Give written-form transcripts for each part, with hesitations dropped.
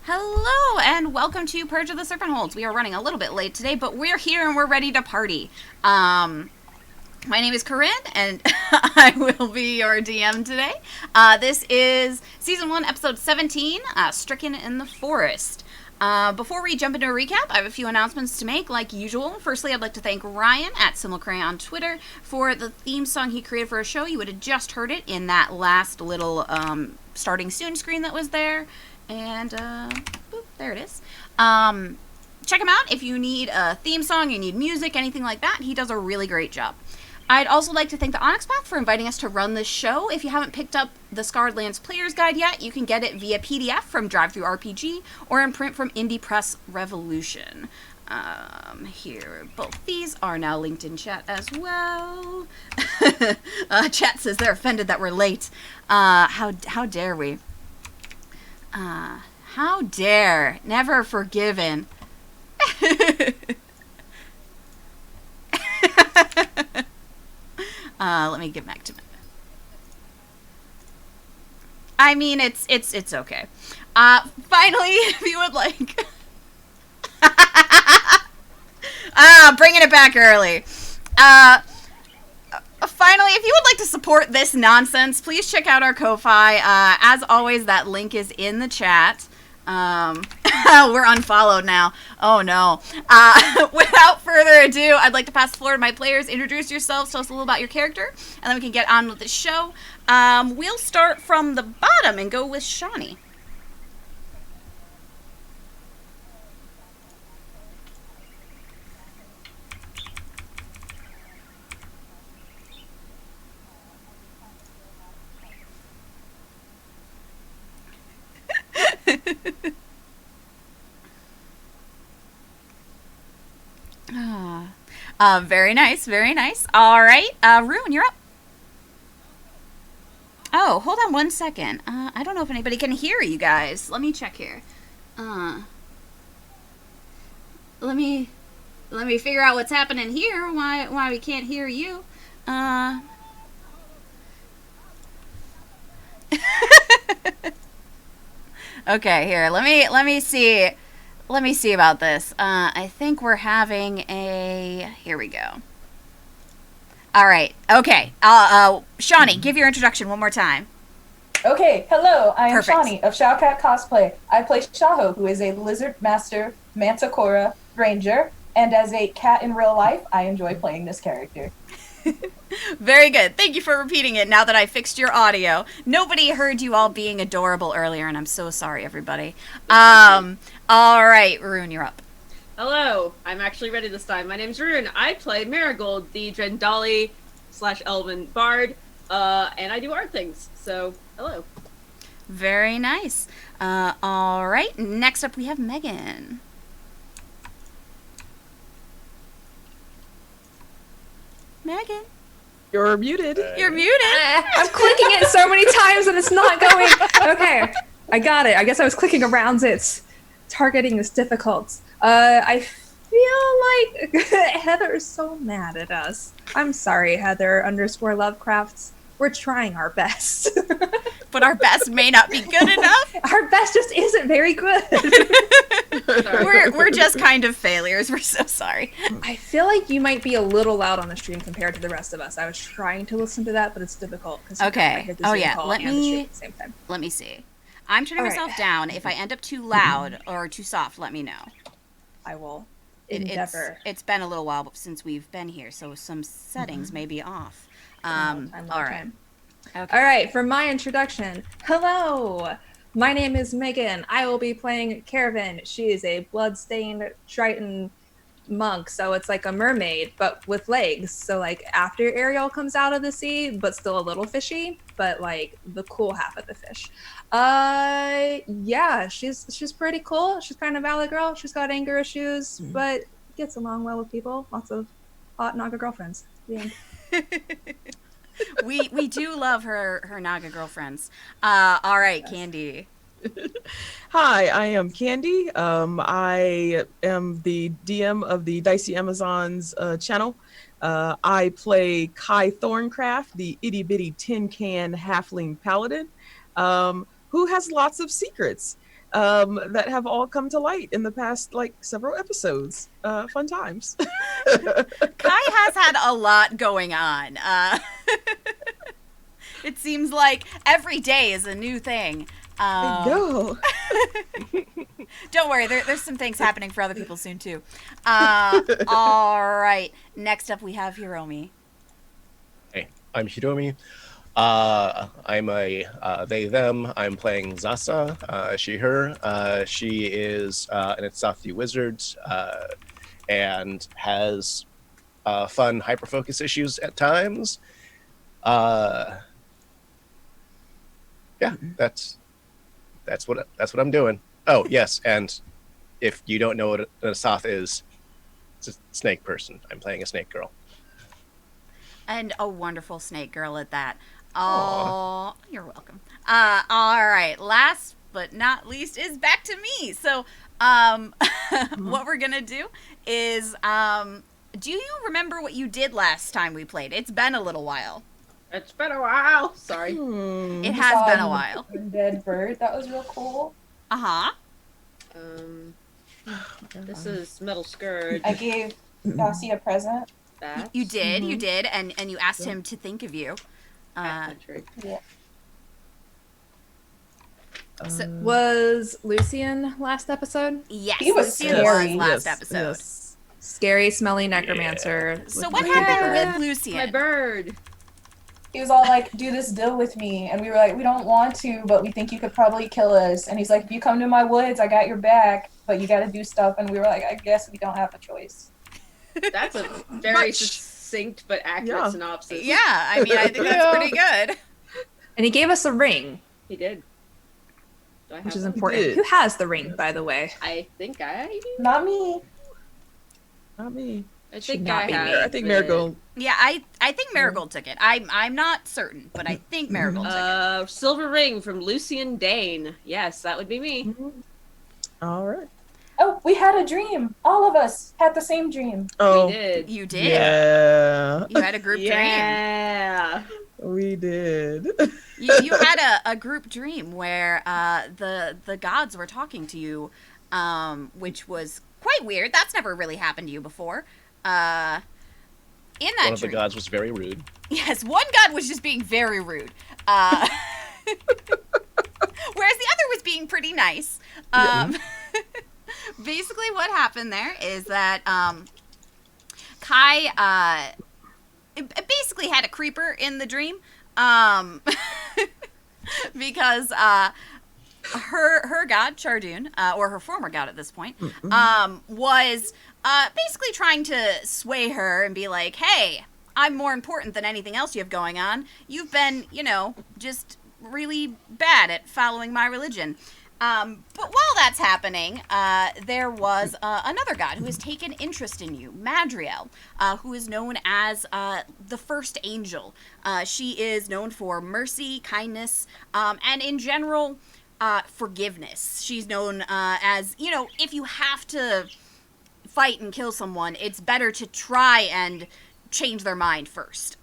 Hello and welcome to Purge of the Serpentholds. We are running a little bit late today, but we're here and we're ready to party. My name is Corinne, and I will be your DM today. This is Season 1, Episode 17, Stricken in the Forest. Before we jump into a recap, I have a few announcements to make, like usual. Firstly, I'd like to thank Ryan at Simulcray on Twitter for the theme song he created for a show. You would have just heard it in that last little starting soon screen that was there. And, boop, there it is. Check him out if you need a theme song, you need music, anything like that. He does a really great job. I'd also like to thank the Onyx Path for inviting us to run this show. If you haven't picked up the Scarred Lands Player's Guide yet, you can get it via PDF from DriveThruRPG or in print from Indie Press Revolution. Here, both these are now linked in chat as well. Chat says they're offended that we're late. How dare we? How dare? Never forgiven. Let me get back to it. I mean, it's okay. Finally, if you would like... bringing it back early. Finally, if you would like to support this nonsense, please check out our Ko-Fi. As always, that link is in the chat. We're unfollowed now. Oh, no. Without further ado, I'd like to pass the floor to my players. Introduce yourselves, tell us a little about your character, and then we can get on with the show. We'll start from the bottom and go with Shawnee. Very nice, very nice. All right, Rune, you're up. Oh, hold on one second. I don't know if anybody can hear you guys. Let me check here. Let me figure out what's happening here. Why we can't hear you? Okay, here. Let me see. Let me see about this. I think we're having a... Here we go. All right. Okay. Shawnee, give your introduction one more time. Okay, hello, I am Perfect. Shawnee of Shawcat Cosplay. I play Shaho, who is a lizard master Manticora ranger, and as a cat in real life, I enjoy playing this character. Very good. Thank you for repeating it now that I fixed your audio. Nobody heard you all being adorable earlier, and I'm so sorry, everybody. All right, Rune, you're up. Hello, I'm actually ready this time. My name's Rune. I play Marigold, the Drendali/Elven bard, and I do art things. So, hello. Very nice. All right, next up we have Megan. Megan, You're muted. you're muted. I'm clicking it so many times and it's not going. Okay, I got it. I guess I was clicking around it. Targeting is difficult. I feel like Heather is so mad at us. I'm sorry, Heather_Lovecrafts. We're trying our best. But our best may not be good enough. Our best just isn't very good. We're just kind of failures. We're so sorry. I feel like you might be a little loud on the stream compared to the rest of us. I was trying to listen to that, but it's difficult. Okay. I hear the Oh, Zoom yeah. call Let and the me- stream at the same time. Let me see. I'm turning All right. myself down. If I end up too loud or too soft, let me know. I will It's endeavor. been a little while since we've been here, so some settings may be off. All right. Okay. All right, for my introduction, hello! My name is Megan. I will be playing Caravan. She is a blood-stained Triton monk, so it's like a mermaid, but with legs. So like after Ariel comes out of the sea, but still a little fishy, but like the cool half of the fish. Yeah, she's pretty cool. She's kind of valley girl. She's got anger issues, but gets along well with people. Lots of hot Naga girlfriends. The end. we do love her Naga girlfriends. All right, yes. Candy. Hi, I am Candy. I am the DM of the Dicey Amazons channel. I play Kai Thorncraft, the itty bitty tin can halfling paladin, who has lots of secrets. that have all come to light in the past like several episodes. Fun times. Kai has had a lot going on. It seems like every day is a new thing. No. Don't worry, there's some things happening for other people soon too. All right, next up we have Hiromi. Hey, I'm Hiromi. I'm a they them. I'm playing Zasa, she her. She is an Itzathi wizard and has fun hyperfocus issues at times. Yeah, that's what I'm doing. Oh yes, and if you don't know what an Itzath is, it's a snake person. I'm playing a snake girl. And a wonderful snake girl at that. Oh, you're welcome. All right. Last but not least is back to me. So, what we're gonna do is, do you remember what you did last time we played? It's been a little while. It's been a while. Sorry. It has been a while. Dead bird. That was real cool. Uh-huh. This is Metal Scourge. I gave Yossi a present. You did, and you asked him to think of you. Country. Yeah. So, Was Lucian last episode? yes, He was Lucian scary. was last Yes, episode. yes. Scary, smelly necromancer. So with what the happened bird. with Lucian? My bird. He was all like, do this deal with me. And we were like, we don't want to, but we think you could probably kill us. And he's like, if you come to my woods, I got your back, but you got to do stuff. And we were like, I guess we don't have a choice. That's a very Much. succinct but accurate Yeah. synopsis. Yeah, I mean, I think that's pretty good. And he gave us a ring, He did. Do I have which is one? important. did. Who has the ring, by the way? I think I do. Not me. Not me. I Should think not I be have. me. I think it. Marigold. Yeah, I think Marigold took it. I'm not certain, but I think Marigold took it. Silver ring from Lucian Dane. Yes, that would be me. All right. Oh, we had a dream. All of us had the same dream. Oh, We did. You did. yeah, You had a group Yeah. we did. dream. You had a group dream where the gods were talking to you, which was quite weird. That's never really happened to you before. In that One of the dream, gods was very rude. yes, one god was just being very rude, whereas the other was being pretty nice. Basically, what happened there is that Kai basically had a creeper in the dream, because her god Chardun, or her former god at this point, was basically trying to sway her and be like, "Hey, I'm more important than anything else you have going on. You've been, just really bad at following my religion." But while that's happening, there was another god who has taken interest in you, Madriel, who is known as the first angel. She is known for mercy, kindness, and in general, forgiveness. She's known as, if you have to fight and kill someone, it's better to try and change their mind first.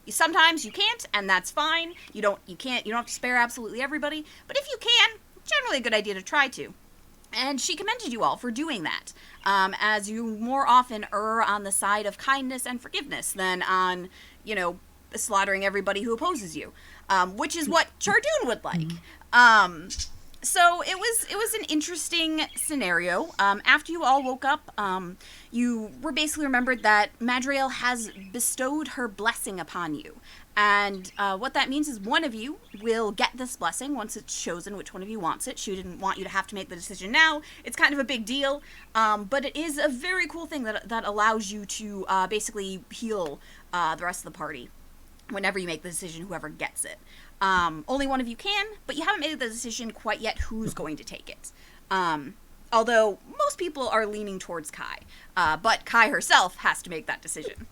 Sometimes you can't, and that's fine. You don't have to spare absolutely everybody, but if you can, generally a good idea to try to. And she commended you all for doing that, as you more often err on the side of kindness and forgiveness than on, slaughtering everybody who opposes you, which is what Chardun would like. So it was an interesting scenario. After you all woke up, you were basically remembered that Madriel has bestowed her blessing upon you. And what that means is one of you will get this blessing once it's chosen which one of you wants it. She didn't want you to have to make the decision now. It's kind of a big deal, but it is a very cool thing that allows you to basically heal the rest of the party whenever you make the decision, whoever gets it. Only one of you can, but you haven't made the decision quite yet who's going to take it. Although most people are leaning towards Kai, but Kai herself has to make that decision.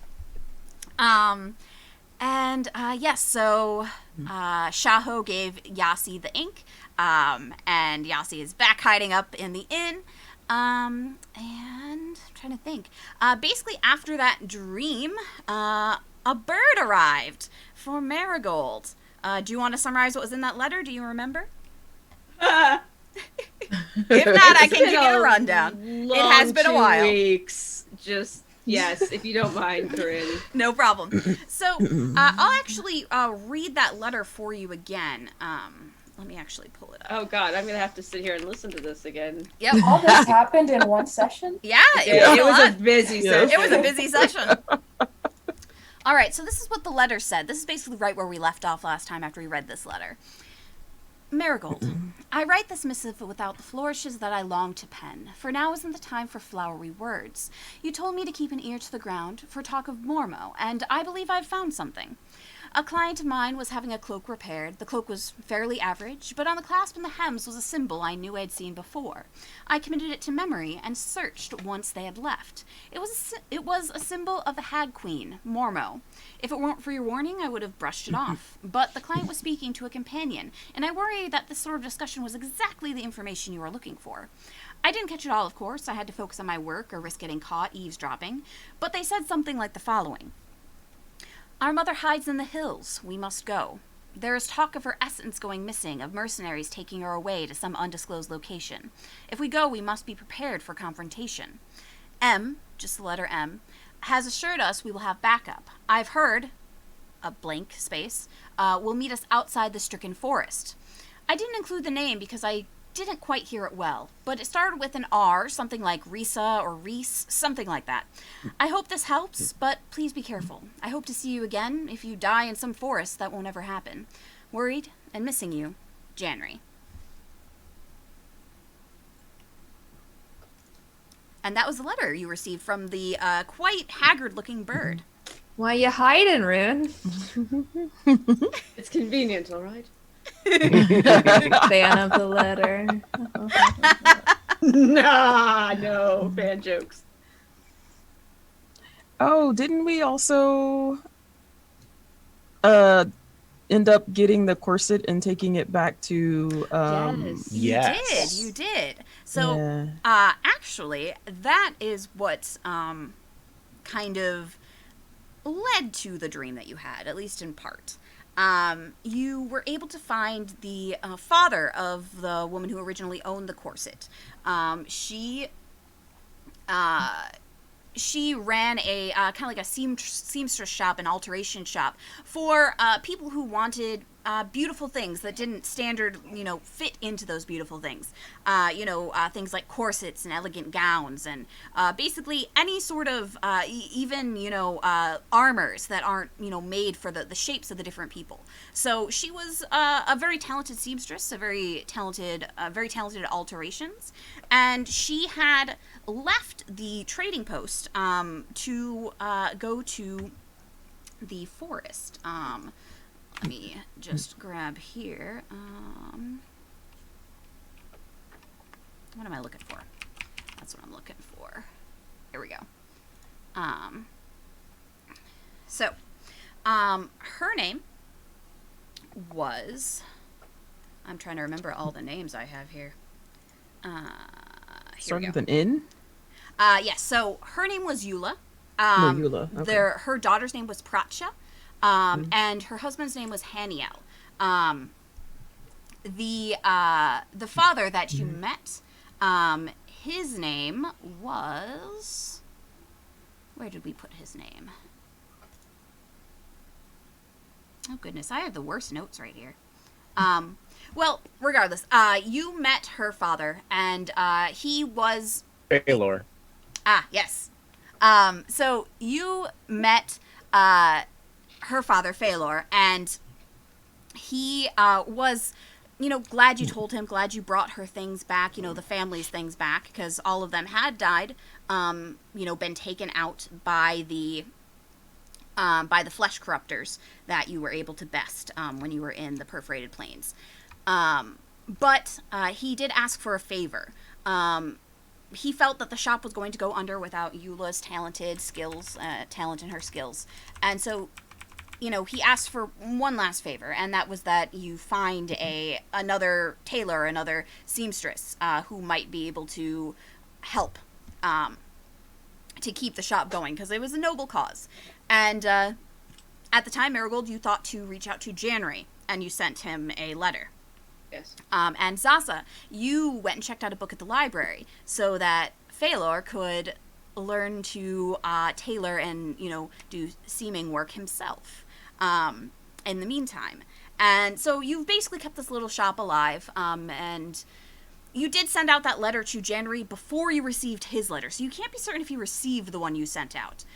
Yes, so Shaho gave Yasi the ink, and Yasi is back hiding up in the inn. And I'm trying to think. Basically, after that dream, a bird arrived for Marigold. Do you want to summarize what was in that letter? Do you remember? If not, I can It's give been you a rundown. It has long been a 2 while. weeks. Just yes, if you don't mind, Corinne. No problem. So I'll actually read that letter for you again. Let me actually pull it up. Oh God, I'm gonna have to sit here and listen to this again. Yep. All this happened in one session? Yeah, It was a lot. busy Yeah. session. It was a busy session. All right, so this is what the letter said. This is basically right where we left off last time after we read this letter. Marigold, I write this missive without the flourishes that I long to pen, for now isn't the time for flowery words. You told me to keep an ear to the ground for talk of Mormo, and I believe I've found something. A client of mine was having a cloak repaired. The cloak was fairly average, but on the clasp and the hems was a symbol I knew I'd seen before. I committed it to memory and searched once they had left. It was a symbol of the Hag Queen, Mormo. If it weren't for your warning, I would have brushed it off. But the client was speaking to a companion, and I worry that this sort of discussion was exactly the information you were looking for. I didn't catch it all, of course. I had to focus on my work or risk getting caught eavesdropping. But they said something like the following. Our mother hides in the hills. We must go. There is talk of her essence going missing, of mercenaries taking her away to some undisclosed location. If we go, we must be prepared for confrontation. M, just the letter M, has assured us we will have backup. I've heard, a blank space, will meet us outside the Stricken forest. I didn't include the name because I didn't quite hear it well, but it started with an R, something like Risa or Reese, something like that. I hope this helps, but please be careful. I hope to see you again. If you die in some forest, that won't ever happen. Worried and missing you, January. And that was the letter you received from the quite haggard-looking bird. Why you hiding, Rune? It's convenient, all right. Fan of the letter. Nah, no fan jokes. Oh, didn't we also end up getting the corset and taking it back to Yes. You did. So yeah. actually that is what kind of led to the dream that you had, at least in part. You were able to find the father of the woman who originally owned the corset. She ran a kind of like a seamstress shop, an alteration shop for people who wanted beautiful things that didn't fit into those beautiful things. Things like corsets and elegant gowns and basically any sort of even armors that aren't made for the shapes of the different people. So she was a very talented seamstress, a very talented alterations, and she had left the trading post to go to the forest. Let me just grab here. What am I looking for? That's what I'm looking for. Here we go. Her name was... I'm trying to remember all the names I have here. Starting with an N? Yes, so her name was Eula. Eula. Okay. Her daughter's name was Pratcha. And her husband's name was Haniel. The father that you met, his name was... Where did we put his name? Oh, goodness, I have the worst notes right here. Well, regardless, you met her father, and he was... Baylor. Ah, yes. So you met her father, Phalor, and he was, glad you told him, glad you brought her things back, the family's things back, because all of them had died, been taken out by the flesh corruptors that you were able to best when you were in the perforated plains. But he did ask for a favor. He felt that the shop was going to go under without Eula's talent in her skills. And so, he asked for one last favor, and that was that you find another tailor, another seamstress, who might be able to help to keep the shop going, because it was a noble cause. And at the time, Marigold, you thought to reach out to January, and you sent him a letter. Yes. And Zasa, you went and checked out a book at the library so that Phalor could learn to tailor and, do seaming work himself in the meantime. And so you've basically kept this little shop alive, and you did send out that letter to January before you received his letter, so you can't be certain if you received the one you sent out.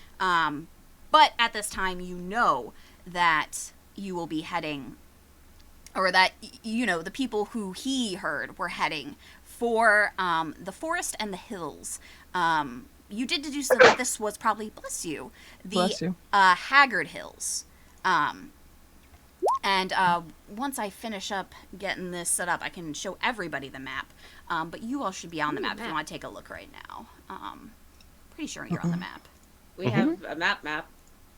But at this time, you know that you will be heading, or that, the people who he heard were heading for the forest and the hills. You did deduce that this was probably, bless you, the Haggard Hills. And once I finish up getting this set up, I can show everybody the map. But you all should be on the map if you want to take a look right now. Pretty sure you're on the map. We have a map.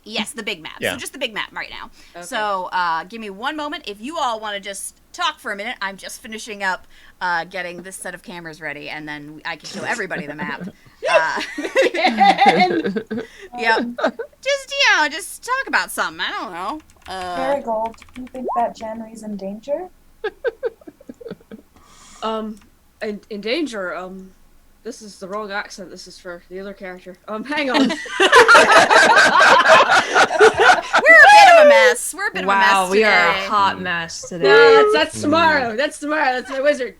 Yes, the big map. Yeah. So just the big map right now. Okay. So give me one moment. If you all want to just talk for a minute, I'm just finishing up getting this set of cameras ready, and then I can show everybody the map. Yep. Just talk about something. I don't know. Marigold, do you think that January's in danger? In danger, this is the wrong accent. This is for the other character. Hang on. We're a bit of a mess. We're a bit of a mess Wow, we are a today. hot mess today. No, that's tomorrow. That's tomorrow. That's my wizard.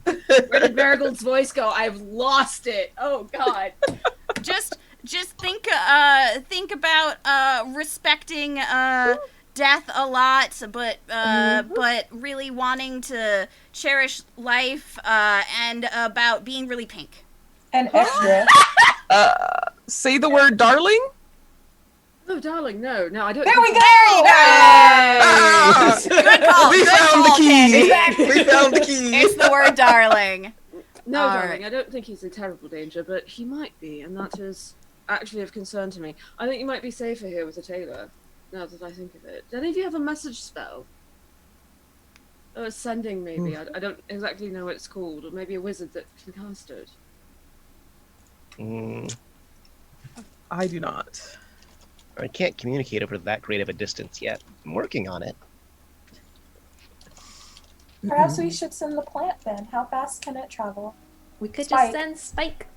Where did Marigold's voice go? I've lost it. Oh God. Just think about respecting death a lot, but really wanting to cherish life, and about being really pink. And extra. Say the word darling. Oh, darling, no, I don't. There we go! Ah! Good call. We good found call, the key. Candy. We found the key. It's the word darling. No, All darling, right. I don't think he's in terrible danger, but he might be, and that is actually of concern to me. I think you might be safer here with a tailor, now that I think of it. Do any of you have a message spell? Oh, a sending, maybe. I don't exactly know what it's called, or maybe a wizard that can cast it. I do not. I can't communicate over that great of a distance yet. I'm working on it. Perhaps we should send the plant then. How fast can it travel? We could Spike. just send Spike.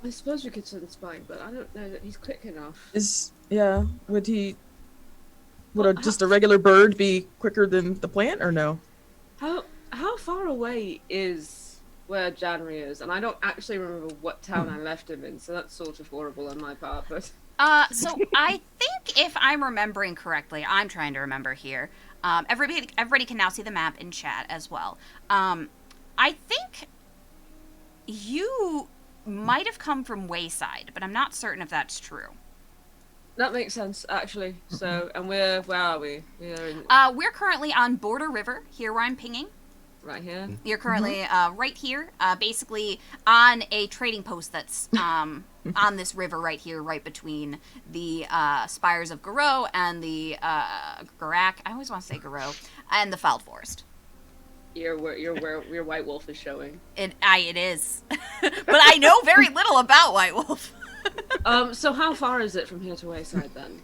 I suppose we could send Spike, but I don't know that he's quick enough. Would just a regular bird be quicker than the plant, or no? How far away is where January is? And I don't actually remember what town I left him in, so that's sort of horrible on my part, but... So I think if I'm remembering correctly, I'm trying to remember here. Everybody can now see the map in chat as well. I think you might have come from Wayside, but I'm not certain if that's true. That makes sense, actually. So, and where are we? We're in We're currently on Border River, here where I'm pinging. right here. You're currently right here, basically on a trading post that's on this river right here, right between the spires of Garou and the Garak. I always want to say Garou, and the Fouled Forest. Your White Wolf is showing. It is, but I know very little about White Wolf. So how far is it from here to Wayside then?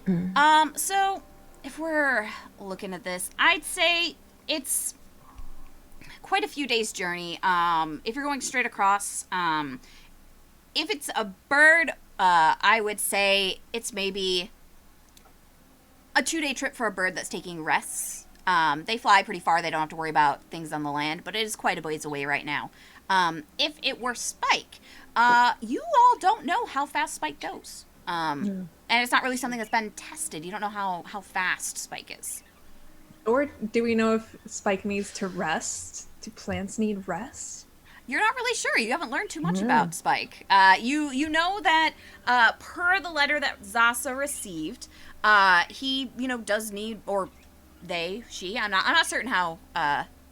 So if we're looking at this, I'd say it's quite a few days' journey. If you're going straight across, if it's a bird, I would say it's maybe a 2-day trip for a bird that's taking rests. They fly pretty far. They don't have to worry about things on the land, but it is quite a ways away right now. If it were Spike, you all don't know how fast Spike goes. And it's not really something that's been tested. You don't know how fast Spike is. Or do we know if Spike needs to rest? Do plants need rest? You're not really sure. You haven't learned too much about Spike. You know that per the letter that Zasa received, he does need, or she. I'm not certain how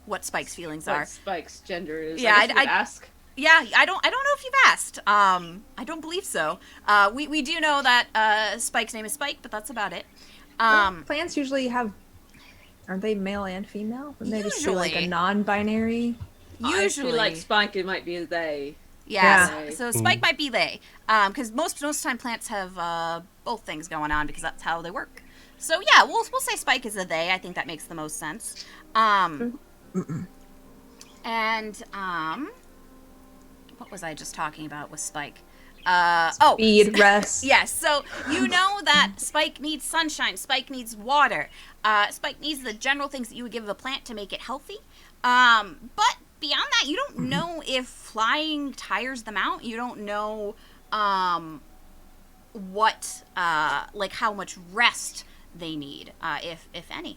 what Spike's feelings are. What Spike's gender is. Yeah, I guess we ask. Yeah, I don't know if you've asked. I don't believe so. We do know that Spike's name is Spike, but that's about it. Plants usually have, aren't they male and female? Wouldn't they just be like a Usually. non-binary? I Usually, feel like Spike, it might be a they. yeah. Yeah. So Spike might be they, because most time plants have both things going on because that's how they work. So yeah, we'll say Spike is a they. I think that makes the most sense. And what was I just talking about with Spike? Speed, rest. Yes, so you know that Spike needs sunshine, Spike needs water, Spike needs the general things that you would give a plant to make it healthy. But beyond that, you don't know if flying tires them out. You don't know what, like how much rest they need, if any.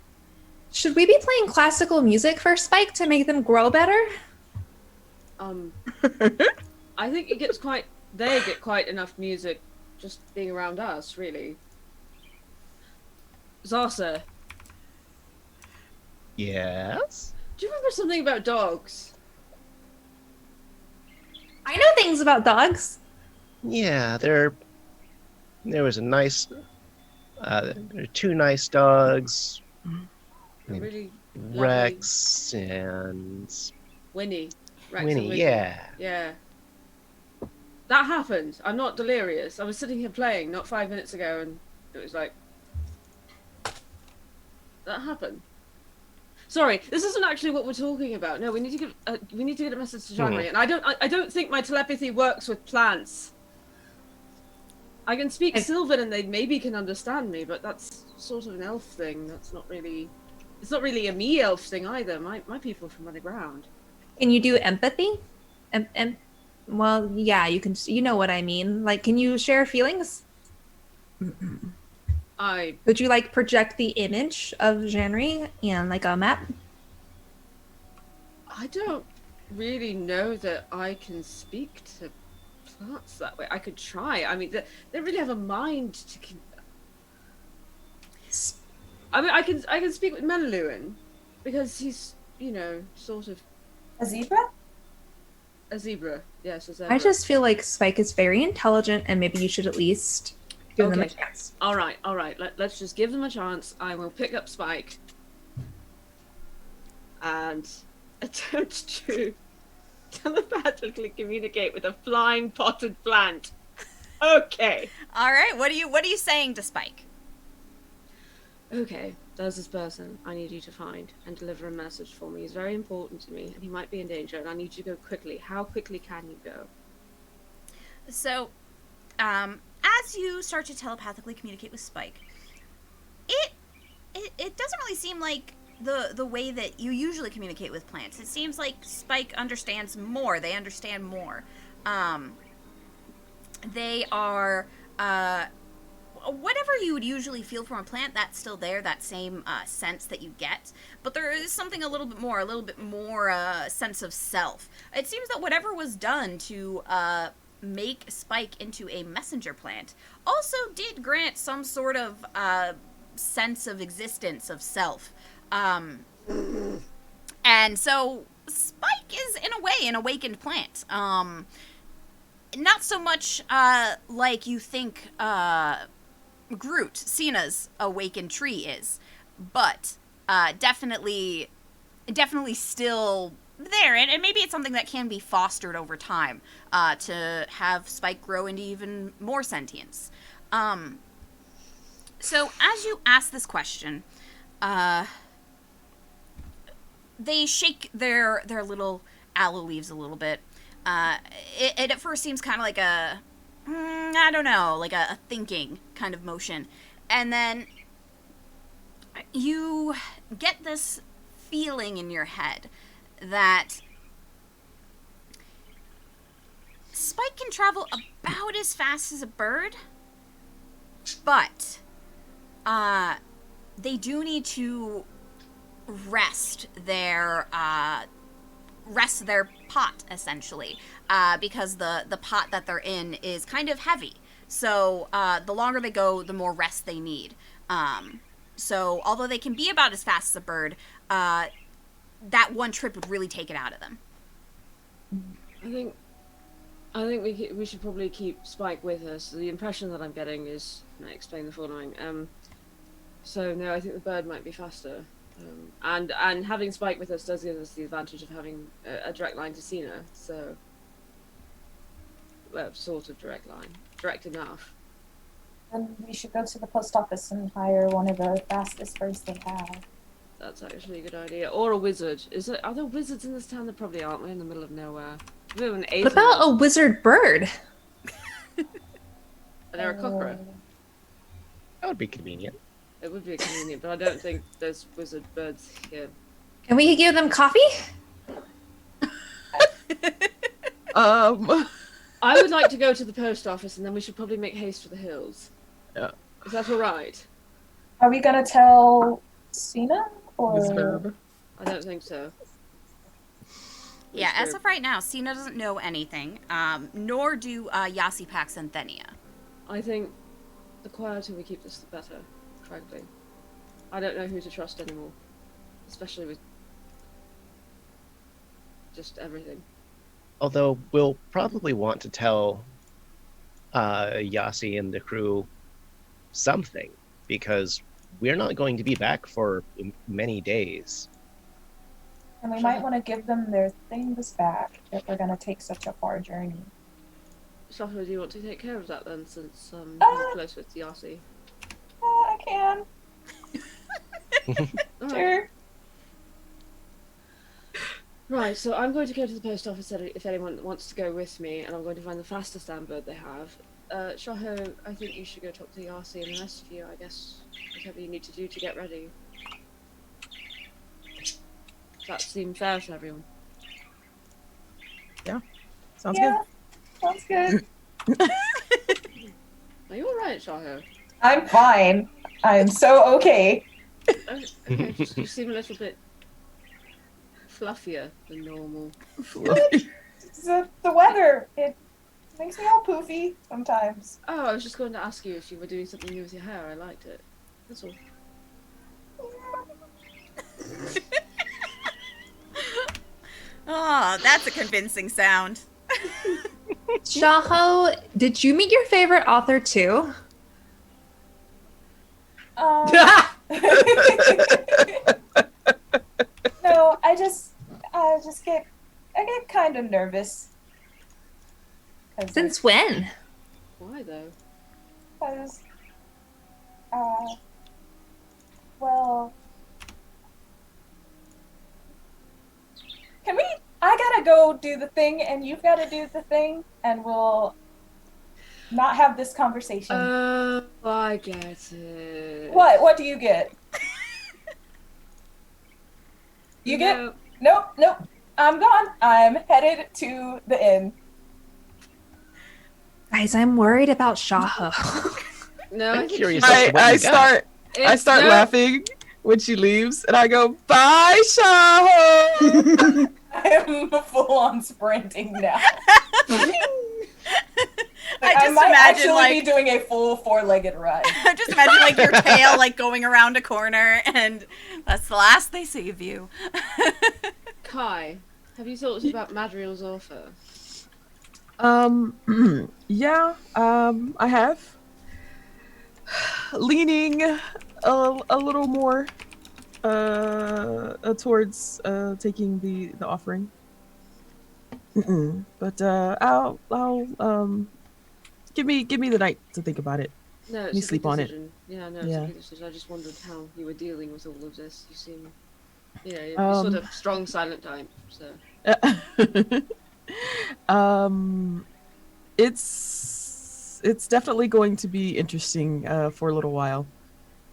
Should we be playing classical music for Spike to make them grow better? I think they get quite enough music just being around us, really. Zarsa, Yes. do you remember something about dogs? I know things about dogs. Yeah, there was a nice. There are two nice dogs, They're really lovely. Rex and Winnie. Rex and Winnie. Winnie. Yeah. Yeah. That happened. I'm not delirious. I was sitting here playing not 5 minutes ago, and it was like that happened. Sorry, this isn't actually what we're talking about. No, we need to get a message to Jean-Marie, and I don't think my telepathy works with plants. I can speak Sylvan, and they maybe can understand me, but that's sort of an elf thing. It's not really a me elf thing either. My people are from underground. Can you do empathy? Well, yeah, you can. You know what I mean. Like, can you share feelings? Would you like project the image of Jean-Marie and like a map? I don't really know that I can speak to plants that way. I could try. I mean, they really have a mind to. I mean, I can speak with Meneluen because he's, sort of A zebra? a zebra. Yes, a zebra. I just feel like Spike is very intelligent, and maybe you should at least give them a Okay. chance. All right. Let's just give them a chance. I will pick up Spike and attempt to telepathically communicate with a flying potted plant. Okay. All right, what are you saying to Spike? Okay, there's this person I need you to find and deliver a message for me. He's very important to me, and he might be in danger, and I need you to go quickly. How quickly can you go? So, as you start to telepathically communicate with Spike, it doesn't really seem like the way that you usually communicate with plants. It seems like Spike understands more. They understand more. They are whatever you would usually feel from a plant, that's still there, that same sense that you get. But there is something a little bit more sense of self. It seems that whatever was done to make Spike into a messenger plant also did grant some sort of sense of existence of self. And so Spike is, in a way, an awakened plant. Not so much like you think Groot, Cena's awakened tree is, but definitely still there, and maybe it's something that can be fostered over time to have Spike grow into even more sentience. So as you ask this question, they shake their little aloe leaves a little bit. It at first seems kind of like a I don't know, like a thinking kind of motion. And then you get this feeling in your head that Spike can travel about as fast as a bird, but they do need to rest their pot, essentially, because the pot that they're in is kind of heavy. So the longer they go, the more rest they need. So although they can be about as fast as a bird, that one trip would really take it out of them. I think we should probably keep Spike with us. The impression that I'm getting is, and I explain the following. So no, I think the bird might be faster. And having Spike with us does give us the advantage of having a direct line to Cena, so well, sort of direct line, direct enough. And we should go to the post office and hire one of the fastest birds they have. That's actually a good idea. Or a wizard. Are there wizards in this town? There probably aren't. We're in the middle of nowhere. We're an What about a wizard bird? They're a cockroach. That would be convenient. It would be convenient, but I don't think there's wizard birds here. Can we give them coffee? I would like to go to the post office, and then we should probably make haste for the hills. Yeah. Is that all right? Are we gonna tell Cena or? Miss Verb. I don't think so. Yeah, as of right now, Cena doesn't know anything, nor do Yasi Pax and Thenia. I think the quieter we keep this, the better, frankly. I don't know who to trust anymore. Especially with just everything. Although we'll probably want to tell Yasi and the crew something, because we're not going to be back for many days. And we might want to give them their things back if we're gonna take such a far journey. Shaka, do you want to take care of that then, since you're close with Yasi? I can. Alright. Sure. Right, so I'm going to go to the post office if anyone wants to go with me, and I'm going to find the fastest ambird they have. Shaho, I think you should go talk to Yasi, and the rest of you, I guess, whatever you need to do to get ready. Does that seem fair to everyone? Sounds Yeah, sounds good. Are you alright, Shaho? I'm fine. I'm so okay. Okay, just, you seem a little bit fluffier than normal. good. It's the weather. It makes me all poofy sometimes. Oh, I was just going to ask you if you were doing something new with your hair. I liked it. That's all. Oh, that's a convincing sound. Shaho, did you meet your favorite author too? No, I just get kind of nervous. Since when? Why though? Because, well, can we? I gotta go do the thing, and you've got to do the thing, and we'll not have this conversation. Oh, I get it. What? What do you get? You get? No. Nope. I'm gone. I'm headed to the inn. Guys, I'm worried about Shaho. No, I'm I think curious she- as to what I you got. start No. laughing when she leaves, and I go, "Bye, Shaho." I'm full on sprinting now. I just might imagine actually like be doing a full four-legged run. I just imagine like your tail like going around a corner, and that's the last they see of you. Kai, have you thought about Madriel's offer? Yeah, I have. Leaning a little more towards taking the offering. But I'll give me the night to think about it. No, it's You a sleep good on it. decision. Yeah, no, it's Yeah. a good decision. I just wondered how you were dealing with all of this. You seem, you're sort of strong, silent type. So It's definitely going to be interesting for a little while.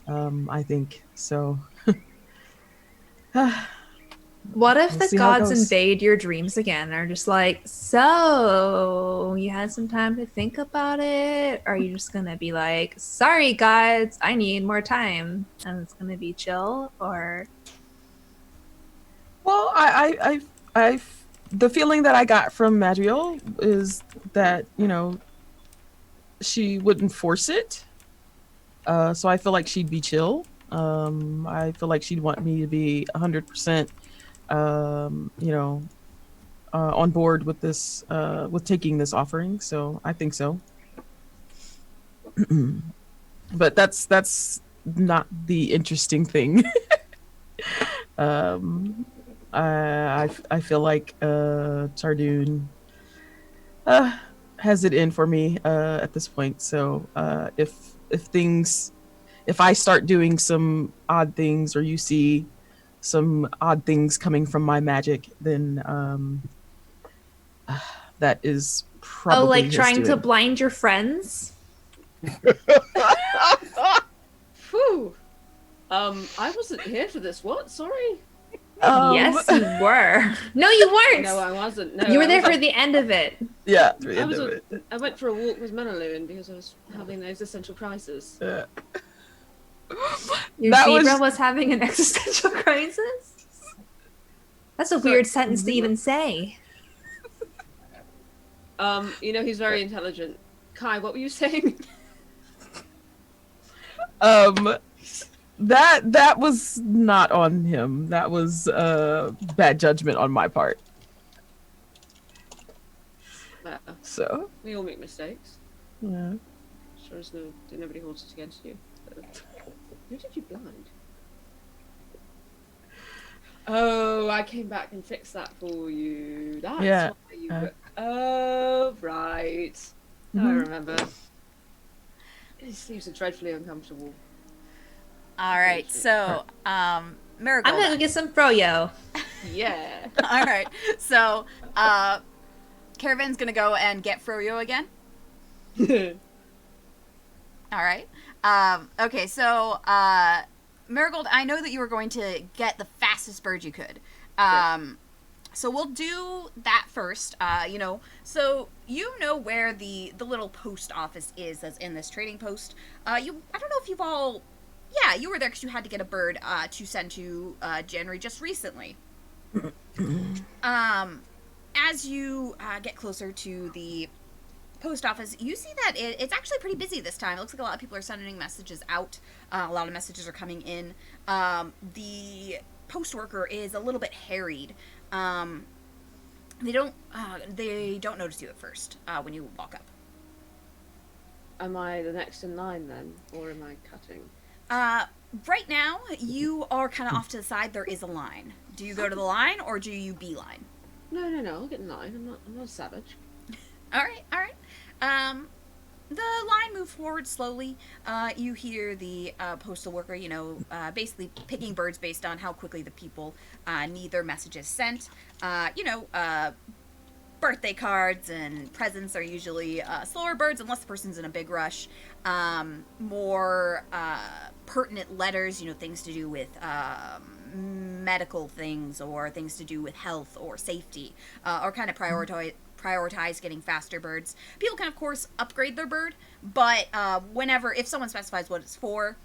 I think so. What if We'll the see how it gods goes. invade your dreams again and are just like, so you had some time to think about it? Or are you just gonna be like, sorry gods, I need more time, and it's gonna be chill? Or Well, the feeling that I got from Madriel is that, she wouldn't force it. So I feel like she'd be chill. I feel like she'd want me to be 100%, on board with this, with taking this offering. So I think so. But that's not the interesting thing. I feel like Tardoon has it in for me at this point. So if I start doing some odd things, or you see some odd things coming from my magic, then that is probably Oh, like his trying to doing. blind your friends? Phew. I wasn't here for this. What? Sorry. Yes, you were. No, you weren't. No, I wasn't. No, You were I there was- for the end of it. Yeah, the end was of a- it. I went for a walk with Menelune because I was having an existential crisis. Yeah. Your That zebra was- was having an existential crisis? That's a weird sentence to even say. He's very intelligent. Kai, what were you saying? That was not on him. That was bad judgment on my part. So We all make mistakes. yeah. Sure as nobody holds it against you. Who did you blind? Oh, I came back and fixed that for you. That's Yeah. why you were... Oh, right. Now I Mhm. remember. These sleeves are dreadfully uncomfortable. All right, so Marigold. I'm gonna go get some froyo. Yeah. All right, so Caravan's gonna go and get Froyo again. All right. Okay, so Marigold, I know that you were going to get the fastest bird you could. So we'll do that first. So you know where the little post office is that's in this trading post. I don't know if you've all. Yeah, you were there because you had to get a bird to send to January just recently. As you get closer to the post office, you see that it's actually pretty busy this time. It looks like a lot of people are sending messages out. A lot of messages are coming in. The post worker is a little bit harried. They don't notice you at first when you walk up. Am I the next in line then? Or am I cutting? Right now, you are kind of off to the side. There is a line. Do you go to the line or do you beeline? No, I'll get in line. I'm not a savage. All right. The line moves forward slowly. You hear the postal worker, basically picking birds based on how quickly the people need their messages sent. Birthday cards and presents are usually slower birds unless the person's in a big rush. More pertinent letters, things to do with medical things or things to do with health or safety are kind of prioritize getting faster birds. People can, of course, upgrade their bird, but if someone specifies what it's for,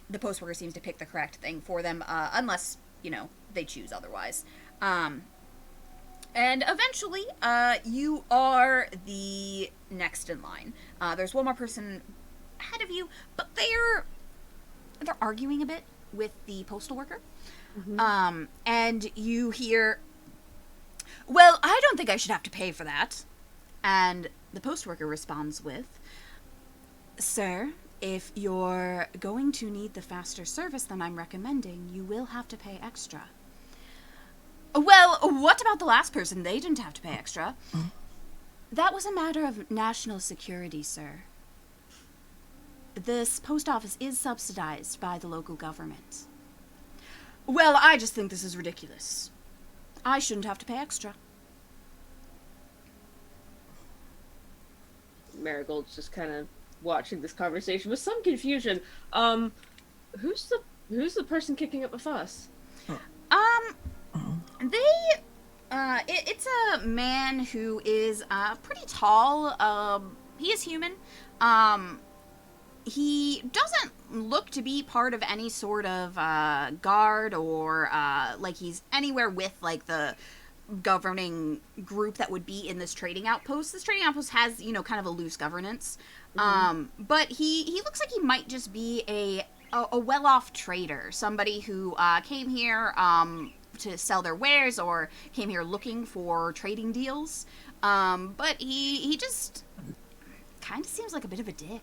the post worker seems to pick the correct thing for them, unless, they choose otherwise. And eventually, you are the next in line. There's one more person ahead of you, but they're arguing a bit with the postal worker. Mm-hmm. And you hear, "Well, I don't think I should have to pay for that." And the post worker responds with, "Sir, if you're going to need the faster service than I'm recommending, you will have to pay extra." "Well, what about the last person? They didn't have to pay extra." "That was a matter of national security, sir. This post office is subsidized by the local government." "Well, I just think this is ridiculous. I shouldn't have to pay extra." Marigold's just kind of watching this conversation with some confusion. Who's the person kicking up a fuss? It's a man who is pretty tall. He is human. He doesn't look to be part of any sort of guard or like he's anywhere with like the governing group that would be in this trading outpost. This trading outpost has, kind of a loose governance. But he looks like he might just be a well-off trader, somebody who came here to sell their wares or came here looking for trading deals. But he just kind of seems like a bit of a dick.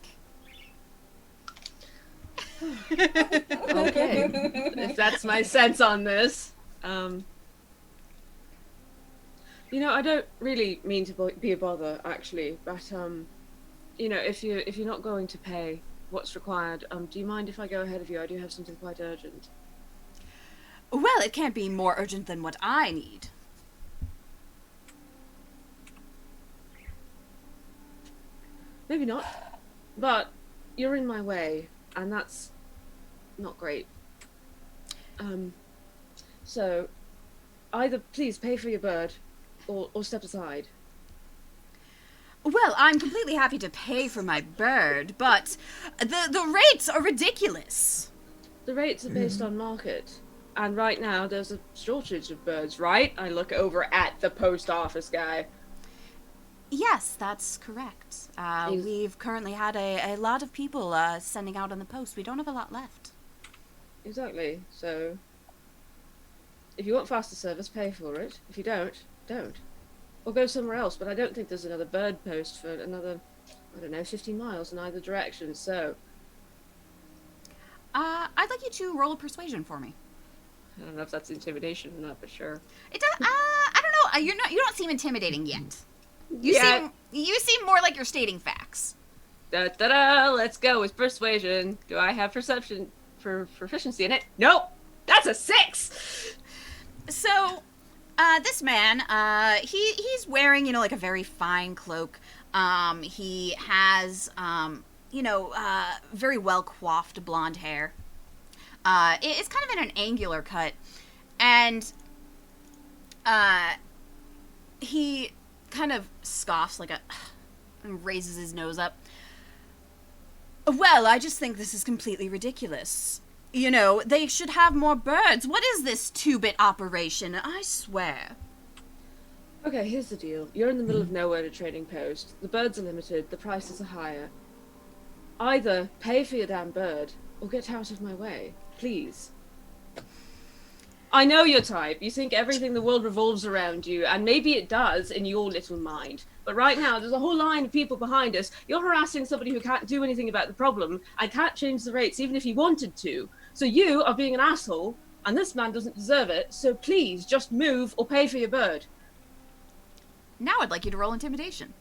Okay, if that's my sense on this. I don't really mean to be a bother, actually, but if you're not going to pay what's required, do you mind if I go ahead of you? I do have something quite urgent. Well, it can't be more urgent than what I need. Maybe not. But you're in my way, and that's not great. So either please pay for your bird or step aside. Well, I'm completely happy to pay for my bird, but the rates are ridiculous. The rates are based on market. And right now there's a shortage of birds, right? I look over at the post office guy. Yes, that's correct. We've currently had a lot of people sending out on the post. We don't have a lot left. Exactly. So if you want faster service, pay for it. If you don't, don't. Or go somewhere else, but I don't think there's another bird post for another, 50 miles in either direction, so... I'd like you to roll a persuasion for me. I don't know if that's intimidation or not, but sure. It does, I don't know, you don't seem intimidating yet. You seem more like you're stating facts. Da-da-da, let's go with persuasion. Do I have perception for proficiency in it? Nope! That's a 6! So, this man, he's wearing, like a very fine cloak. He has, very well coiffed blonde hair. It's kind of in an angular cut. And, he kind of scoffs and raises his nose up. Well, I just think this is completely ridiculous. They should have more birds. What is this 2-bit operation? I swear. Okay, here's the deal. You're in the middle of nowhere at a trading post. The birds are limited, the prices are higher. Either pay for your damn bird, or get out of my way. Please. I know your type. You think everything the world revolves around you, and maybe it does in your little mind. But right now, there's a whole line of people behind us. You're harassing somebody who can't do anything about the problem, and can't change the rates even if he wanted to. So you are being an asshole, and this man doesn't deserve it, so please, just move or pay for your bird. Now I'd like you to roll intimidation.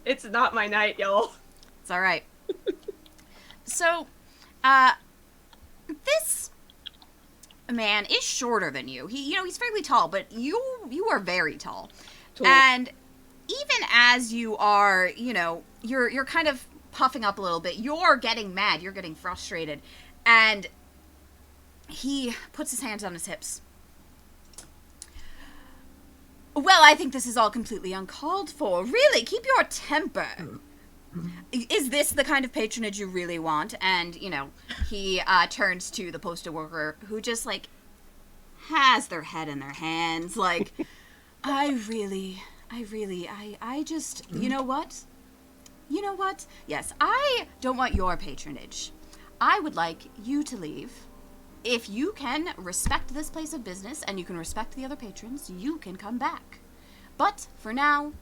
It's not my night, y'all. It's alright. So, this man is shorter than you. He's fairly tall, but you are very tall. Tall. And even as you are, you're kind of puffing up a little bit, you're getting mad, you're getting frustrated, and he puts his hands on his hips. Well, I think this is all completely uncalled for. Really, keep your temper. Is this the kind of patronage you really want? And, he turns to the postal worker who just, has their head in their hands. I just, you know what? Yes, I don't want your patronage. I would like you to leave. If you can respect this place of business and you can respect the other patrons, you can come back. But for now,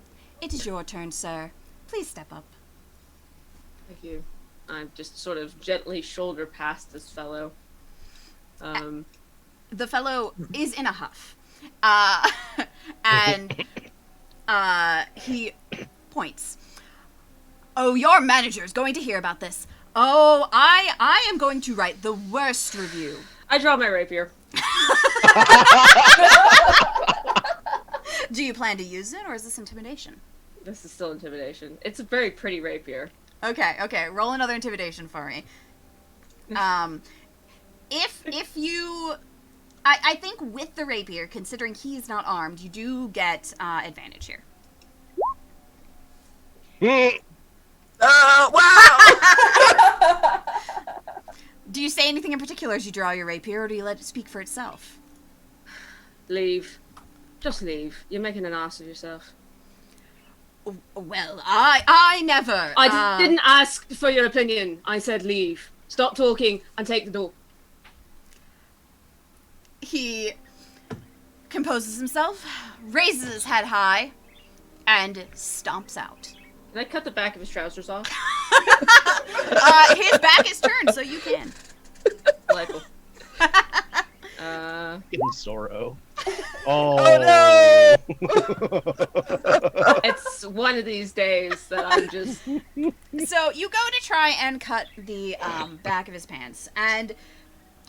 it is your turn, sir. Please step up. Thank you. I just sort of gently shoulder past this fellow. The fellow is in a huff. And he points. Oh, your manager's going to hear about this. Oh, I am going to write the worst review. I draw my rapier. Do you plan to use it, or is this intimidation? This is still intimidation. It's a very pretty rapier. Okay. Roll another intimidation for me. If you... I think with the rapier, considering he's not armed, you do get advantage here. Wow! Do you say anything in particular as you draw your rapier, or do you let it speak for itself? Leave. Just leave. You're making an ass of yourself. Well, I never... I didn't ask for your opinion. I said leave. Stop talking and take the door. He composes himself, raises his head high, and stomps out. Can I cut the back of his trousers off? His back is turned, so you can. Delightful. In Zorro. Oh, no! It's one of these days that I'm just. So you go to try and cut the back of his pants, and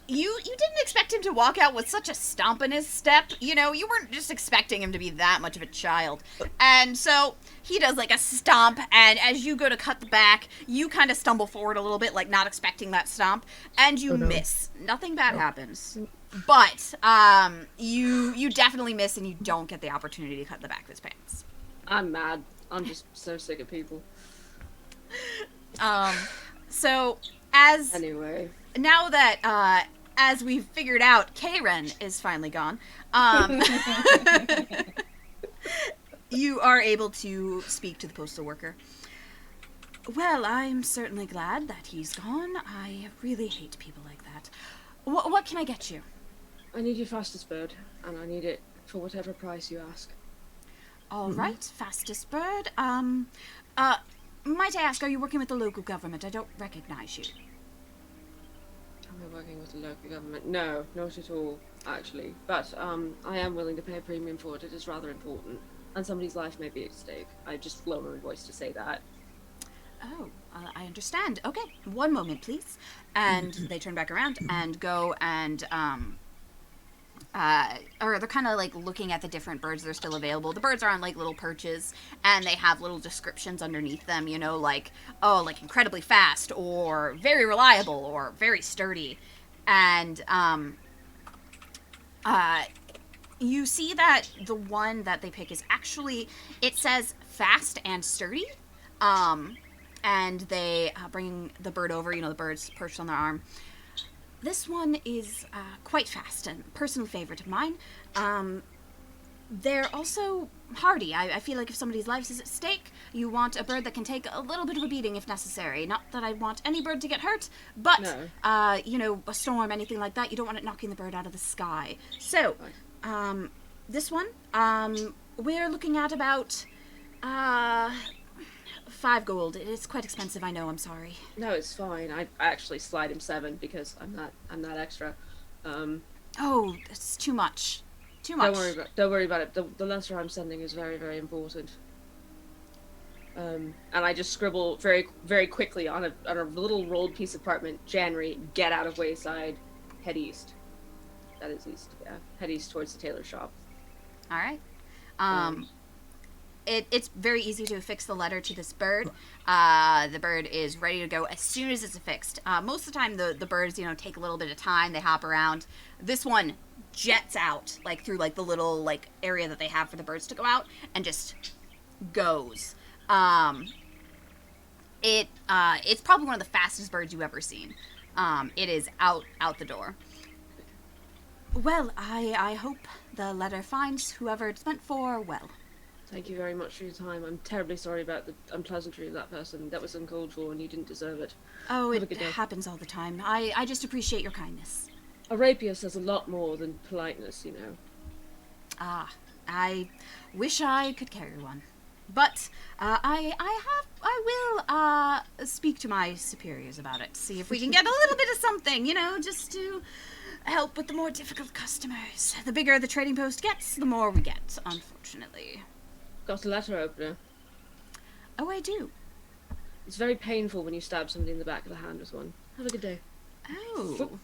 you didn't expect him to walk out with such a stomp in his step. You know, you weren't just expecting him to be that much of a child. And so he does like a stomp, and as you go to cut the back, you kind of stumble forward a little bit, like not expecting that stomp, and you miss. Nothing bad happens. But you definitely miss, and you don't get the opportunity to cut the back of his pants. I'm mad. I'm just so sick of people. So as Anyway. now that as we've figured out, Corinne is finally gone. You are able to speak to the postal worker. Well, I'm certainly glad that he's gone. I really hate people like that. What can I get you? I need your fastest bird, and I need it for whatever price you ask. All right, fastest bird. Might I ask, are you working with the local government? I don't recognize you. Am I working with the local government? No, not at all, actually. But I am willing to pay a premium for it. It is rather important, and somebody's life may be at stake. I just lower my voice to say that. Oh, I understand. Okay, one moment, please. And they turn back around and go and, or they're kind of like looking at the different birds that are still available. The birds are on like little perches, and they have little descriptions underneath them, you know, like, oh, like incredibly fast, or very reliable, or very sturdy. And, you see that the one that they pick is actually, it says fast and sturdy. And they bring the bird over, you know, the bird's perched on their arm. This one is quite fast and a personal favorite of mine. They're also hardy. I feel like if somebody's life is at stake, you want a bird that can take a little bit of a beating if necessary. Not that I want any bird to get hurt, but, No. You know, a storm, anything like that, you don't want it knocking the bird out of the sky. So, this one, we're looking at about, 5 gold. It's quite expensive, I know, I'm sorry. No, it's fine. I actually slide him 7 because I'm not extra. Oh, it's too much. Too much. Don't worry about it. The letter I'm sending is very, very important. And I just scribble very, very quickly on a little rolled piece of parchment. January, get out of Wayside, head east. That is east. Yeah, head east towards the tailor shop. All right. It's very easy to affix the letter to this bird. The bird is ready to go as soon as it's affixed. Most of the time, the birds, you know, take a little bit of time. They hop around. This one jets out, like, through, like, the little, like, area that they have for the birds to go out, and just goes. It's probably one of the fastest birds you've ever seen. It is out the door. Well, I hope the letter finds whoever it's meant for well. Thank you very much for your time. I'm terribly sorry about the unpleasantry of that person. That was uncalled for, and you didn't deserve it. Oh, Have a it good day. happens all the time. I just appreciate your kindness. A rapier says a lot more than politeness, you know. Ah, I wish I could carry one. But I will speak to my superiors about it. See if we can get a little bit of something, you know, just to help with the more difficult customers. The bigger the trading post gets, the more we get, unfortunately. Got a letter opener. Oh, I do. It's very painful when you stab somebody in the back of the hand with one. Have a good day. Oh.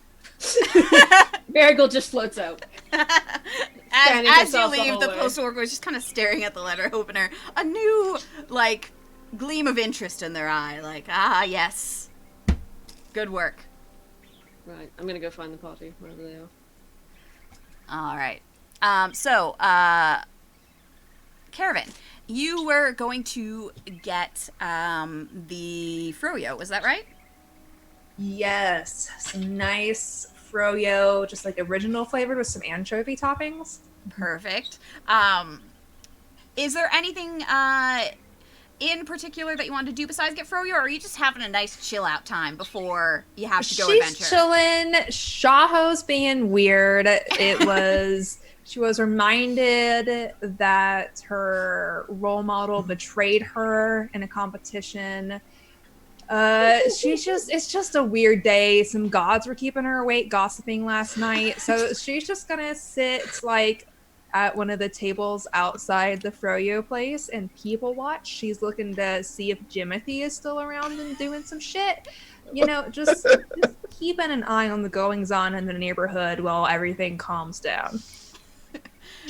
Marigold just floats out. Standing As you herself the leave, whole the way. postal worker is just kind of staring at the letter opener. A new, like, gleam of interest in their eye. Like, ah, yes. Good work. Right, I'm gonna go find the party, wherever they are. All right. Caravan, you were going to get the froyo, was that right? Yes, some nice froyo, just like original flavored with some anchovy toppings. Perfect. Is there anything in particular that you want to do besides get froyo, or are you just having a nice chill out time before you have to go adventure? She's chilling. Shaho's being weird. She was reminded that her role model betrayed her in a competition. It's just a weird day. Some gods were keeping her awake, gossiping last night. So she's just gonna sit like at one of the tables outside the Froyo place and people watch. She's looking to see if Jimothy is still around and doing some shit. You know, just keeping an eye on the goings on in the neighborhood while everything calms down.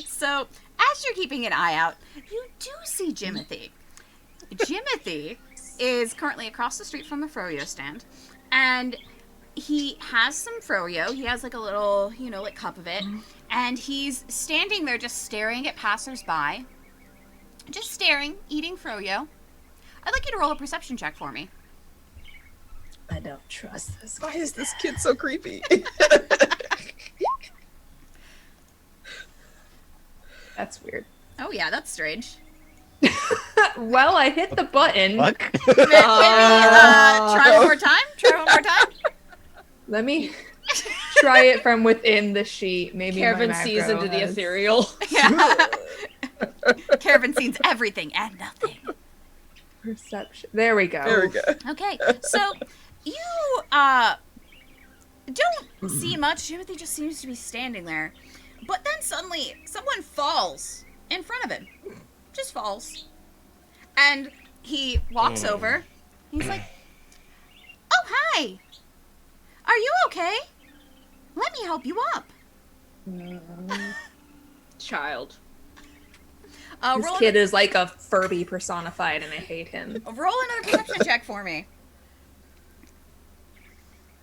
So, as you're keeping an eye out, you do see Jimothy. Jimothy is currently across the street from the Froyo stand, and he has some Froyo. He has like a little, like cup of it, and he's standing there just staring at passersby. Just staring, eating Froyo. I'd like you to roll a perception check for me. I don't trust this. Why is this kid so creepy? That's weird. Oh yeah, that's strange. Well, I hit the button. Fuck. Maybe try one more time? Let me try it from within the sheet. Maybe Kevin my sees macro into the has- ethereal. Yeah. Caravan sees everything and nothing. Perception. There we go. There we go. Okay, so you don't see much. Timothy just seems to be standing there. But then suddenly someone falls in front of him. Just falls. And he walks over. He's like, "Oh, hi. Are you okay? Let me help you up." Child. This kid is like a Furby personified, and I hate him. Roll another perception check for me.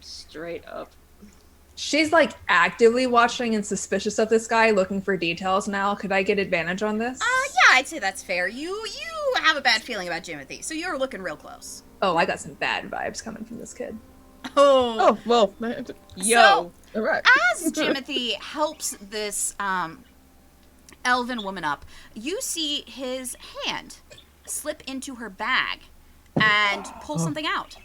Straight up. She's like actively watching and suspicious of this guy, looking for details now. Could I get advantage on this? Yeah, I'd say that's fair. You have a bad feeling about Jimothy, so you're looking real close. Oh, I got some bad vibes coming from this kid. Oh, well. Yo. All right. As Jimothy helps this elven woman up, you see his hand slip into her bag and pull something out.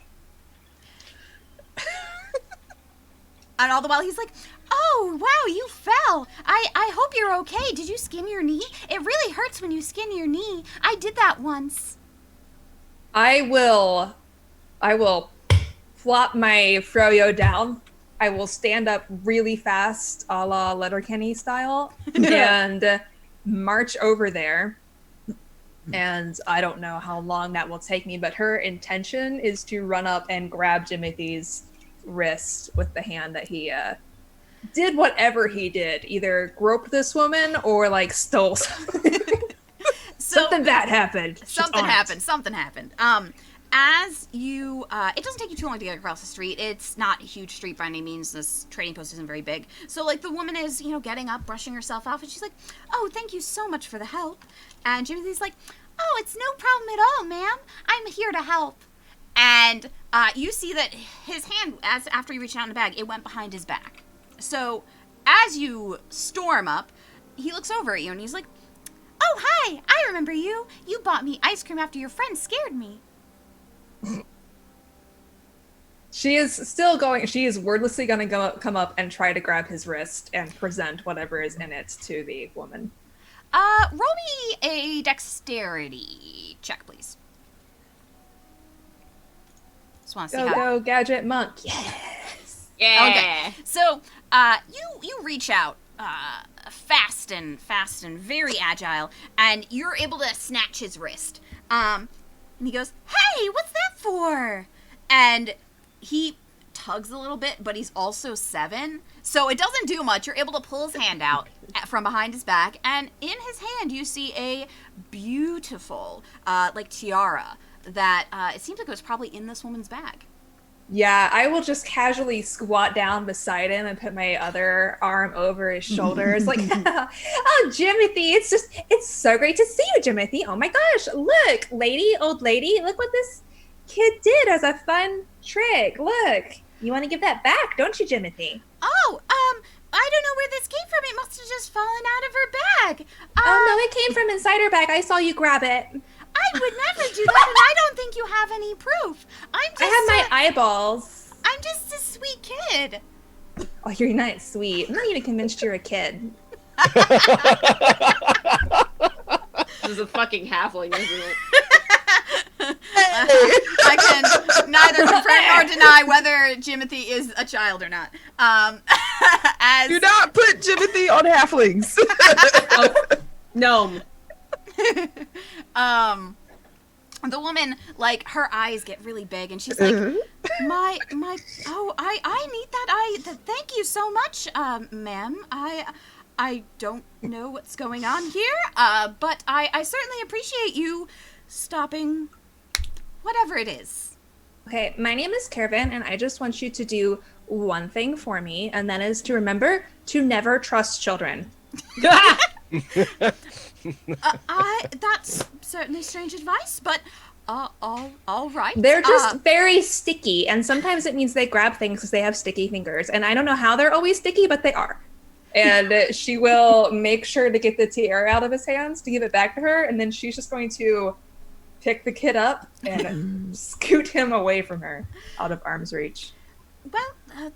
And all the while he's like, "Oh, wow, you fell. I hope you're okay. Did you skin your knee? It really hurts when you skin your knee. I did that once." I will flop my Froyo down. I will stand up really fast, a la Letterkenny style, and march over there. And I don't know how long that will take me, but her intention is to run up and grab Jimothy's wrist with the hand that he did whatever he did, either groped this woman or like stole something. Something bad happened. Something happened. As you, it doesn't take you too long to get across the street. It's not a huge street by any means. This trading post isn't very big. So, like, the woman is, getting up, brushing herself off, and she's like, "Oh, thank you so much for the help." And Jimothy's like, "Oh, it's no problem at all, ma'am. I'm here to help." And you see that his hand, after he reached out in the bag, it went behind his back. So, as you storm up, he looks over at you, and he's like, "Oh, hi, I remember you. You bought me ice cream after your friend scared me." She is still going. She is wordlessly going to come up and try to grab his wrist and present whatever is in it to the woman. Roll me a dexterity check, please. Just want to see Go, gadget monk. Yes. Yeah. Okay. So, you reach out, fast and very agile, and you're able to snatch his wrist. And he goes, "Hey, what's that for?" And he tugs a little bit, but he's also 7, so it doesn't do much. You're able to pull his hand out from behind his back, and in his hand you see a beautiful, tiara that it seems like it was probably in this woman's bag. Yeah, I will just casually squat down beside him and put my other arm over his shoulders. Like, "Oh, Jimothy, it's so great to see you, Jimothy. Oh my gosh, look, old lady, look what this kid did as a fun trick. Look, you want to give that back, don't you, Jimothy?" "Oh, I don't know where this came from. It must have just fallen out of her bag." "Oh no, it came from inside her bag. I saw you grab it." "I would never do that, and I don't think you have any proof. I have my eyeballs. I'm just a sweet kid." Oh, you're not sweet. I'm not even convinced you're a kid. This is a fucking halfling, isn't it? I can neither confirm nor deny whether Jimothy is a child or not. As Do not put Jimothy on halflings. Gnome. The woman, like, her eyes get really big, and she's like, I need that. Thank you so much, ma'am. I don't know what's going on here, but I certainly appreciate you stopping whatever it is. Okay, my name is Caravan, and I just want you to do one thing for me, and that is to remember to never trust children. That's certainly strange advice, but all right. They're just very sticky, and sometimes it means they grab things because they have sticky fingers, and I don't know how they're always sticky, but they are. And she will make sure to get the tiara out of his hands to give it back to her, and then she's just going to pick the kid up and scoot him away from her, out of arm's reach. Well,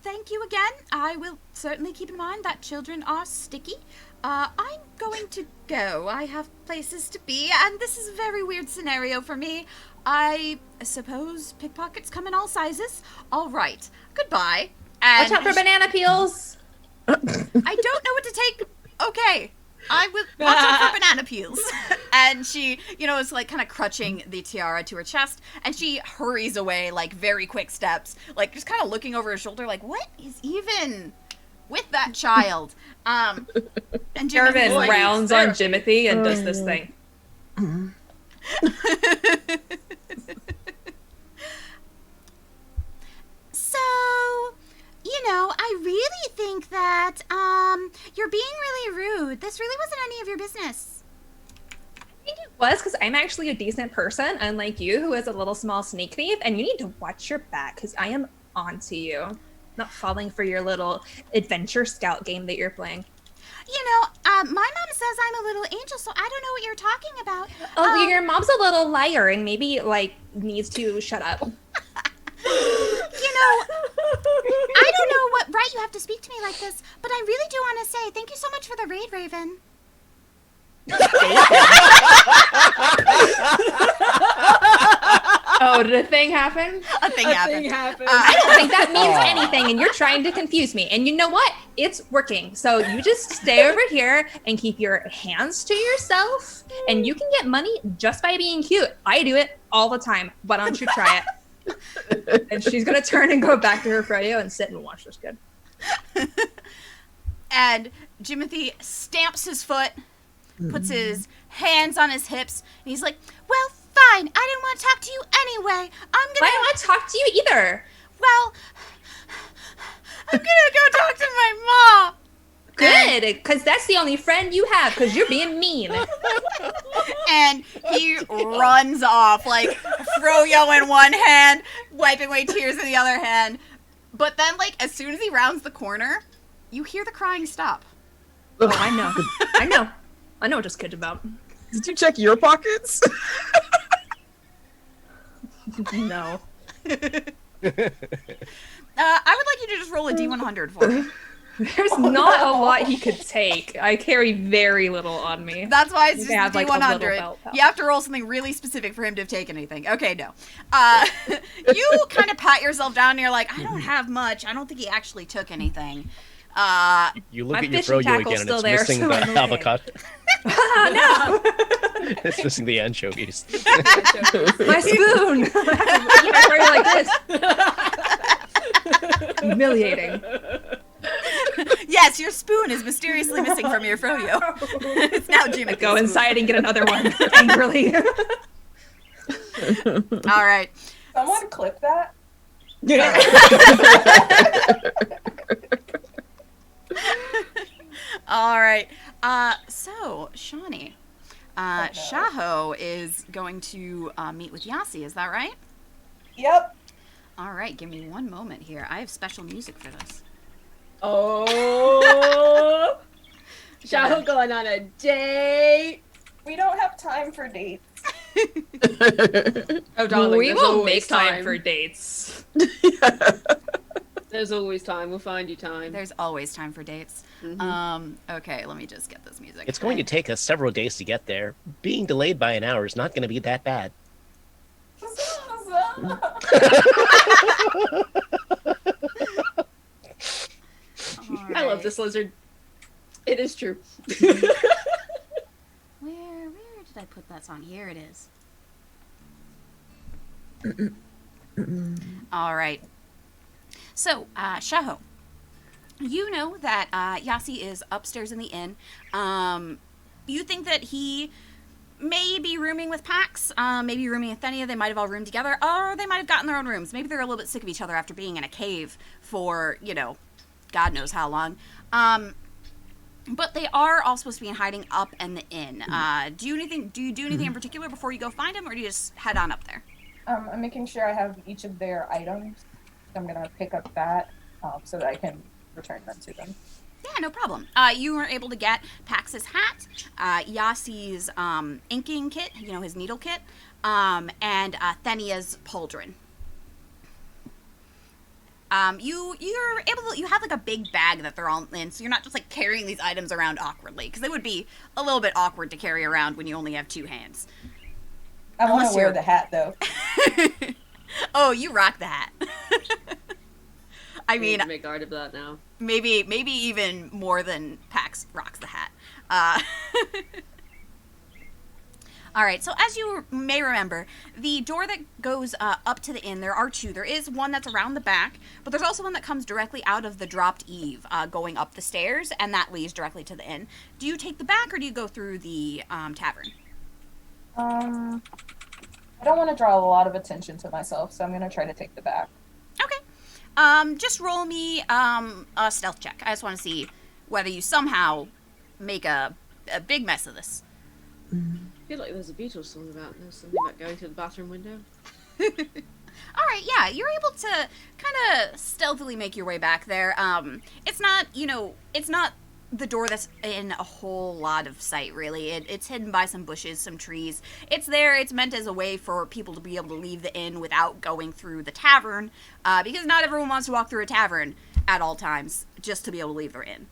thank you again. I will certainly keep in mind that children are sticky. I'm going to go. I have places to be, and this is a very weird scenario for me. I suppose pickpockets come in all sizes. All right. Goodbye. And Watch out for banana peels! I don't know what to take. Okay. I will watch out for banana peels. And she, is like kind of crutching the tiara to her chest, and she hurries away, like very quick steps, like just kind of looking over her shoulder, like, what is even with that child? And Caravan rounds on Jimothy and does this thing. So, I really think that you're being really rude. This really wasn't any of your business. I think it was because I'm actually a decent person, unlike you, who is a little small sneak thief, and you need to watch your back because I am onto you. Not falling for your little adventure scout game that you're playing. My mom says I'm a little angel, so I don't know what you're talking about. Oh, your mom's a little liar and maybe, needs to shut up. I don't know what right you have to speak to me like this, but I really do want to say thank you so much for the raid, Raven. Oh, did a thing happen? A thing happened. I don't think that means anything, and you're trying to confuse me. And you know what? It's working. So you just stay over here and keep your hands to yourself, and you can get money just by being cute. I do it all the time. Why don't you try it? And she's going to turn and go back to her Froyo and sit and watch this kid. And Jimothy stamps his foot, puts his hands on his hips, and he's like, well, fine. I didn't want to talk to you anyway. I don't want to talk to you either. Well, I'm gonna go talk to my mom. Good, because that's the only friend you have, because you're being mean. And he runs off, like, froyo in one hand, wiping away tears in the other hand. But then, as soon as he rounds the corner, you hear the crying stop. Oh, I know what this kid's about. Did you check your pockets? No. I would like you to just roll a D100 for me. There's not a lot he could take. I carry very little on me. That's why it's just have, D100. a little belt pouch. You have to roll something really specific for him to have taken anything. Okay, no. You kind of pat yourself down and you're like, I don't have much. I don't think he actually took anything. You look My at your fishing froyo tackle's again and still it's there, missing so the I'm okay. avocado. No! It's missing the anchovies. My spoon! I have to eat my froyo like this. Humiliating. Yes, your spoon is mysteriously missing from your froyo. It's now Jimmy. Go inside and get another one, angrily. All right. Someone clip that. All right. So, Shawnee, Shaho is going to meet with Yasi. Is that right? Yep. All right. Give me one moment here. I have special music for this. Oh, Shaho going on a date. We don't have time for dates. Oh, darling, We there's will always make time for dates. There's always time. We'll find you time. There's always time for dates. Okay, let me just get this music. It's going to take us several days to get there. Being delayed by an hour is not going to be that bad. I love this lizard. It is true. Where did I put that song? Here it is. All right. So, Shaho, you know that Yasi is upstairs in the inn. You think that he may be rooming with Pax, maybe rooming with Thenia. They might have all roomed together, or they might have gotten their own rooms. Maybe they're a little bit sick of each other after being in a cave for, God knows how long. But they are all supposed to be hiding up in the inn. Do you do anything in particular before you go find them, or do you just head on up there? I'm making sure I have each of their items. I'm gonna pick up that so that I can return them to them. Yeah, no problem. You were able to get Pax's hat, Yassi's inking kit, his needle kit, and Thenia's pauldron. You have like a big bag that they're all in, so you're not just like carrying these items around awkwardly, because it would be a little bit awkward to carry around when you only have two hands. I want to wear the hat though. Oh, you rock the hat. I mean, to make art of that now. Maybe even more than Pax rocks the hat. All right, so as you may remember, the door that goes up to the inn, there are two. There is one that's around the back, but there's also one that comes directly out of the dropped eave going up the stairs, and that leads directly to the inn. Do you take the back, or do you go through the tavern? I don't want to draw a lot of attention to myself, so I'm going to try to take the back. Okay. Just roll me a stealth check. I just want to see whether you somehow make a big mess of this. I feel like there's a Beatles song about something about going through the bathroom window. All right, yeah, you're able to kind of stealthily make your way back there. It's not, it's not the door that's in a whole lot of sight, really. It's hidden by some bushes, some trees. It's there. It's meant as a way for people to be able to leave the inn without going through the tavern, because not everyone wants to walk through a tavern at all times just to be able to leave their inn.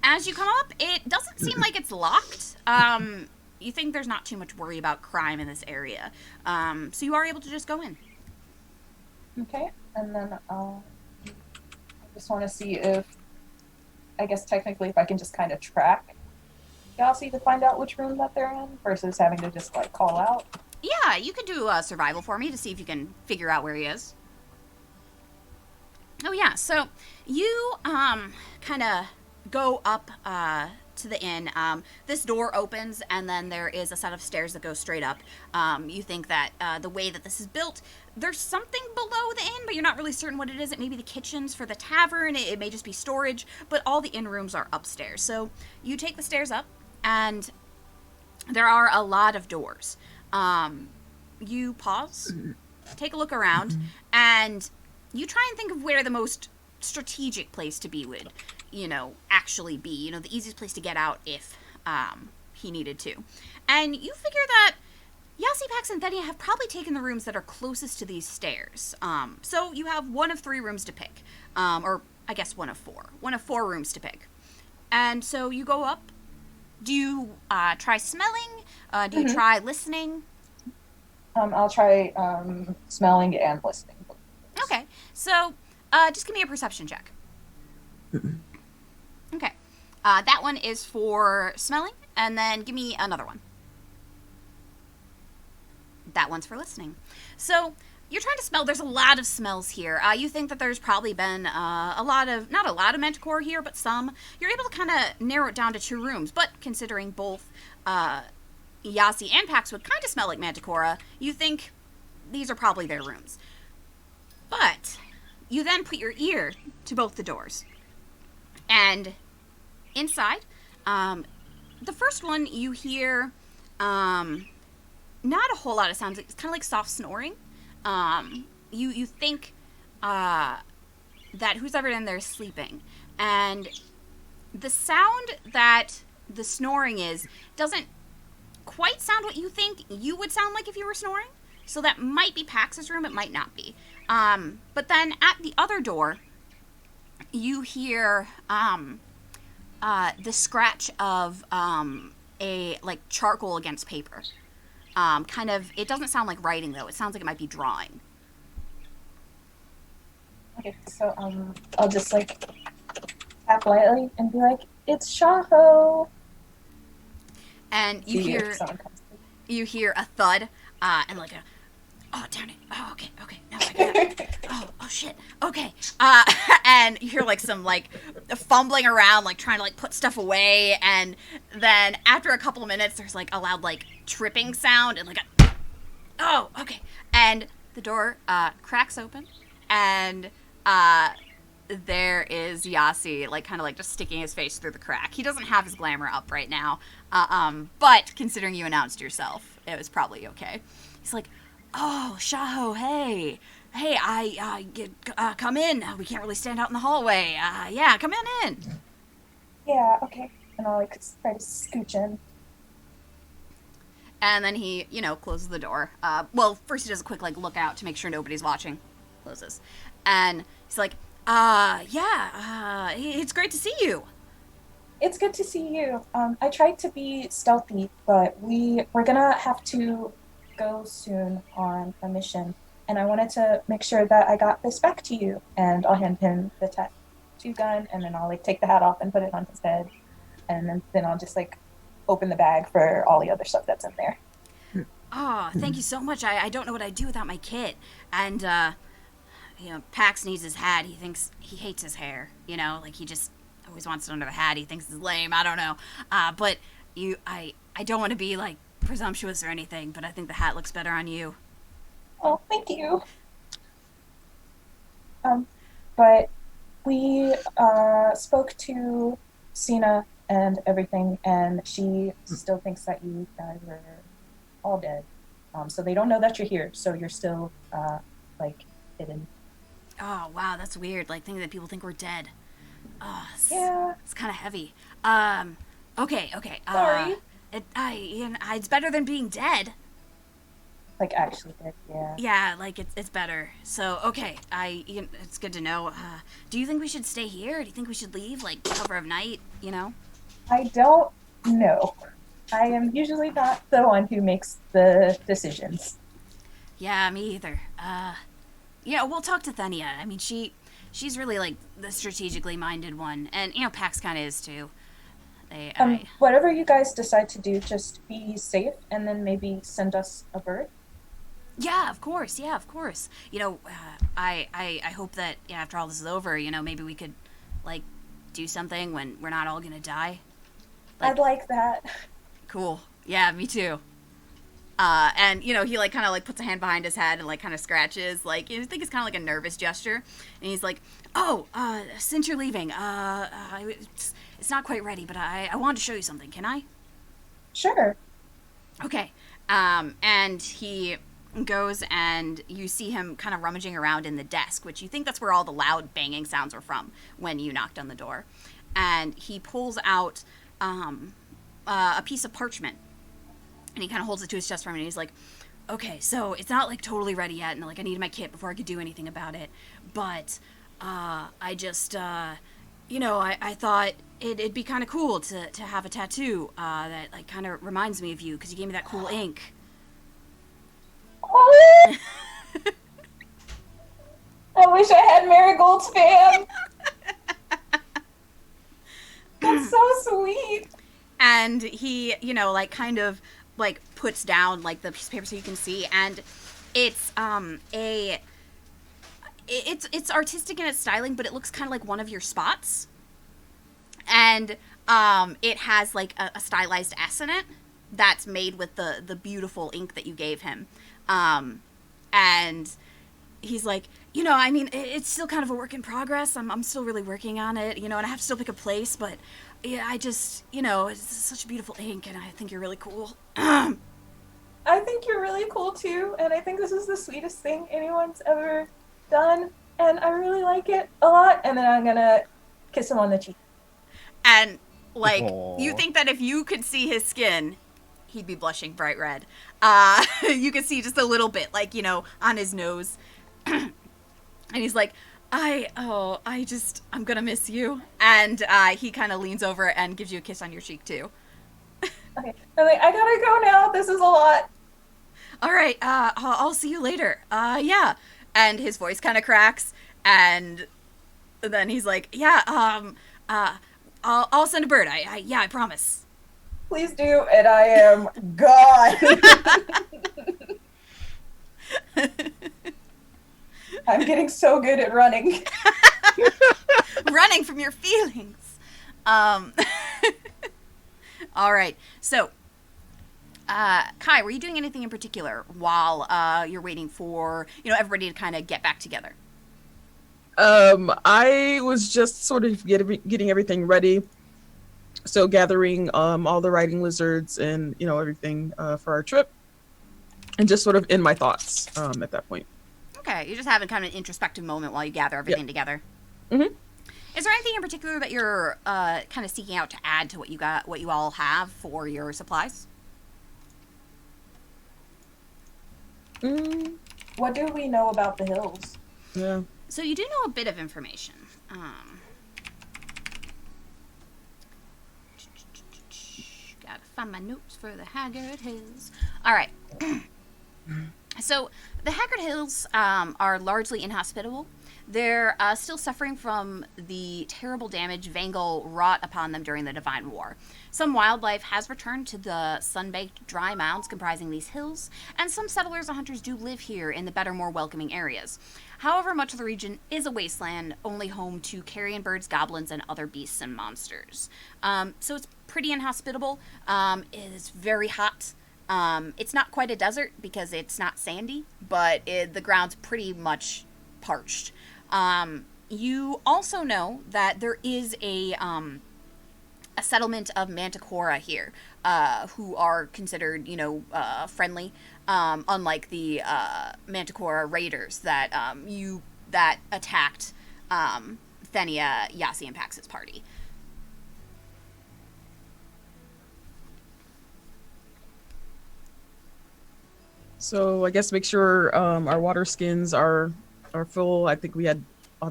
As you come up, it doesn't seem like it's locked. You think there's not too much worry about crime in this area. So you are able to just go in. Okay, and then I just want to see if, I guess technically, if I can just kind of track Yasi to find out which room that they're in versus having to just, like, call out. Yeah, you could do a survival for me to see if you can figure out where he is. Oh, yeah, so you kind of go up to the inn. This door opens, and then there is a set of stairs that go straight up. You think that the way that this is built, there's something below the inn, but you're not really certain what it is. It may be the kitchens for the tavern. It may just be storage, but all the inn rooms are upstairs. So you take the stairs up, and there are a lot of doors. You pause, take a look around, and you try and think of where the most strategic place to be would actually be, the easiest place to get out if he needed to. And you figure that Yasi, Pax, and Thenia have probably taken the rooms that are closest to these stairs. So you have one of 3 rooms to pick, or I guess one of 4. One of 4 rooms to pick. And so you go up. Do you try smelling? Do you try listening? I'll try smelling and listening. Okay, so just give me a perception check. Okay. That one is for smelling, and then give me another one. That one's for listening. So, you're trying to smell. There's a lot of smells here. You think that there's probably been not a lot of manticore here, but some. You're able to kind of narrow it down to 2 rooms, but considering both Yasi and Pax would kind of smell like manticora, you think these are probably their rooms. But you then put your ear to both the doors. And inside, the first one you hear not a whole lot of sounds. It's kind of like soft snoring. You think that who's ever in there is sleeping. And the sound that the snoring is doesn't quite sound what you think you would sound like if you were snoring. So that might be Pax's room. It might not be. But then at the other door, you hear the scratch of a charcoal against paper. kind of, it doesn't sound like writing though. It sounds like it might be drawing. Okay, so I'll just like tap lightly and be like, "It's Shaho." And you See if hear someone comes through. you hear a thud, and like a, oh darn it, oh okay, now I get it. Oh shit, okay. And you hear like some like fumbling around, like trying to like put stuff away, and then after a couple of minutes, there's like a loud like tripping sound and like a, oh okay, and the door cracks open, and there is Yasi, like kind of like just sticking his face through the crack. He doesn't have his glamour up right now, but considering you announced yourself, it was probably okay. He's like, oh, Shaho, hey, come in. We can't really stand out in the hallway. Yeah, come in. Yeah, okay. And I'll like try to scooch in. And then he, closes the door. Well, first he does a quick like look out to make sure nobody's watching. Closes, and he's like, it's great to see you. It's good to see you. I tried to be stealthy, but we're gonna have to go soon on a mission, and I wanted to make sure that I got this back to you. And I'll hand him the tattoo gun, and then I'll like take the hat off and put it on his head, and then I'll just like open the bag for all the other stuff that's in there. Oh, thank you so much. I don't know what I'd do without my kit. And Pax needs his hat. He hates his hair. Like he just always wants it under the hat. He thinks it's lame. I don't know. But I don't want to be like presumptuous or anything, but I think the hat looks better on you. Oh, thank you. But we spoke to Sina and everything, and she still thinks that you guys are all dead. So they don't know that you're here, so you're still like hidden. Oh wow, that's weird. Like thinking that people think we're dead. Yeah. It's kind of heavy. Okay. Sorry. It's better than being dead. Like actually dead, yeah. Yeah, like it's better. So okay, it's good to know. Do you think we should stay here? Do you think we should leave, like cover of night? I don't know. I am usually not the one who makes the decisions. Yeah, me either. We'll talk to Thenia. I mean, she's really like the strategically minded one, and Pax kind of is too. Whatever you guys decide to do, just be safe, and then maybe send us a bird. Yeah, of course. I hope that after all this is over, maybe we could like do something when we're not all gonna die. I'd like that. Cool. Yeah, me too. And he like kind of like puts a hand behind his head and like kind of scratches, like I think it's kind of like a nervous gesture, and he's like, "Oh, since you're leaving, it's not quite ready, but I wanted to show you something. Can I?" Sure. Okay. And he goes and you see him kind of rummaging around in the desk, which you think that's where all the loud banging sounds were from when you knocked on the door. And he pulls out a piece of parchment, and he kind of holds it to his chest for a minute. He's like, okay, so it's not like totally ready yet, and like I needed my kit before I could do anything about it, but I just I thought it'd be kind of cool to have a tattoo that like kind of reminds me of you, because you gave me that cool ink. Oh! I wish I had Marigold's fan. That's so sweet. And he, like kind of like puts down like the piece of paper so you can see, and it's it's artistic in its styling, but it looks kind of like one of your spots, and it has like a stylized S in it that's made with the beautiful ink that you gave him, and he's like, I mean, it's still kind of a work in progress. I'm still really working on it, and I have to still pick a place, but yeah, I just, it's such a beautiful ink, and I think you're really cool. I think you're really cool too, and I think this is the sweetest thing anyone's ever done, and I really like it a lot. And then I'm gonna kiss him on the cheek. And like, Aww. You think that if you could see his skin, he'd be blushing bright red. You could see just a little bit, like, on his nose. And he's like, I'm gonna miss you. And he kind of leans over and gives you a kiss on your cheek too. Okay, I'm like, I gotta go now. This is a lot. All right, I'll see you later. Yeah. And his voice kind of cracks, and then he's like, yeah, I'll send a bird. I promise. Please do, and I am gone. I'm getting so good at running. Running from your feelings. All right. So, Kai, were you doing anything in particular while you're waiting for everybody to kind of get back together? I was just sort of getting everything ready. So gathering all the riding lizards and everything for our trip, and just sort of in my thoughts at that point. Okay, you're just having kind of an introspective moment while you gather everything together. Mm-hmm. Is there anything in particular that you're kind of seeking out to add to what you all have for your supplies? What do we know about the hills? Yeah. So you do know a bit of information. Gotta find my notes for the Haggard Hills. All right. So the Haggard Hills are largely inhospitable. They're still suffering from the terrible damage Vangel wrought upon them during the Divine War. Some wildlife has returned to the sun-baked dry mounds comprising these hills, and some settlers and hunters do live here in the better, more welcoming areas. However, much of the region is a wasteland, only home to carrion birds, goblins, and other beasts and monsters. So it's pretty inhospitable. It is very hot. It's not quite a desert because it's not sandy, but the ground's pretty much parched. You also know that there is a settlement of Manticora here, who are considered, friendly, unlike the Manticora raiders that attacked Thenia, Yasi, and Pax's party. So I guess make sure our water skins are full. I think we had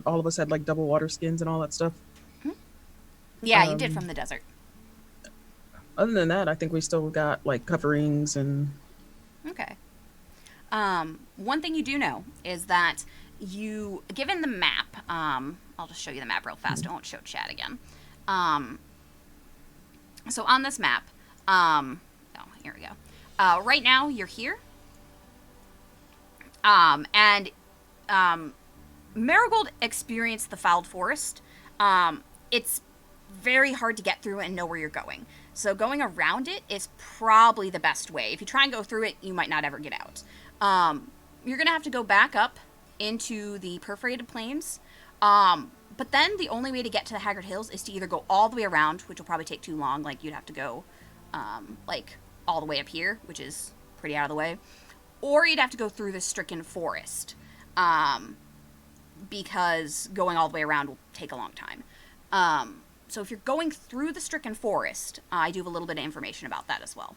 all of us had like double water skins and all that stuff. Yeah, you did from the desert. Other than that, I think we still got like coverings and. Okay. One thing you do know is that given the map, I'll just show you the map real fast. I won't show chat again. So on this map, here we go. Right now you're here. And Marigold experienced the Fouled Forest. It's very hard to get through and know where you're going. So going around it is probably the best way. If you try and go through it, you might not ever get out. You're going to have to go back up into the perforated plains. But then the only way to get to the Haggard Hills is to either go all the way around, which will probably take too long. Like, you'd have to go, all the way up here, which is pretty out of the way. Or you'd have to go through the Stricken forest. Because going all the way around will take a long time. So if you're going through the Stricken forest, I do have a little bit of information about that as well.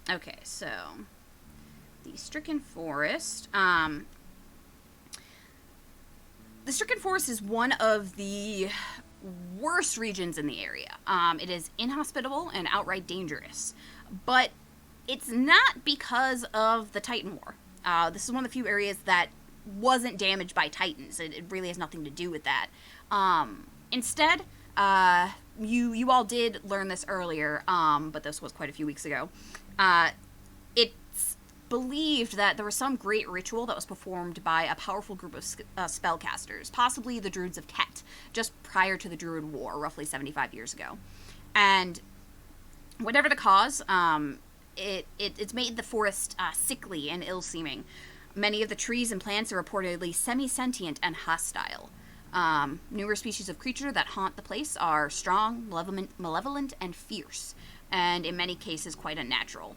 Okay, so the Stricken forest. The Stricken forest is one of the worst regions in the area. It is inhospitable and outright dangerous, but it's not because of the Titan War. This is one of the few areas that wasn't damaged by Titans. It really has nothing to do with that. Instead, you all did learn this earlier, but this was quite a few weeks ago. It's believed that there was some great ritual that was performed by a powerful group of spellcasters, possibly the Druids of Ket, just prior to the Druid War, roughly 75 years ago. And whatever the cause, it's made the forest sickly and ill-seeming. Many of the trees and plants are reportedly semi-sentient and hostile. Numerous species of creature that haunt the place are strong, malevolent, and fierce, and in many cases quite unnatural.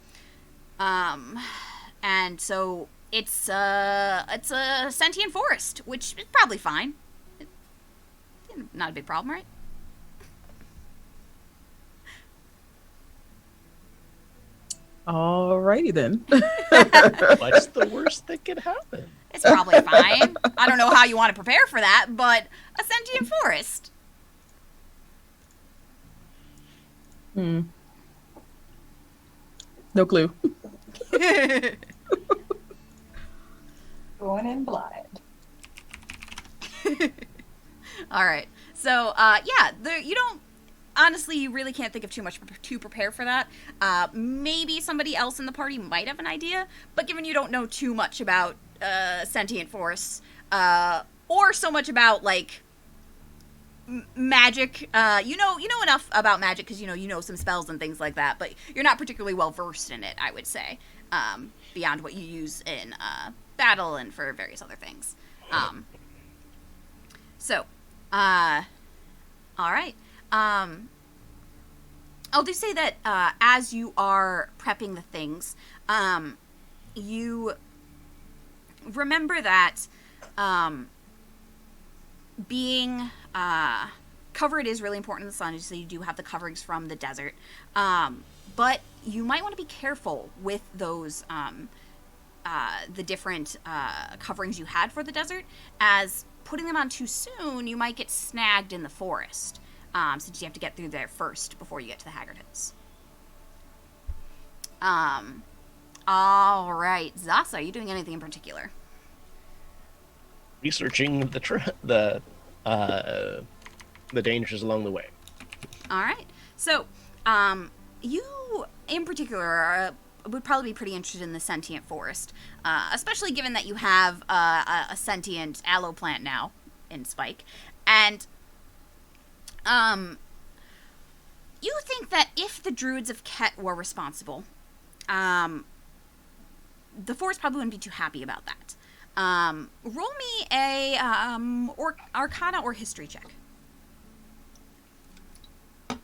And so it's a sentient forest, which is probably fine. Not a big problem, right? Alrighty then. What's the worst that could happen? It's probably fine. I don't know how you want to prepare for that, but a sentient forest. Hmm. No clue. Going in blind. All right. So, yeah, you don't. Honestly, you really can't think of too much to prepare for that. Maybe somebody else in the party might have an idea, but given you don't know too much about sentient force, or so much about like magic, you know enough about magic because you know some spells and things like that, but you're not particularly well versed in it, I would say, beyond what you use in battle and for various other things. So, all right. I'll just say that as you are prepping the things, you remember that being covered is really important in the sun, so you do have the coverings from the desert. But you might want to be careful with those the different coverings you had for the desert, as putting them on too soon, you might get snagged in the forest. Since you have to get through there first before you get to the Haggard Hills. All right, Zasa, are you doing anything in particular? Researching the dangers along the way. All right. So, you in particular would probably be pretty interested in the sentient forest, especially given that you have a sentient aloe plant now in Spike, and you think that if the Druids of Ket were responsible, the forest probably wouldn't be too happy about that. Roll me a Arcana or History check. All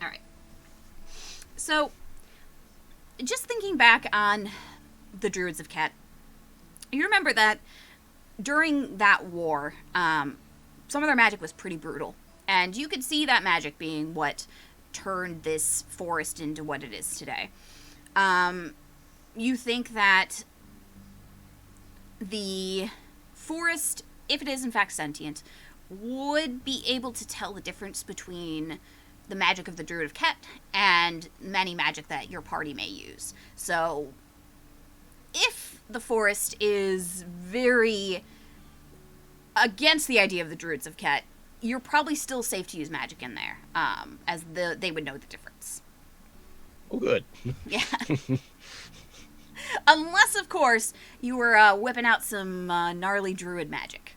right. So, just thinking back on the Druids of Ket, you remember that during that war, some of their magic was pretty brutal. And you could see that magic being what turned this forest into what it is today. You think that the forest, if it is in fact sentient, would be able to tell the difference between the magic of the Druid of Ket and many magic that your party may use. So, if the forest is very against the idea of the Druids of Ket, you're probably still safe to use magic in there, as they would know the difference. Oh, good. Yeah. Unless, of course, you were whipping out some gnarly druid magic.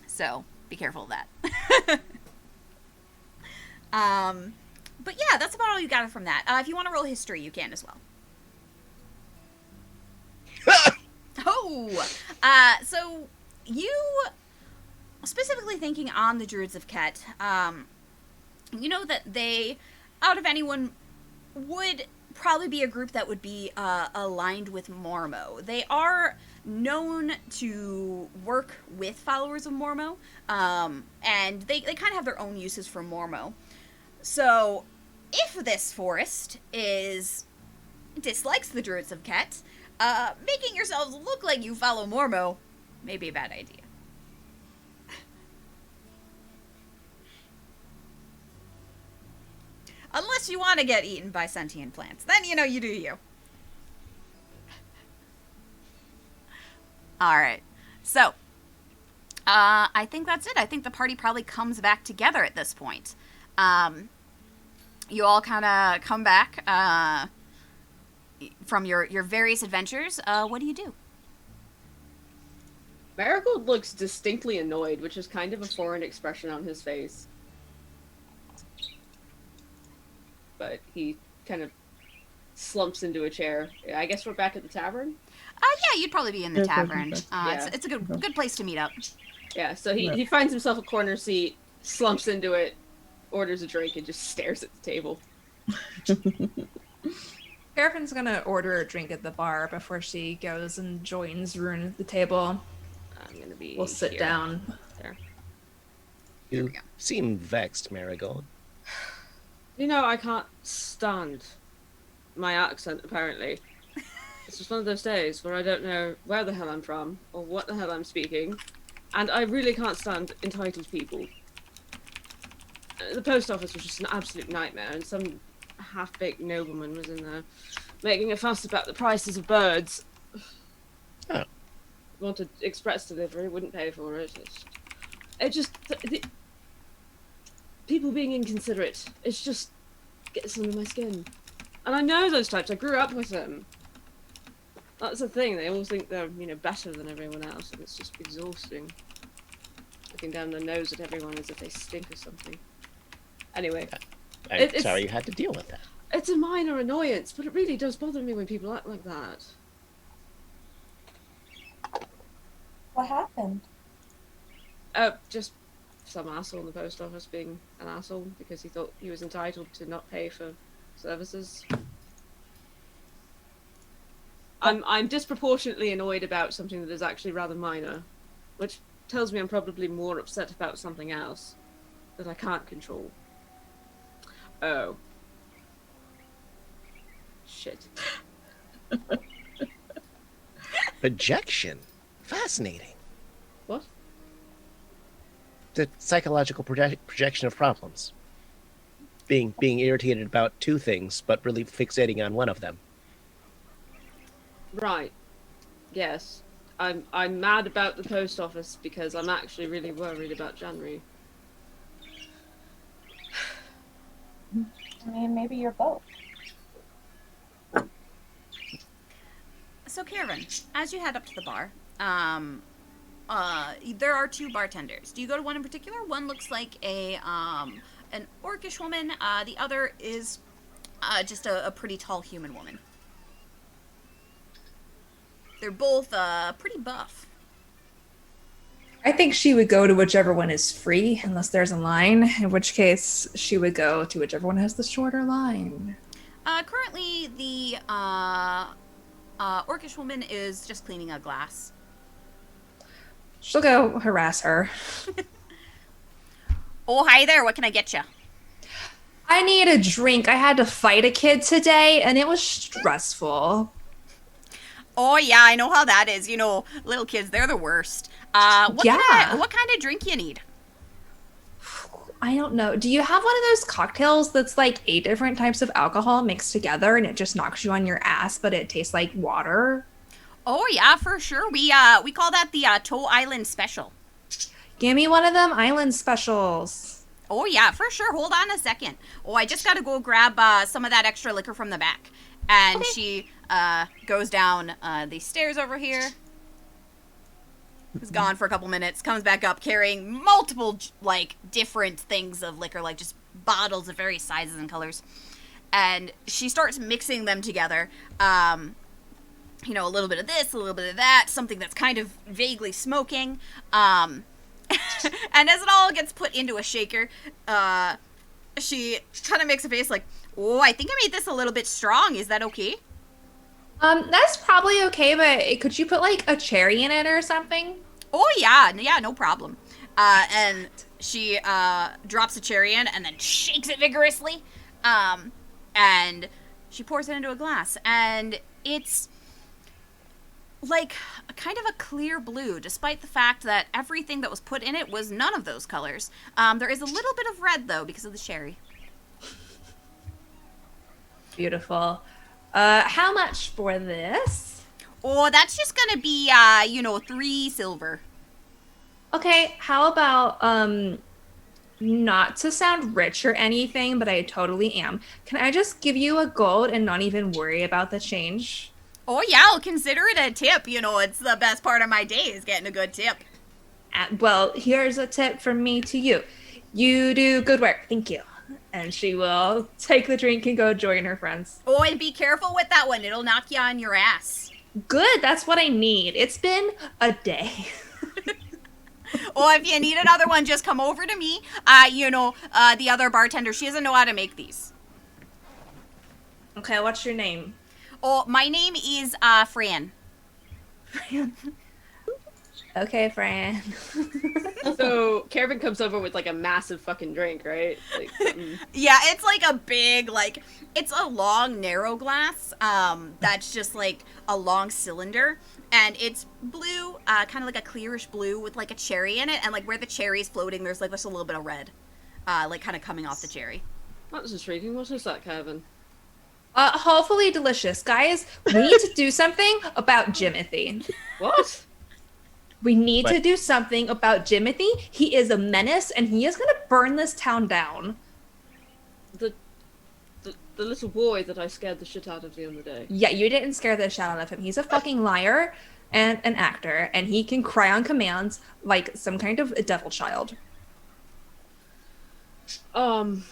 So, be careful of that. But yeah, that's about all you got from that. If you want to roll history, you can as well. Oh! So, you, specifically thinking on the Druids of Ket, you know that they, out of anyone, would probably be a group that would be aligned with Mormo. They are known to work with followers of Mormo, and they kind of have their own uses for Mormo. So, if this forest dislikes the Druids of Ket, making yourselves look like you follow Mormo may be a bad idea. Unless you want to get eaten by sentient plants. Then, you do you. Alright. So, I think that's it. I think the party probably comes back together at this point. You all kind of come back from your various adventures. What do you do? Marigold looks distinctly annoyed, which is kind of a foreign expression on his face. But he kind of slumps into a chair. I guess we're back at the tavern? Yeah, you'd probably be in the tavern. Yeah. It's a good place to meet up. Yeah, so he finds himself a corner seat, slumps into it, orders a drink, and just stares at the table. Erican's gonna order a drink at the bar before she goes and joins Rune at the table. I'm gonna be We'll sit here. down. There. You seem vexed, Marigold. I can't stand my accent, apparently. It's just one of those days where I don't know where the hell I'm from, or what the hell I'm speaking. And I really can't stand entitled people. The post office was just an absolute nightmare, and some half-baked nobleman was in there making a fuss about the prices of birds. Oh. Wanted express delivery, wouldn't pay for it. People being inconsiderate, it's just gets under my skin. And I know those types, I grew up with them. That's the thing, they all think they're, better than everyone else, and it's just exhausting. Looking down their nose at everyone as if they stink or something. Anyway. I'm sorry you had to deal with that. It's a minor annoyance, but it really does bother me when people act like that. What happened? Just some asshole in the post office being an asshole because he thought he was entitled to not pay for services. I'm disproportionately annoyed about something that is actually rather minor, which tells me I'm probably more upset about something else that I can't control. Oh. Shit. Projection. Fascinating. What? The psychological projection of problems. Being irritated about two things, but really fixating on one of them. Right. Yes. I'm mad about the post office because I'm actually really worried about January. I mean, maybe you're both. So, Karen, as you head up to the bar, there are two bartenders. Do you go to one in particular? One looks like an orcish woman. The other is just a pretty tall human woman. They're both pretty buff. I think she would go to whichever one is free, unless there's a line, in which case she would go to whichever one has the shorter line. Currently, the orcish woman is just cleaning a glass. She'll go harass her. Oh, hi there. What can I get you? I need a drink. I had to fight a kid today, and it was stressful. Oh, yeah, I know how that is. Little kids, they're the worst. What kind of drink you need? I don't know. Do you have one of those cocktails that's like 8 different types of alcohol mixed together and it just knocks you on your ass, but it tastes like water? Oh, yeah, for sure. We call that the Toe Island Special. Give me one of them island specials. Oh, yeah, for sure. Hold on a second. Oh, I just got to go grab some of that extra liquor from the back. And she goes down the stairs over here. Is gone for a couple minutes, comes back up carrying multiple, different things of liquor, just bottles of various sizes and colors. And she starts mixing them together. A little bit of this, a little bit of that, something that's kind of vaguely smoking. And as it all gets put into a shaker, she kind of makes a face like, oh, I think I made this a little bit strong. Is that okay? That's probably okay, but could you put a cherry in it or something? Oh, yeah, no problem. And she drops a cherry in and then shakes it vigorously. And she pours it into a glass. And it's kind of a clear blue, despite the fact that everything that was put in it was none of those colors. There is a little bit of red, though, because of the cherry. Beautiful. How much for this? Oh, that's just gonna be, 3 silver. Okay, how about, not to sound rich or anything, but I totally am. Can I just give you a gold and not even worry about the change? Oh, yeah, I'll consider it a tip. It's the best part of my day is getting a good tip. Well, here's a tip from me to you. You do good work. Thank you. And she will take the drink and go join her friends. Oh, and be careful with that one. It'll knock you on your ass. Good. That's what I need. It's been a day. Oh, if you need another one, just come over to me. The other bartender, she doesn't know how to make these. Okay, what's your name? Oh, my name is Fran. Okay, Fran. So Kevin comes over with like a massive fucking drink, right? Like, Yeah, it's like a big, like, it's a long, narrow glass, that's just like a long cylinder, and it's blue, kind of like a clearish blue with like a cherry in it, and like where the cherry is floating, there's like just a little bit of red, like kind of coming off the cherry. that's intriguing. What is that, Kevin? Hopefully delicious. Guys, we need to do something about Jimothy. What? We need to What? do something about Jimothy. He is a menace, and he is going to burn this town down. The little boy that I scared the shit out of the other day. Yeah, you didn't scare the shit out of him. He's a fucking liar and an actor, and he can cry on commands like some kind of a devil child.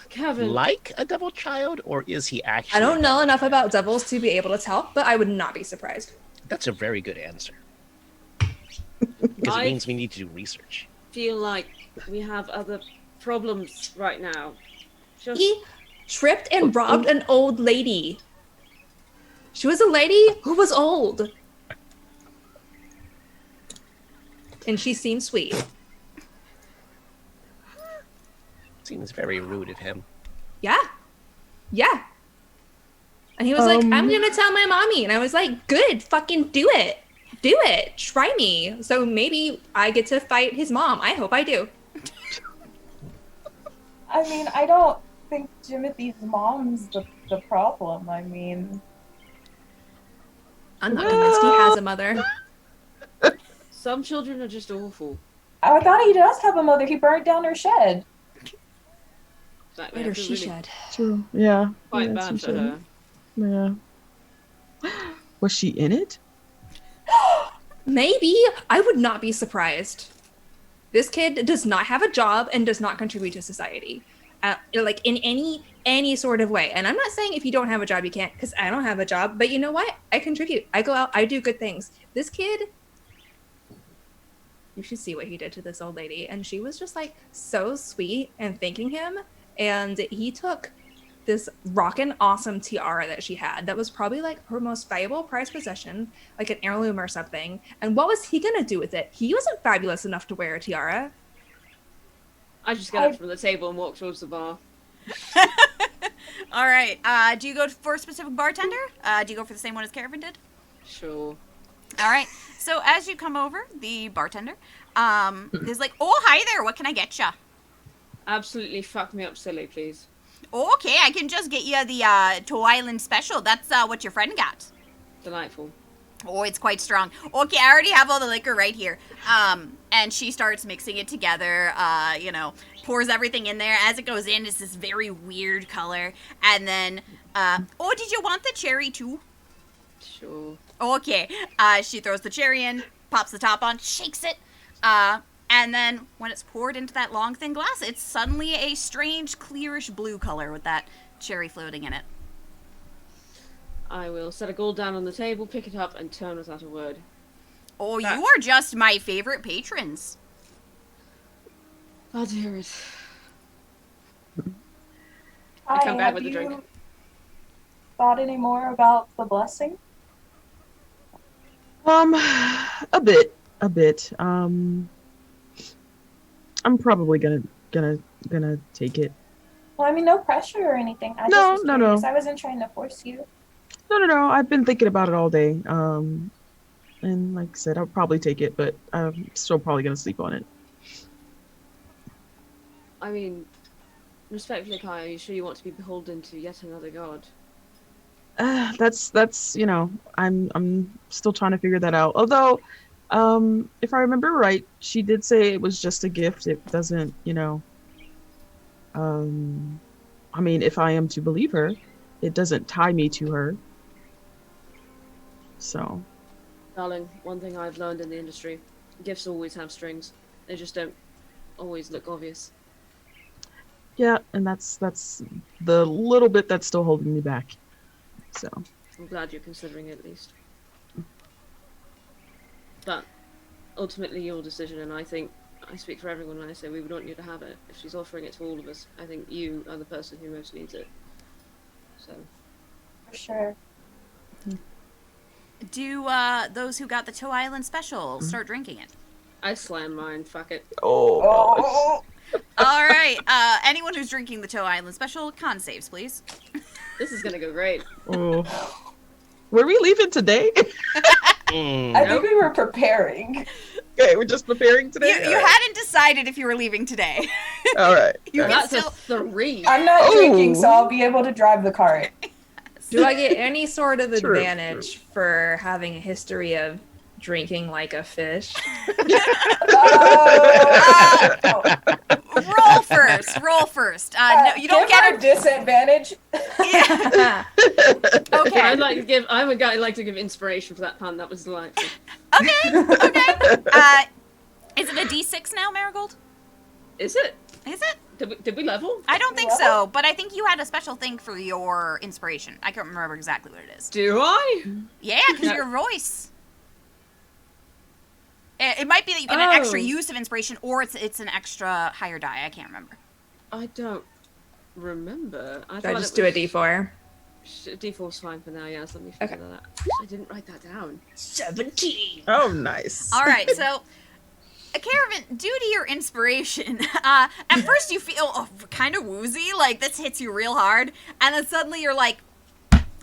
Kevin. Like a devil child, or is he actually? I don't a know devil? enough about devils to be able to tell, but I would not be surprised. That's a very good answer. Because it I- means we need to do research. Feel like we have other problems right now. Just He tripped and robbed an old lady. She was a lady who was old. And she seemed sweet. Seems very rude of him. Yeah. Yeah. And he was like, I'm gonna tell my mommy. And I was like, good, fucking do it. Do it. Try me. So maybe I get to fight his mom. I hope I do. I mean, I don't think Jimothy's mom's the problem. I mean, I'm not convinced he has a mother. some children are just awful. I thought he does have a mother. He burned down her shed. Like, we Wait, have or to she really should. True. Yeah. fight yeah, bad she for should. her. Yeah. Was she in it? Maybe. I would not be surprised. This kid does not have a job and does not contribute to society. Like in any sort of way. And I'm not saying if you don't have a job you can't, because I don't have a job, but you know what? I contribute. I go out, I do good things. This kid, you should see what he did to this old lady. And she was just like so sweet and thanking him. And he took this rockin' awesome tiara that she had that was probably like her most valuable prized possession, like an heirloom or something. And what was he gonna do with it? He wasn't fabulous enough to wear a tiara. I just get up from the table and walk towards the bar. All right. Do you go for a specific bartender? Do you go for the same one as Caravan did? Sure. All right. So as you come over, the bartender is like, "Oh, hi there. What can I get ya?" Absolutely fuck me up silly, please. Okay, I can just get you the Toe Island special. That's what your friend got. Delightful. Oh, it's quite strong. Okay, I already have all the liquor right here. And she starts mixing it together, pours everything in there. As it goes in, it's this very weird color. And then, oh, did you want the cherry too? Sure. Okay, she throws the cherry in, pops the top on, shakes it. And then when it's poured into that long, thin glass, it's suddenly a strange, clearish blue color with that cherry floating in it. I will set a gold down on the table, pick it up, and turn without a word. Oh, you are just my favorite patrons. Glad to hear it. Hi, come back have with the you drink. thought any more about the blessing? A bit. I'm probably gonna take it. Well, I mean, no pressure or anything. I No, just was no. curious. I wasn't trying to force you. No. I've been thinking about it all day. And like I said, I'll probably take it, but I'm still probably gonna sleep on it. I mean, respectfully, Kai, are you sure you want to be beholden to yet another god? That's I'm still trying to figure that out. Although, if I remember right, she did say it was just a gift. It doesn't, I mean, if I am to believe her, it doesn't tie me to her. So. Darling, one thing I've learned in the industry, gifts always have strings. They just don't always look obvious. Yeah, and that's the little bit that's still holding me back. So. I'm glad you're considering it at least. But ultimately your decision, and I think I speak for everyone when I say we would want you to have it. If she's offering it to all of us, I think you are the person who most needs it. So. For sure. Do those who got the Toe Island special start drinking it? I slam mine. Fuck it. Oh, Oh, All right. Anyone who's drinking the Toe Island Special, con saves, please. This is gonna go great. oh. Were we leaving today? I think we were preparing. Okay, we're just preparing You, today. you hadn't decided if you were leaving today. All right. You All can right. That's still. a 3. I'm not Oh. drinking, so I'll be able to drive the cart. Do I get any sort of True, advantage for having a history of drinking like a fish? Oh. Roll first. Roll first. No, you don't Give her get a disadvantage. it. Okay. I'd like to give. I would like to give inspiration for that pun. That was delightful. Okay. Is it a D6 now, Marigold? Is it? Is it? Did we level? I don't think so, but I think you had a special thing for your inspiration. I can't remember exactly what it is. Do I? Yeah, because Yeah. your voice. It might be that you get an extra Oh. use of inspiration, or it's an extra higher die. I can't remember. I don't remember. Do I just do a D4? D4's fine for now. Yes, let me figure Okay. that out. I didn't write that down. 17. Oh, nice. All right, so Caravan, due to your inspiration, at first you feel kind of woozy, like this hits you real hard, and then suddenly you're like,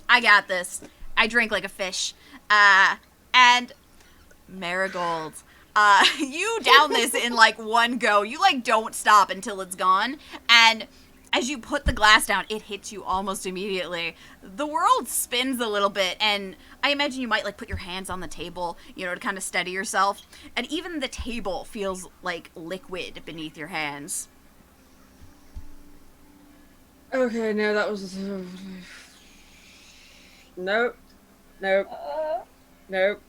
I got this. I drink like a fish. And Marigold, you down this in like one go. You like don't stop until it's gone, and as you put the glass down, it hits you almost immediately. The world spins a little bit, and I imagine you might like put your hands on the table, you know, to kind of steady yourself. And even the table feels like liquid beneath your hands. Okay, no, that was. Nope. Nope. Nope.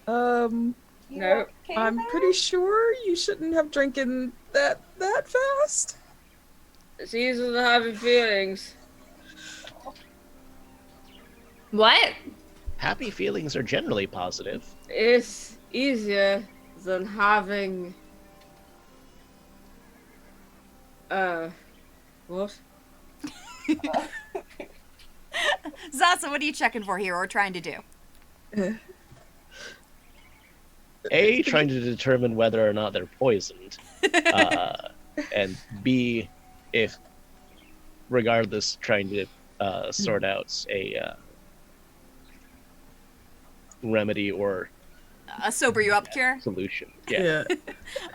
You No, okay I'm there? pretty sure you shouldn't have drinking that fast. It's easier than having feelings. What? Happy feelings are generally positive. It's easier than having. What? Zasa, what are you checking for here or trying to do? A, trying to determine whether or not they're poisoned. And B, if, regardless, trying to sort out a remedy or Sober you up cure? solution. Yeah.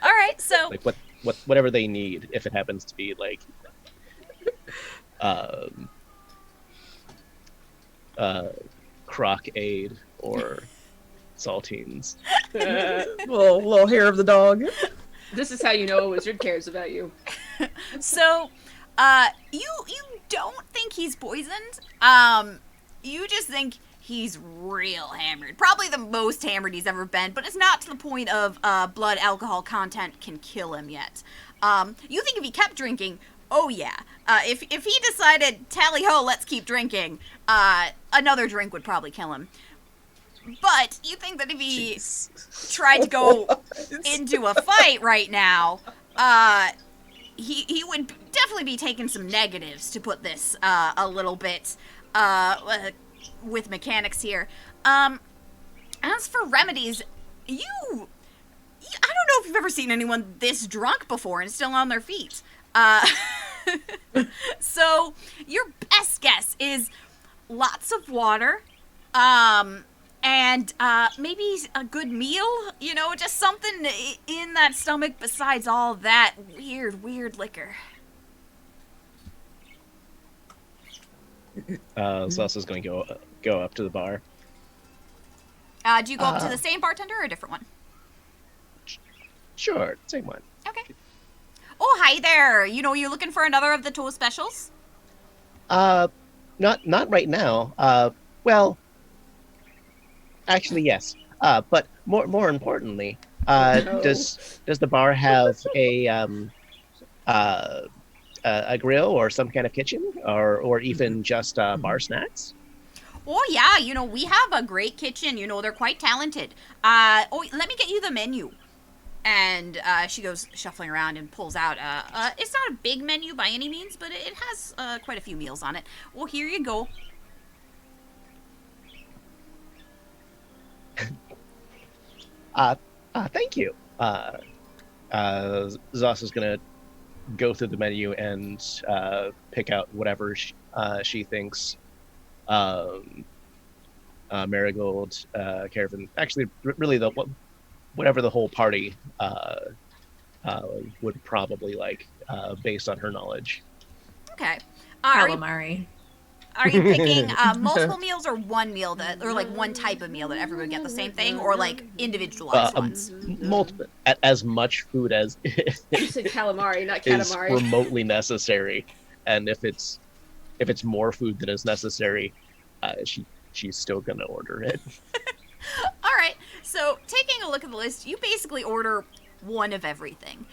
All right, so Like whatever they need, if it happens to be like croc aid or saltines. Little hair of the dog. This is how you know a wizard cares about you. So, you don't think he's poisoned. You just think he's real hammered. Probably the most hammered he's ever been, but it's not to the point of blood alcohol content can kill him yet. You think if he kept drinking, oh yeah. If he decided, tally ho, let's keep drinking, another drink would probably kill him. But you think that if he tried to go into a fight right now, he would definitely be taking some negatives, to put this a little bit with mechanics here. As for remedies, I don't know if you've ever seen anyone this drunk before and still on their feet. So your best guess is lots of water, and maybe a good meal, you know, just something in that stomach besides all that weird liquor. Zelsa's going to go up to the bar. Do you go up to the same bartender or a different one? Sure, same one. Okay. Oh, hi there. You know, you looking for another of the toast specials? Not right now. Well, actually, yes. But more importantly, does the bar have a grill or some kind of kitchen, or even just bar snacks? Oh, yeah. You know, we have a great kitchen. You know, they're quite talented. Let me get you the menu. And she goes shuffling around and pulls out, it's not a big menu by any means, but it has quite a few meals on it. Well, here you go. Thank you. Zos is gonna go through the menu and pick out whatever she thinks Marigold, Caravan, actually, really whatever the whole party would probably like, based on her knowledge. Okay. Are you, Calamari. are you picking multiple meals or one meal or like one type of meal that everyone get the same thing, or like individualized ones? Multiple, as much food as You said calamari, not is calamari. remotely necessary, and if it's more food than is necessary, she's still gonna order it. All right. So taking a look at the list, you basically order one of everything.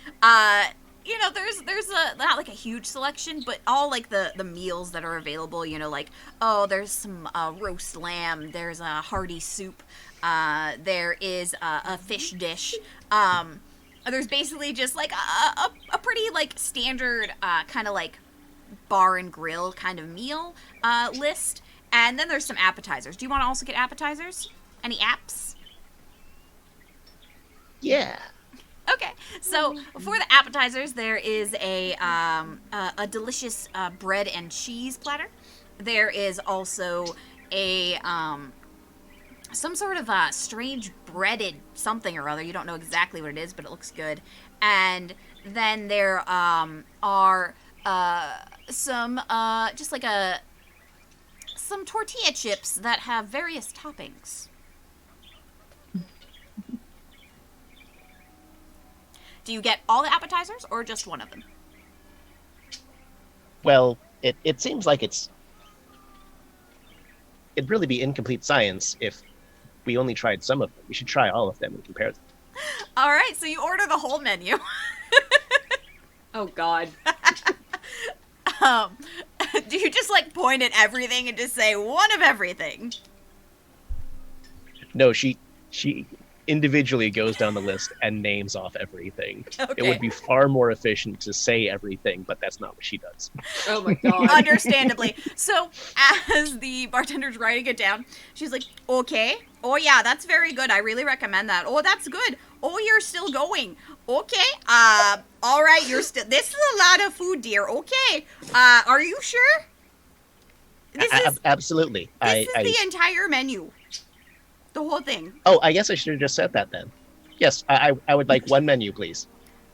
There's not like a huge selection, but all like the meals that are available. Like, oh, there's some roast lamb. There's a hearty soup. There is a fish dish. There's basically just like a pretty like standard kind of like bar and grill kind of meal list. And then there's some appetizers. Do you want to also get appetizers? Any apps? Yeah. Okay, so for the appetizers, there is a delicious bread and cheese platter. There is also a some sort of strange breaded something or other. You don't know exactly what it is, but it looks good. And then there are some just like some tortilla chips that have various toppings. Do you get all the appetizers or just one of them? Well, it seems like it'd really be incomplete science if we only tried some of them. We should try all of them and compare them. All right, so you order the whole menu. Oh God. Do you just like point at everything and just say one of everything? No, she individually goes down the list and names off everything. Okay. It would be far more efficient to say everything, but that's not what she does. Oh my God. Understandably. So as the bartender's writing it down, she's like, okay. Oh yeah, that's very good. I really recommend that. Oh, that's good. Oh, you're still going. Okay. All right, this is a lot of food, dear. Okay. Are you sure? Absolutely. This is the entire menu. The whole thing. Oh, I guess I should have just said that then. Yes, I would like one menu, please.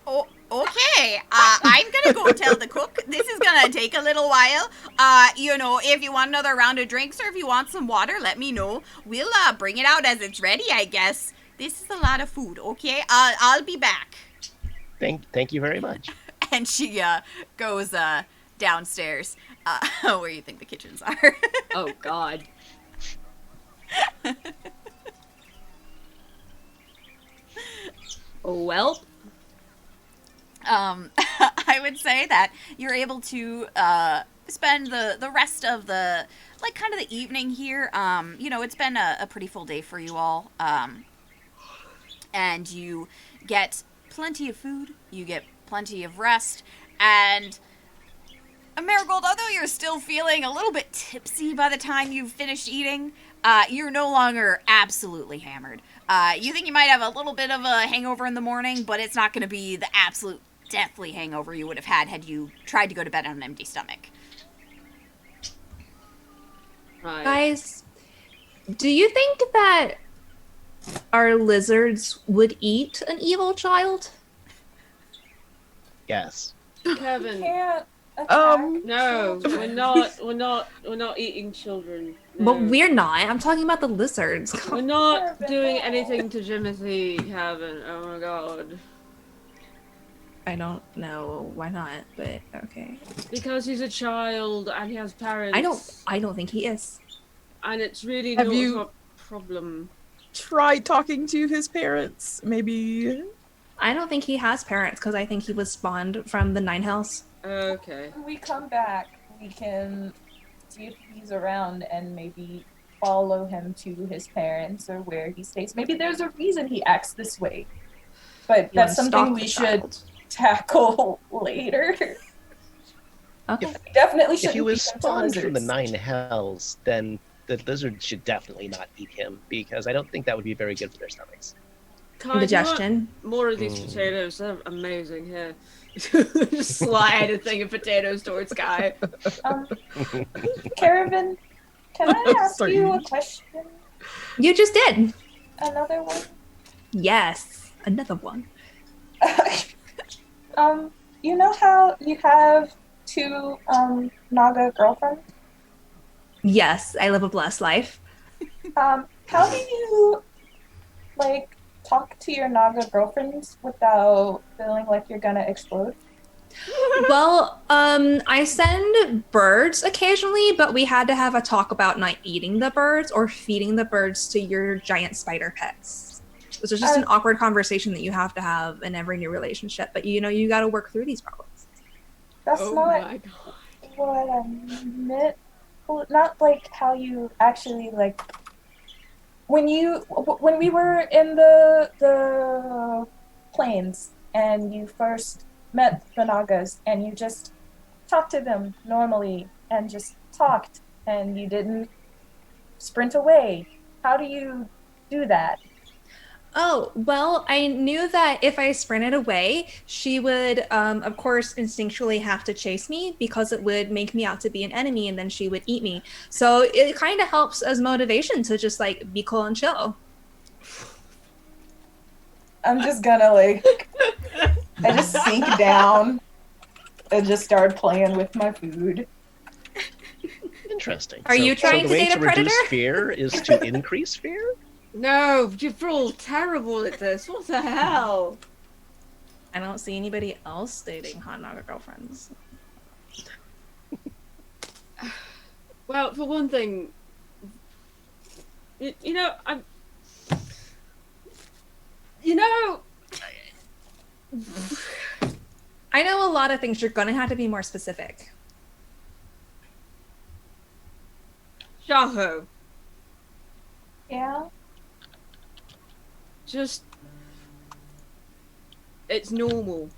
Oh, okay. I'm gonna go tell the cook. This is gonna take a little while. If you want another round of drinks or if you want some water, let me know. We'll bring it out as it's ready, I guess. This is a lot of food, okay? I'll be back. Thank you very much. And she goes downstairs, where you think the kitchens are. Oh God. Well, I would say that you're able to spend the rest of the like kind of the evening here. It's been a pretty full day for you all, and you get plenty of food, you get plenty of rest, and Marigold, although you're still feeling a little bit tipsy by the time you've finished eating, you're no longer absolutely hammered. You think you might have a little bit of a hangover in the morning, but it's not going to be the absolute deathly hangover you would have had you tried to go to bed on an empty stomach. right. Guys, do you think that our lizards would eat an evil child? Yes. Kevin. Can't attack No, children. we're not eating children. No. But we're not. I'm talking about the lizards. We're not Kevin, doing no. anything to Jimothy, Kevin. Oh my God. I don't know why not, but okay. Because he's a child and he has parents. I don't think he is. And it's really Have not you- a problem. Try talking to his parents. Maybe. I don't think he has parents because I think he was spawned from the Nine Hells. Okay. When we come back, we can see if he's around and maybe follow him to his parents or where he stays. Maybe there's a reason he acts this way. But You wanna that's something stalk we the should child. tackle later. Okay. We definitely If shouldn't he was beat them to spawned from the lizards. Nine Hells, then the lizard should definitely not eat him, because I don't think that would be very good for their stomachs. Kai, do you want Indigestion. more of these potatoes? They're amazing here. Just slide a thing of potatoes towards Kai. Caravan, can I ask Sorry. you a question? You just did. Another one? Yes. Another one. You know how you have two Naga girlfriends? Yes, I live a blessed life. How do you like talk to your Naga girlfriends without feeling like you're gonna explode? Well, I send birds occasionally, but we had to have a talk about not eating the birds or feeding the birds to your giant spider pets. This is just an awkward conversation that you have to have in every new relationship, but you know, you got to work through these problems. That's Oh not my god. what I meant. Not like how you actually like when we were in the plains and you first met the Nagas and you just talked to them normally and just talked and you didn't sprint away. How do you do that? Oh, well, I knew that if I sprinted away, she would, of course, instinctually have to chase me because it would make me out to be an enemy and then she would eat me. So it kind of helps as motivation to just like be cool and chill. I'm just gonna like I just sink down and just start playing with my food. Interesting. Are you trying so to the way date to a predator? reduce fear is to increase fear? No, you're all terrible at this. What the hell? I don't see anybody else dating hot Naga girlfriends. Well, for one thing, you know, I'm. You know. I know a lot of things. You're gonna have to be more specific. Shaho, Yeah? just. It's normal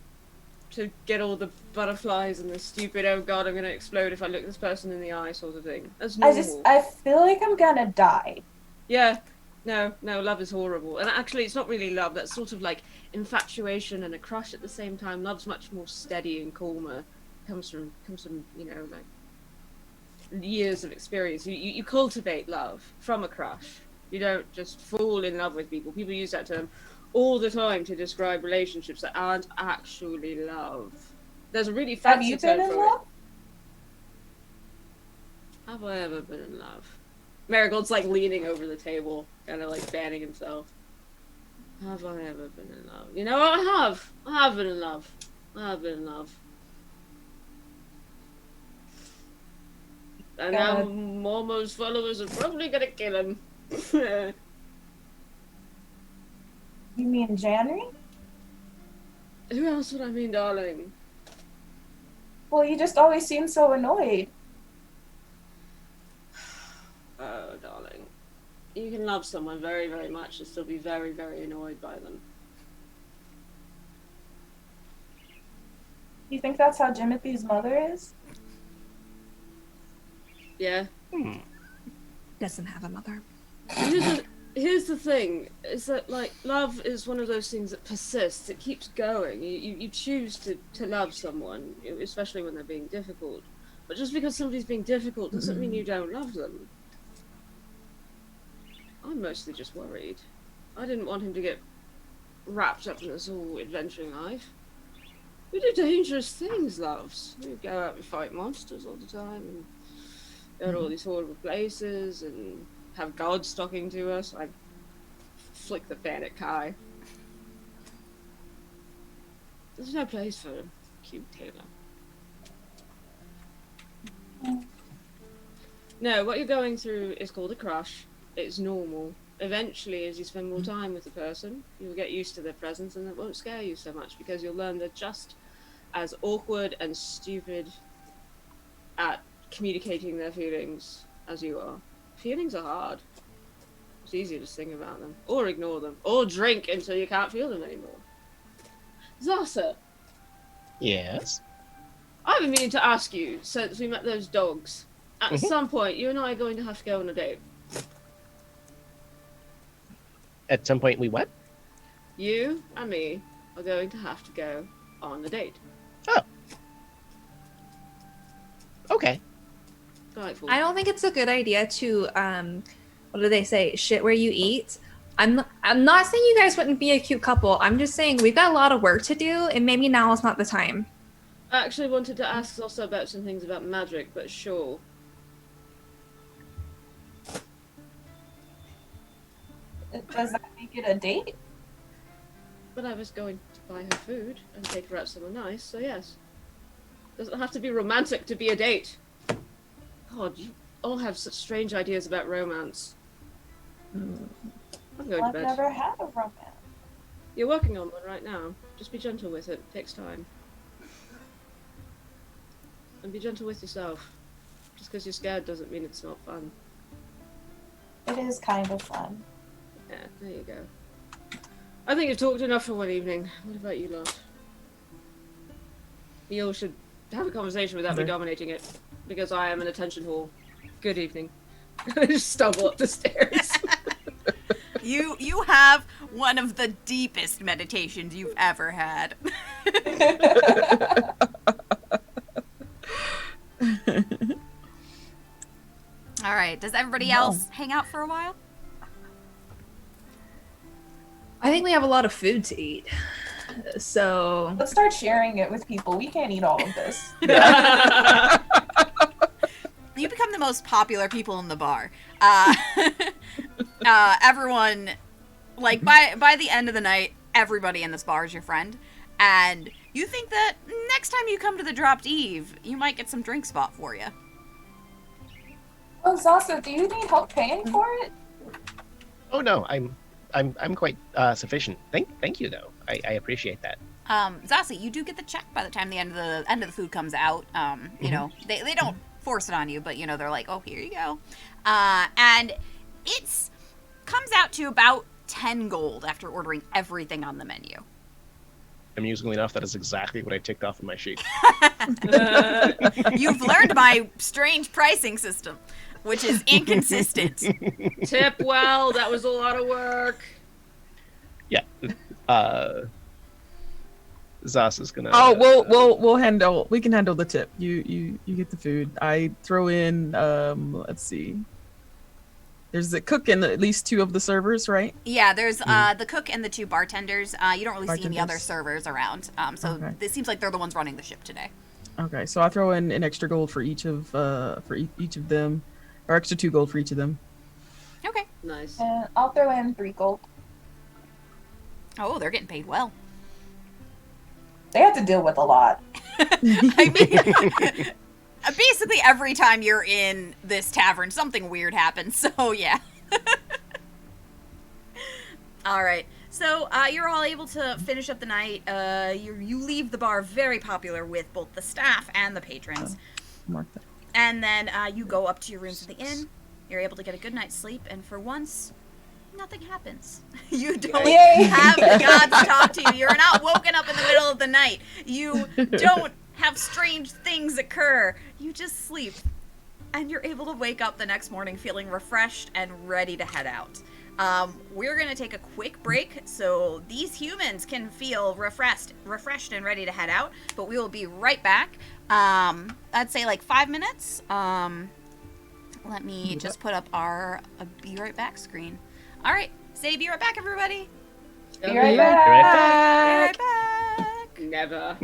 to get all the butterflies and the stupid, oh god, I'm gonna explode if I look this person in the eye sort of thing. That's normal. I feel like I'm gonna die. Yeah. No, love is horrible. And actually, it's not really love. That's sort of like infatuation and a crush at the same time. Love's much more steady and calmer. Comes from you know, like years of experience. You cultivate love from a crush. You don't just fall in love with people. People use that term all the time to describe relationships that aren't actually love. There's a really Have fancy you term been in for love? it. Have I ever been in love? Marigold's like leaning over the table, kind of like fanning himself. Have I ever been in love? You know what? I have. I have been in love. I have been in love. And now God. Momo's followers are probably gonna kill him. You mean January? Who else would I mean, darling? Well, you just always seem so annoyed. Oh, darling. You can love someone very, very much and still be very, very annoyed by them. You think that's how Jimothy's mother is? Yeah. Doesn't have a mother. Here's the thing, is that like love is one of those things that persists. It keeps going. You choose to love someone, especially when they're being difficult. But just because somebody's being difficult doesn't mean you don't love them. I'm mostly just worried. I didn't want him to get wrapped up in this whole adventuring life. We do dangerous things, loves. We go out and fight monsters all the time and go to all these horrible places and have gods talking to us. I flick the fan at Kai. There's no place for a cute Taylor. No, what you're going through is called a crush. It's normal. Eventually, as you spend more time with the person, you'll get used to their presence and it won't scare you so much because you'll learn they're just as awkward and stupid at communicating their feelings as you are. Feelings are hard. It's easy to sing about them, or ignore them, or drink until you can't feel them anymore. Zasa, Yes. I've been meaning to ask you since we met those dogs. At some point, you and I are going to have to go on a date. At some point we what? You and me are going to have to go on a date. Oh. Okay. Delightful. I don't think it's a good idea to what do they say? Shit where you eat. I'm not saying you guys wouldn't be a cute couple. I'm just saying we've got a lot of work to do, and maybe now is not the time. I actually wanted to ask also about some things about magic, but sure. Does that make it a date? But I was going to buy her food and take her out somewhere nice, so yes. Doesn't have to be romantic to be a date. God, you all have such strange ideas about romance. I'm going to I've bed. never had a romance. You're working on one right now. Just be gentle with it. It takes time. And be gentle with yourself. Just because you're scared doesn't mean it's not fun. It is kind of fun. Yeah, there you go. I think you've talked enough for one evening. What about you lot? You all should have a conversation without me Okay. dominating it. Because I am an attention whore. Good evening. I just stumble up the stairs. You have one of the deepest meditations you've ever had. All right. Does everybody else hang out for a while? I think we have a lot of food to eat. So Let's start sharing it with people. We can't eat all of this. You become the most popular people in the bar. Everyone, like by the end of the night, everybody in this bar is your friend, and you think that next time you come to the Dropped Eve, you might get some drinks bought for you. Oh, Zasa, do you need help paying for it? Oh no, I'm quite sufficient. Thank you though. I appreciate that. Zasi, you do get the check by the time the end of the food comes out. You know, they don't force it on you, but you know, they're like, oh, here you go. And it's comes out to about 10 gold after ordering everything on the menu. Amusingly enough, that is exactly what I ticked off in my sheet. You've learned my strange pricing system, which is inconsistent. Tip well, that was a lot of work. Yeah. Zas is gonna. Oh, we can handle the tip. You get the food. I throw in let's see. There's the cook and at least 2 of the servers, right? Yeah, there's the cook and the 2 bartenders. You don't really see any other Bartenders. servers around. So Okay. it seems like they're the ones running the ship today. Okay, so I throw in an extra gold for each of each of them, or extra 2 gold for each of them. Okay. Nice. And I'll throw in 3 gold. Oh, they're getting paid well. They have to deal with a lot. I mean, basically every time you're in this tavern, something weird happens. So yeah. All right. So you're all able to finish up the night. You leave the bar very popular with both the staff and the patrons. Mark that. And then you go up to your rooms at the inn. You're able to get a good night's sleep, and for once, nothing happens. You don't Yay. have the gods talk to you. You're not woken up in the middle of the night. You don't have strange things occur. You just sleep. And you're able to wake up the next morning feeling refreshed and ready to head out. We're going to take a quick break so these humans can feel refreshed and ready to head out. But we will be right back. I'd say like 5 minutes. Let me just put up our be right back screen. All right. Say be right back, everybody. Be right Be right back. Be right back. Never.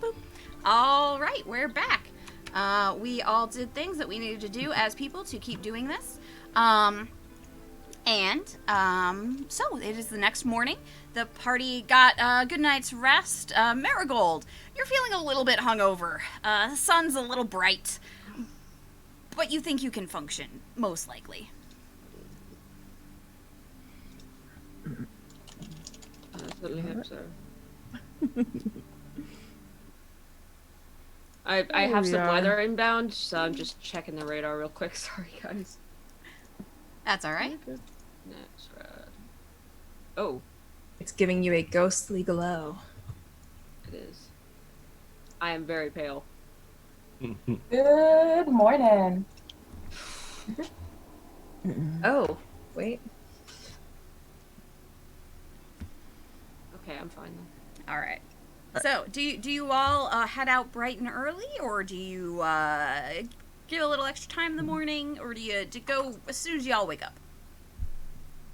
Boop. All right, we're back. We all did things that we needed to do as people to keep doing this. So it is the next morning. The party got a good night's rest. Marigold, you're feeling a little bit hungover. The sun's a little bright, but you think you can function, most likely. I certainly hope so. I have some weather inbound, so I'm just checking the radar real quick. Sorry, guys. That's all right. Next red. Oh, It's giving you a ghostly glow. it is. I am very pale. Good morning. Oh, wait. Okay, I'm fine then. All right. So, do you all head out bright and early, or do you give a little extra time in the morning, or do you go as soon as you all wake up?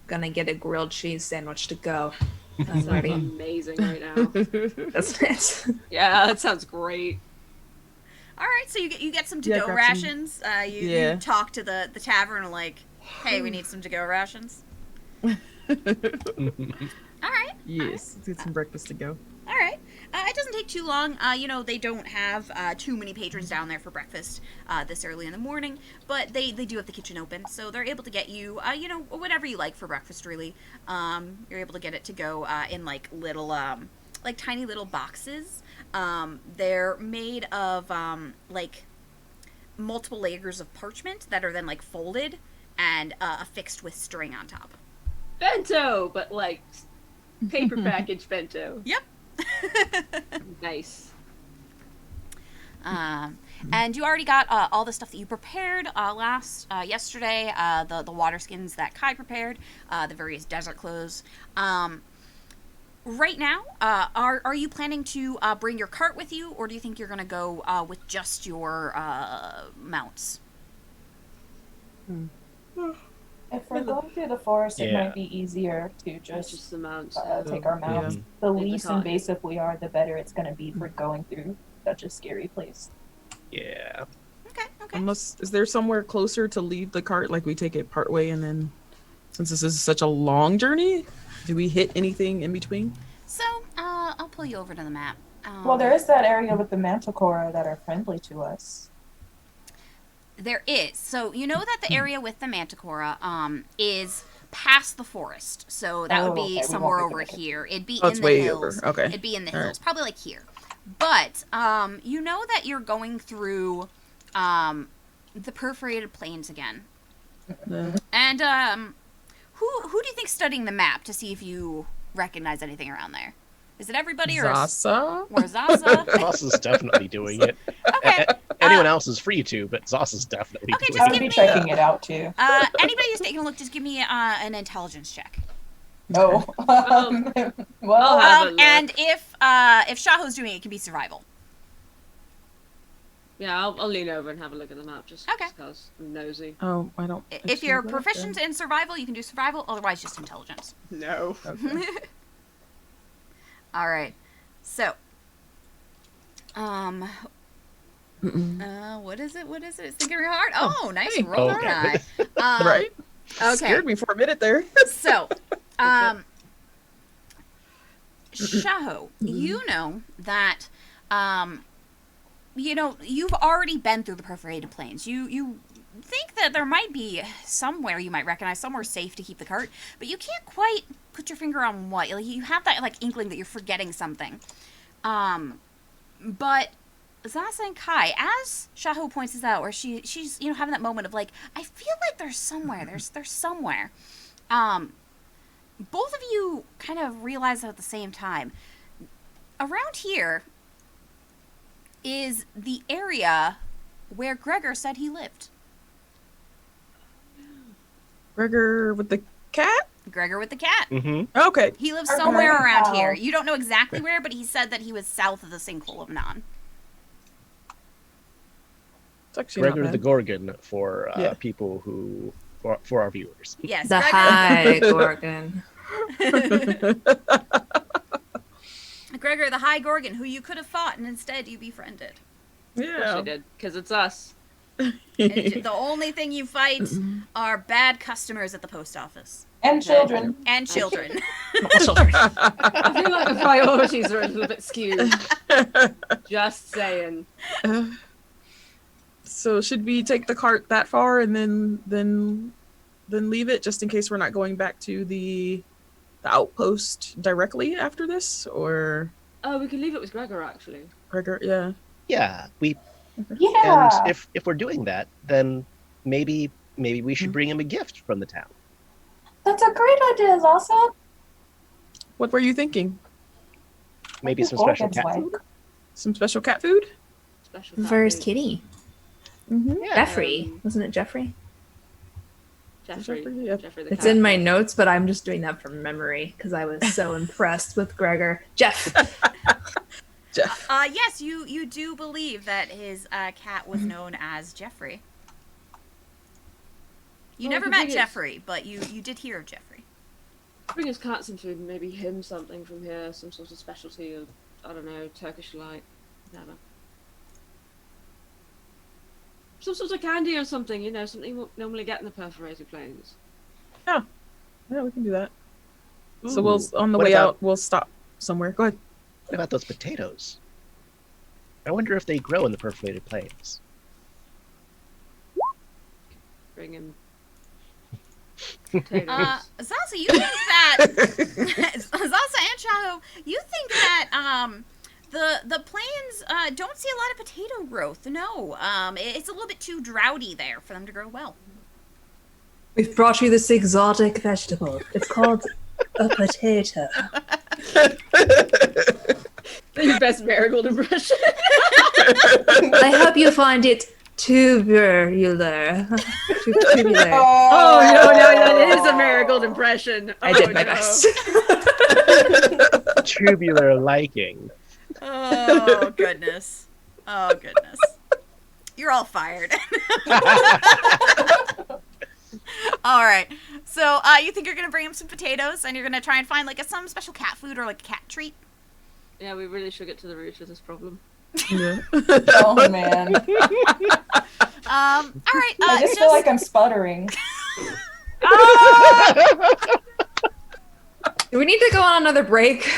Gonna get a grilled cheese sandwich to go. I'm Sounds ready. amazing right now. That's it. Yeah, that sounds great. All right, so you get some Yeah, to-go grab rations. You Yeah. talk to the tavern like, hey, we need some to-go rations. All right. Yes, let's get some breakfast to go. All right. It doesn't take too long. They don't have too many patrons down there for breakfast this early in the morning, but they do have the kitchen open, so they're able to get you, whatever you like for breakfast, really. You're able to get it to go in, like, little, like, tiny little boxes. They're made of, like, multiple layers of parchment that are then, like, folded and affixed with string on top. Bento, but like paper package bento. Yep. Nice. And you already got all the stuff that you prepared yesterday, the water skins that Kai prepared, the various desert clothes. Right now, are you planning to bring your cart with you, or do you think you're going to go with just your mounts? If we're going through the forest, it Yeah. might be easier to It's just just the mounts. take our mounts. The Leave the least cart. invasive we are, the better it's going to be for going through such a scary place. Yeah. Okay. Unless, is there somewhere closer to leave the cart? Like we take it part way, and then, since this is such a long journey, do we hit anything in between? So, I'll pull you over to the map. Well, there is that area with the manticora that are friendly to us. There is. So you know that the area with the Manticora is past the forest. So that would Oh, be okay, we somewhere won't be over connected. here. It'd be Oh, in it's the way hills. over. Okay. It'd be in the All right. hills, probably like here. But you know that you're going through the perforated plains again. Yeah. And who do you think's studying the map to see if you recognize anything around there? Is it everybody or Zasa? Zaza? Zoss is definitely doing it. Okay. Anyone else is free to, but Zoss is definitely Okay, doing just I would give be me- checking it out too. Anybody who's taking a look, just give me an intelligence check. Oh, I'll well, have a look. And if Shaho's doing it, it can be survival. Yeah, I'll lean over and have a look at the map just Okay. because I'm nosy. Oh, I don't. If actually you're know that, proficient in survival, you can do survival. Otherwise, just intelligence. No. then. Okay. All right. So, Mm-mm. what is it? It's thinking real hard. Oh, nice hey. roll, Okay. Renai. Right? Okay. Scared me for a minute there. So, Shaho, you know that, you've already been through the perforated plains. You think that there might be somewhere you might recognize, somewhere safe to keep the cart, but you can't quite put your finger on what. Like, you have that, like, inkling that you're forgetting something. But Zasa and Kai, as Shaho points this out, where she's having that moment of like, I feel like there's somewhere. There's somewhere. Both of you kind of realize that at the same time. Around here is the area where Gregor said he lived. Gregor with the cat? Gregor with the cat. Mm-hmm. Okay. He lives Our somewhere Gregor around pal. here. You don't know exactly where, but he said that he was south of the sinkhole of Nan. It's actually Gregor not the bad. Gorgon for Yeah. people for our viewers. Yes, The Gregor. high Gorgon. Gregor the High Gorgon, who you could have fought, and instead you befriended. Of course Yeah. I did, because it's us. The only thing you fight are bad customers at the post office. And children. And children. I feel like the priorities are a little bit skewed. Just saying. So should we take the cart that far and then leave it, just in case we're not going back to the outpost directly after this, or Oh, we could leave it with Gregor, actually. Gregor? Yeah. Yeah, Yeah. and if we're doing that, then maybe we should bring him a gift from the town. That's a great idea, Zasa. What were you thinking? Maybe some What special Gorgons cat like. food. Some special cat food? Special cat Where's food. Kitty? Mm-hmm. Yeah. Jeffrey. Wasn't it Jeffrey? Jeffrey. Jeffrey, yeah. Jeffrey the It's cat. in my notes, but I'm just doing that from memory because I was so impressed with Gregor. Jeff. Jeff. Yes, you do believe that his cat was known as Jeffrey. You Oh, never I met think it's- Jeffrey, but you did hear of Jeffrey. Bring his cat some food, maybe him something from here, some sort of specialty of, I don't know, Turkish light, whatever. Some sort of candy or something, you know, something you won't normally get in the perforated plains. Yeah, we can do that. So we'll Ooh. on the What way about- out, we'll stop somewhere. Go ahead. What about those potatoes? I wonder if they grow in the perforated plains. Bring him potatoes. Zasa, you think that Zasa and Shaho, you think that the plains don't see a lot of potato growth. No, it's a little bit too droughty there for them to grow well. We've brought you this exotic vegetable. It's called a potato. Your best marigold impression. I hope you find it tubular. Tubular. Oh no, that is a marigold impression. I Oh, did my no. best. Tubular liking. Oh goodness. Oh goodness. You're all fired. All right. So you think you're gonna bring him some potatoes, and you're gonna try and find like some special cat food or like a cat treat? Yeah, we really should get to the root of this problem. Yeah. Oh man. All right. I just feel like I'm sputtering. Do we need to go on another break?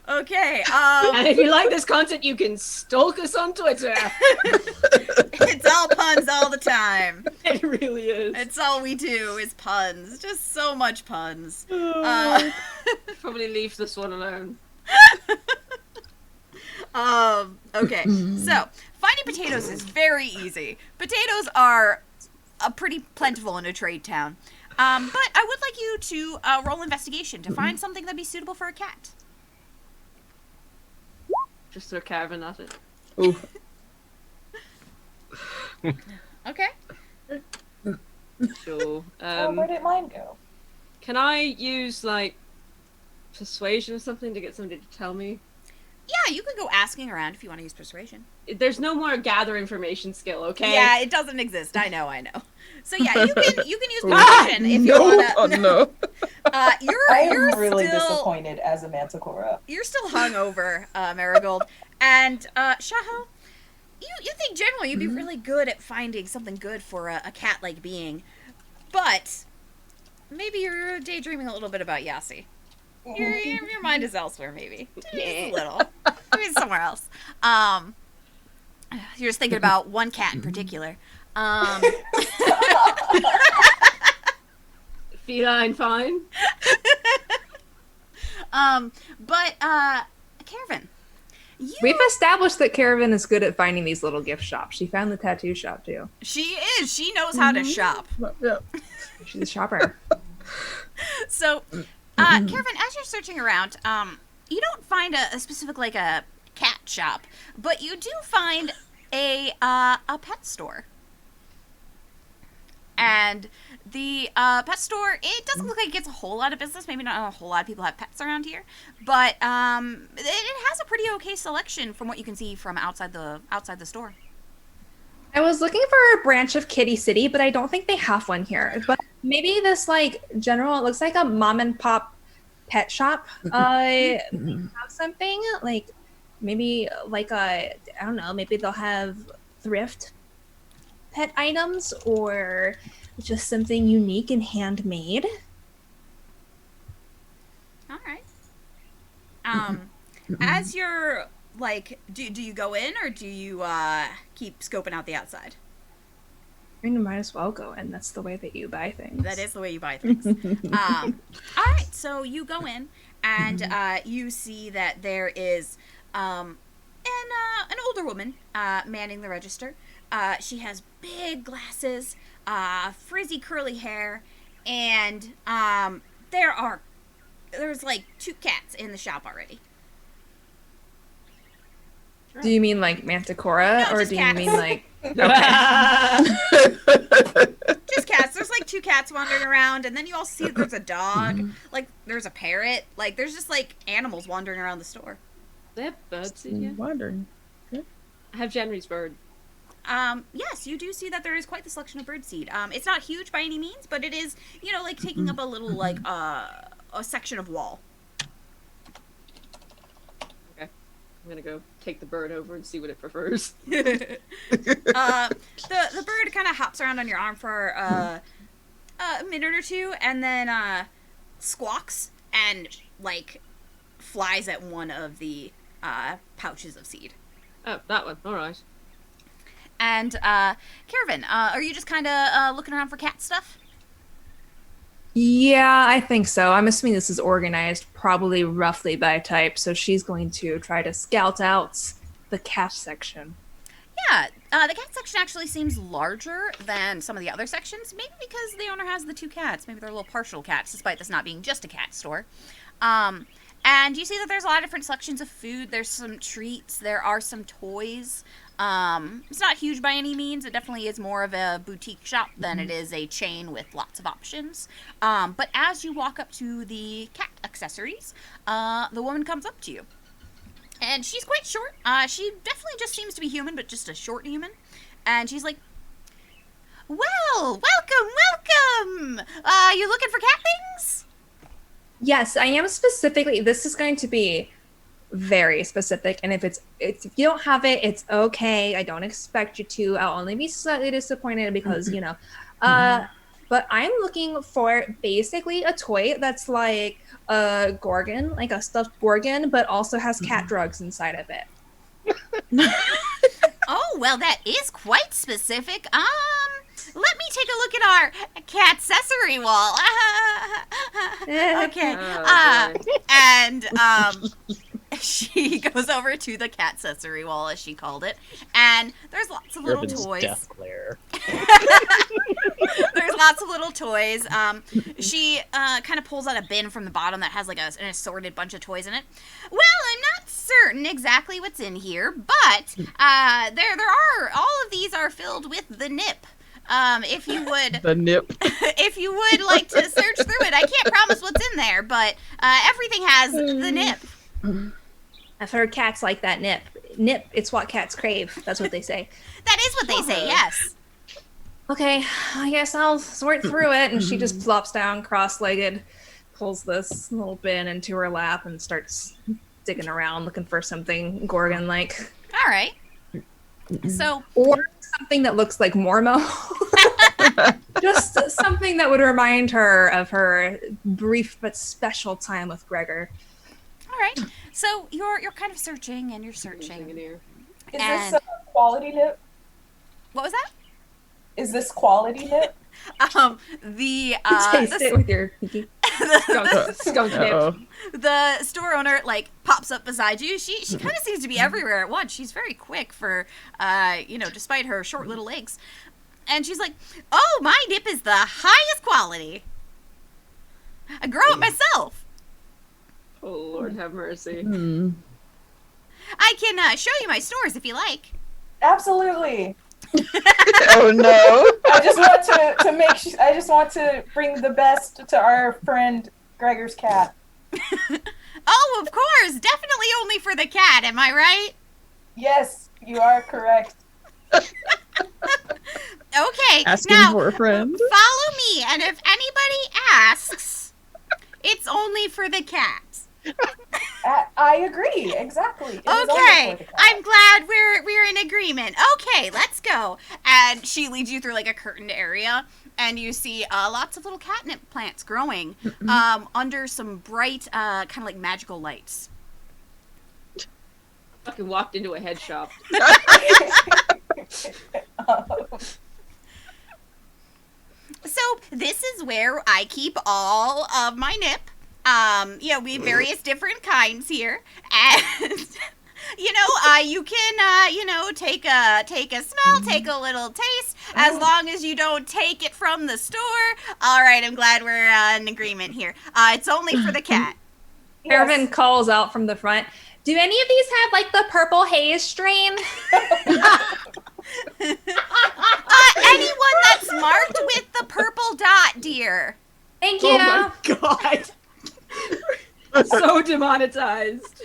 Okay. And if you like this content, you can stalk us on Twitter. It's all puns all the time. It really is. It's all we do is puns. Just so much puns. Probably leave this one alone. Okay. So, finding potatoes is very easy. Potatoes are pretty plentiful in a trade town. But I would like you to roll investigation to find something that'd be suitable for a cat. Just throw caravan at it. Ooh. Okay. Sure. Oh, where did mine go? Can I use, like, persuasion or something to get somebody to tell me? Yeah, you can go asking around if you want to use persuasion. There's no more gather information skill, okay? Yeah, it doesn't exist. I know. So yeah, you can use persuasion if you No. want Oh, to. no. I You're am really still, disappointed as a Manticora. You're still hungover, Marigold, and Shaho. You think generally you'd be really good at finding something good for a cat-like being, but maybe you're daydreaming a little bit about Yassi. Your mind is elsewhere, maybe. Just a little. Maybe somewhere else. You're just thinking about one cat in particular. Feline fine. But Caravan, We've established that Caravan is good at finding these little gift shops. She found the tattoo shop too. she is. She knows how to shop. Yeah. She's a shopper. So, Caravan, as you're searching around, you don't find a specific like a cat shop, but you do find a pet store. And the pet store, it doesn't look like it gets a whole lot of business. Maybe not a whole lot of people have pets around here, but it has a pretty okay selection from what you can see from outside the store. I was looking for a branch of Kitty City, but I don't think they have one here. But maybe this like general, it looks like a mom and pop pet shop have something like maybe like I don't know, maybe they'll have thrift pet items or just something unique and handmade. All right. As you're like, do you go in or do you keep scoping out the outside? I mean, might as well go in. That's the way that you buy things. That is the way you buy things. All right, so you go in and you see that there is an older woman manning the register. She has big glasses, frizzy curly hair, and there's like 2 cats in the shop already. Do you mean like Manticora, No, or just do cats. you mean like? Just cats. There's like 2 cats wandering around, and then you also see that there's a dog, like there's a parrot, like there's just like animals wandering around the store. They have birds in here. Wondering. I have January's bird. Yes, you do see that there is quite the selection of birdseed. It's not huge by any means, but it is, like taking up a little like a section of wall. I'm gonna go take the bird over and see what it prefers. The bird kind of hops around on your arm for a minute or 2, and then squawks and like flies at one of the pouches of seed. Oh, that one. All right. And Caravan, are you just kind of looking around for cat stuff? Yeah, I think so. I'm assuming this is organized probably roughly by type, so she's going to try to scout out the cat section. Yeah, the cat section actually seems larger than some of the other sections, maybe because the owner has the 2 cats. Maybe they're little partial cats, despite this not being just a cat store. And you see that there's a lot of different selections of food. There's some treats. There are some toys. It's not huge by any means. It definitely is more of a boutique shop than it is a chain with lots of options. But as you walk up to the cat accessories, the woman comes up to you. And she's quite short. She definitely just seems to be human, but just a short human. And she's like, well, welcome! You looking for cat things? Yes, I am specifically. This is going to be very specific, and if you don't have it, it's okay. I don't expect you to. I'll only be slightly disappointed because but I'm looking for basically a toy that's like a gorgon, like a stuffed gorgon, but also has cat drugs inside of it. Oh, well, that is quite specific. Let me take a look at our cat accessory wall. Okay. Oh, boy. And she goes over to the cat accessory wall, as she called it, and there's lots of little Urban's toys. death glare. There's lots of little toys. She kind of pulls out a bin from the bottom that has like an assorted bunch of toys in it. Well, I'm not certain exactly what's in here, but there are, all of these are filled with the nip. If you would, The nip. if you would like to search through it, I can't promise what's in there, but everything has the nip. I've heard cats like that nip. Nip, it's what cats crave. That's what they say. That is what they say, yes. Okay, I guess I'll sort through it. And she just plops down cross-legged, pulls this little bin into her lap, and starts digging around looking for something Gorgon-like. All right. So, Or something that looks like Mormo. Just something that would remind her of her brief but special time with Gregor. all right. So you're kind of searching and you're Thing in searching. here. Is And- this a quality nip? What was that? Is this quality nip? Taste it with your pinky. Skunk nip. Uh-oh. The store owner like pops up beside you. She kind of seems to be everywhere at once. She's very quick for despite her short little legs. And she's like, "Oh, my nip is the highest quality. I grow it myself. Oh, Lord have mercy. Hmm. I can show you my stores if you like." Absolutely. Oh no. I just want to make. I just want to bring the best to our friend Gregor's cat. Oh, of course. Definitely only for the cat. Am I right? Yes, you are correct. Okay. Asking now, for a friend. follow me, and if anybody asks, It's only for the cats. I agree. Exactly. It is only for Okay, the cat. I'm glad we're in agreement. Okay, let's go. And she leads you through like a curtained area, and you see lots of little catnip plants growing under some bright, kind of like magical lights. Fucking walked into a head shop. So this is where I keep all of my nip. We have various different kinds here, and you can take a smell, take a little taste, as long as you don't take it from the store. All right, I'm glad we're in agreement here. It's only for the cat. Ervin Yes. calls out from the front. Do any of these have like the purple haze strain? Anyone that's marked with the purple dot, dear. Thank you. Oh my god. So demonetized.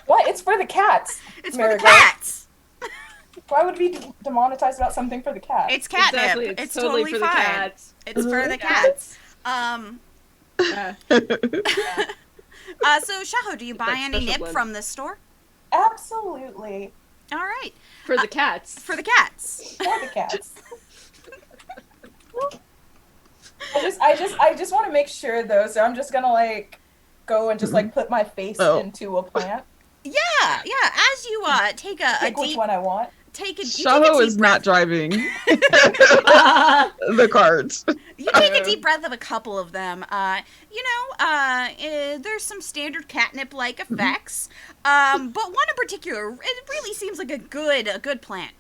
What? It's for the cats. It's for the Marigold. cats. Why would we be demonetized about something for the cat? It's catnip. Exactly. It's totally totally for fine. the cats. It's for the cats. So Shaho, do you buy That's any special nip blend. from this store? Absolutely All right, For the cats. for the cats. for the cats. I just want to make sure though, so I'm just gonna like go and just like put my face into a plant. Yeah. As you take a Pick which deep, one I want. take a Shaho deep is breath. not driving the carts. You take a deep breath of a couple of them. There's some standard catnip-like effects, but one in particular, it really seems like a good plant.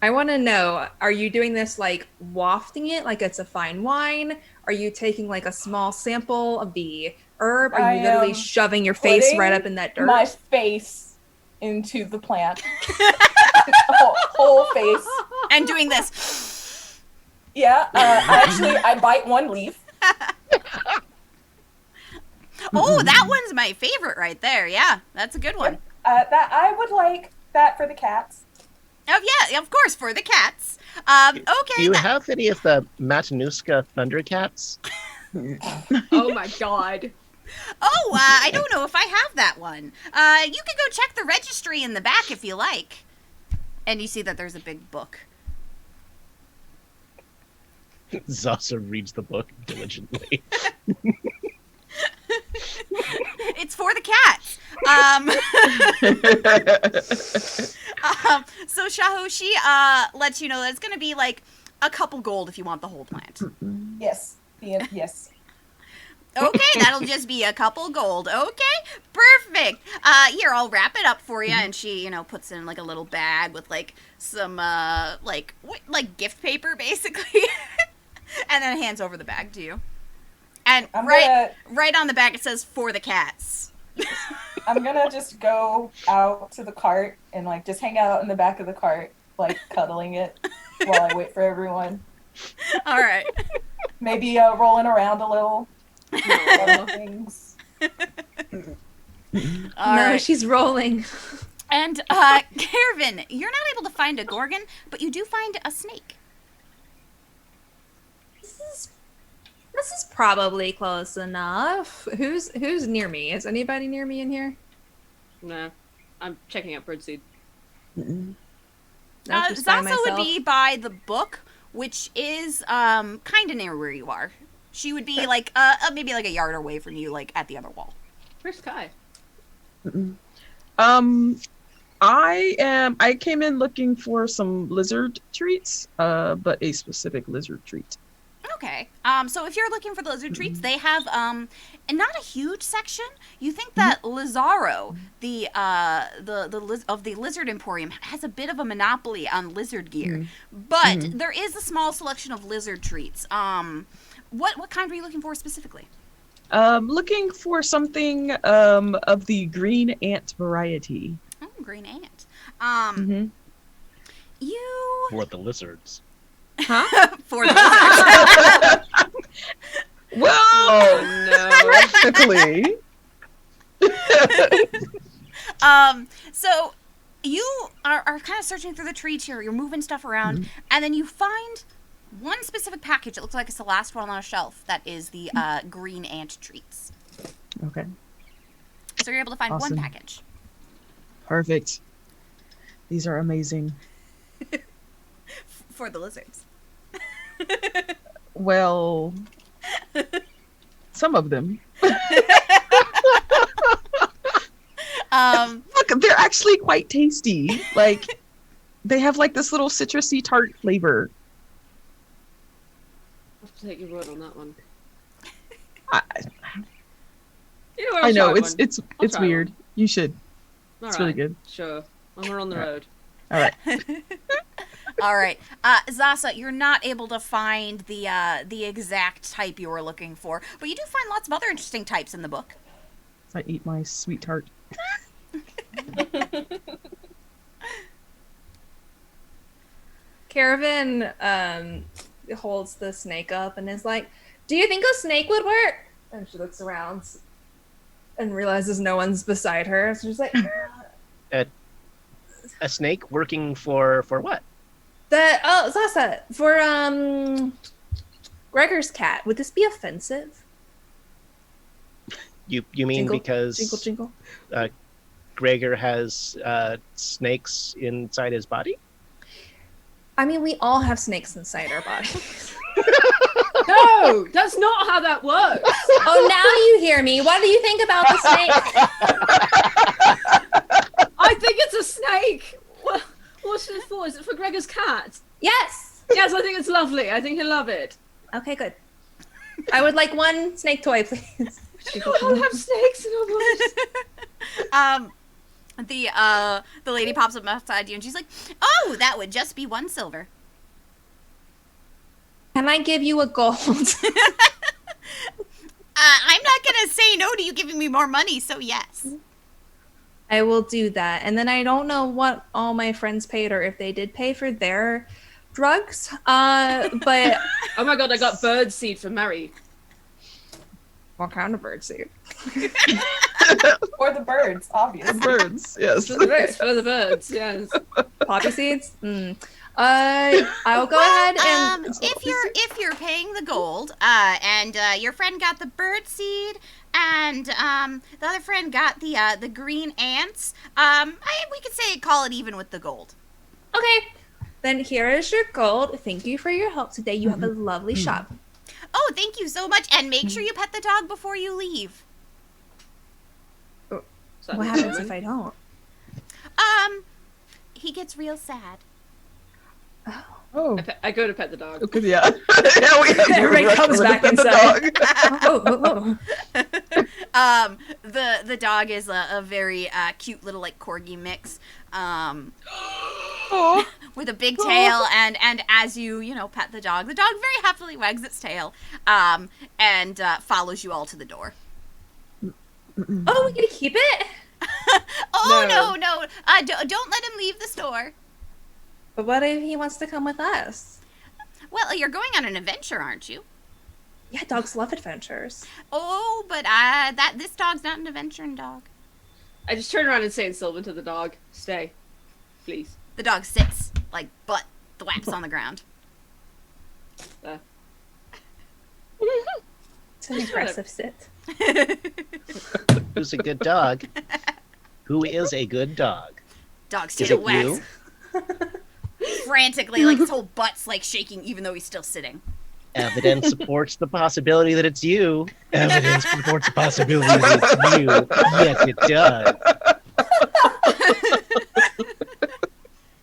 I want to know, are you doing this like wafting it like it's a fine wine? Are you taking like a small sample of the herb? Are you I literally am shoving your face right putting up in that dirt? My face into the plant. whole face. And doing this. Yeah. Actually, I bite one leaf. Oh, that one's my favorite right there. Yeah, that's a good one. That I would like that for the cats. Oh, yeah, of course, for the cats. Okay. Do you have any of the Matanuska Thundercats? Oh my god. Oh, I don't know if I have that one. You could go check the registry in the back if you like. And you see that there's a big book. Zasa reads the book diligently. It's for the cats. So Shaho, she lets you know that it's going to be like a couple gold if you want the whole plant. Yes. Yes. Okay, that'll just be a couple gold. Okay, perfect. Here, I'll wrap it up for you. And she, puts it in like a little bag with like some like gift paper, basically, and then hands over the bag to you. And right on the back it says "for the cats." I'm gonna just go out to the cart and like just hang out in the back of the cart, like cuddling it while I wait for everyone. All right. Maybe rolling around a little. Other things. All no, right. she's rolling. And Kervin, you're not able to find a gorgon, but you do find a snake. This is probably close enough. Who's near me? Is anybody near me in here? No. I'm checking out birdseed. No, just by Zasa would myself? be by the book, which is kind of near where you are. She would be like maybe like a yard away from you, like at the other wall. Where's Kai? I came in looking for some lizard treats, but a specific lizard treat. Okay. So if you're looking for the lizard treats, they have and not a huge section. You think that Lazaro, the Lizard Emporium, has a bit of a monopoly on lizard gear, but there is a small selection of lizard treats. What kind were you looking for specifically? Looking for something of the green ant variety. Oh, green ant. Mm-hmm. You For the lizards. Huh? for the lizard. Well, Oh technically. So you are kind of searching through the trees here. You're moving stuff around, and then you find one specific package. It looks like it's the last one on a shelf. That is the green ant treats. Okay. So you're able to find Awesome. one package. Perfect. These are amazing. For the lizards. Well, some of them. Look, they're actually quite tasty. Like, they have like this little citrusy tart flavor. I'll have to take your word on that one. I, You know what, I I'll know try it's one. I'll it's try weird. one. You should. All It's really right, good. Sure. When we're on the All right. road. All right. All right, Zasa, you're not able to find the exact type you were looking for, but you do find lots of other interesting types in the book. I eat my sweet tart. Caravan holds the snake up and is like, "Do you think a snake would work?" And she looks around and realizes no one's beside her. So she's like, A snake working for what? Zasa, for Gregor's cat, would this be offensive? You mean Jingle, because jingle, jingle. Gregor has snakes inside his body? I mean, we all have snakes inside our bodies. No, that's not how that works. Oh, now you hear me. What do you think about the snake? I think it's a snake. What's it for? Is it for Gregor's cat? Yes. Yes, I think it's lovely. I think he'll love it. Okay, good. I would like one snake toy, please. We all have snakes in our bodies. The lady pops up outside you and she's like, "Oh, that would just be 1 silver." Can I give you a gold? I'm not gonna say no to you giving me more money, so yes. I will do that. And then I don't know what all my friends paid or if they did pay for their drugs. But Oh my god, I got bird seed for Mary. what kind of birdseed? Or the birds, obviously. Birds, yes. For the birds, for the birds, yes. Poppy seeds? I'll go ahead and If you're paying the gold, and your friend got the bird seed, and the other friend got the green ants, we could say call it even with the gold. okay. Then here is your gold. Thank you for your help today. You have a lovely shop. Oh, thank you so much, and make sure you pet the dog before you leave. Is that What the happens woman? if I don't? He gets real sad. Oh, I go to pet the dog. because yeah. Yeah, we have Everybody comes back the inside. dog. Oh. The dog is a very cute little like corgi mix. Oh, With a big tail, and as you pet the dog very happily wags its tail, and follows you all to the door. Oh, we get to keep it? Oh No. no! Don't let him leave the store. But what if he wants to come with us? Well, you're going on an adventure, aren't you? Yeah, dogs love adventures. Oh, but this dog's not an adventuring dog. I just turn around and say in Sylvan to the dog, stay, please. The dog sits like butt thwaps on the ground. It's an aggressive sit. Who's a good dog? Who is a good dog? Dog's Is tail it wags you? frantically, like his whole butt's like shaking, even though he's still sitting. Evidence supports the possibility that it's you. Evidence supports the possibility that it's you. Yes, it does.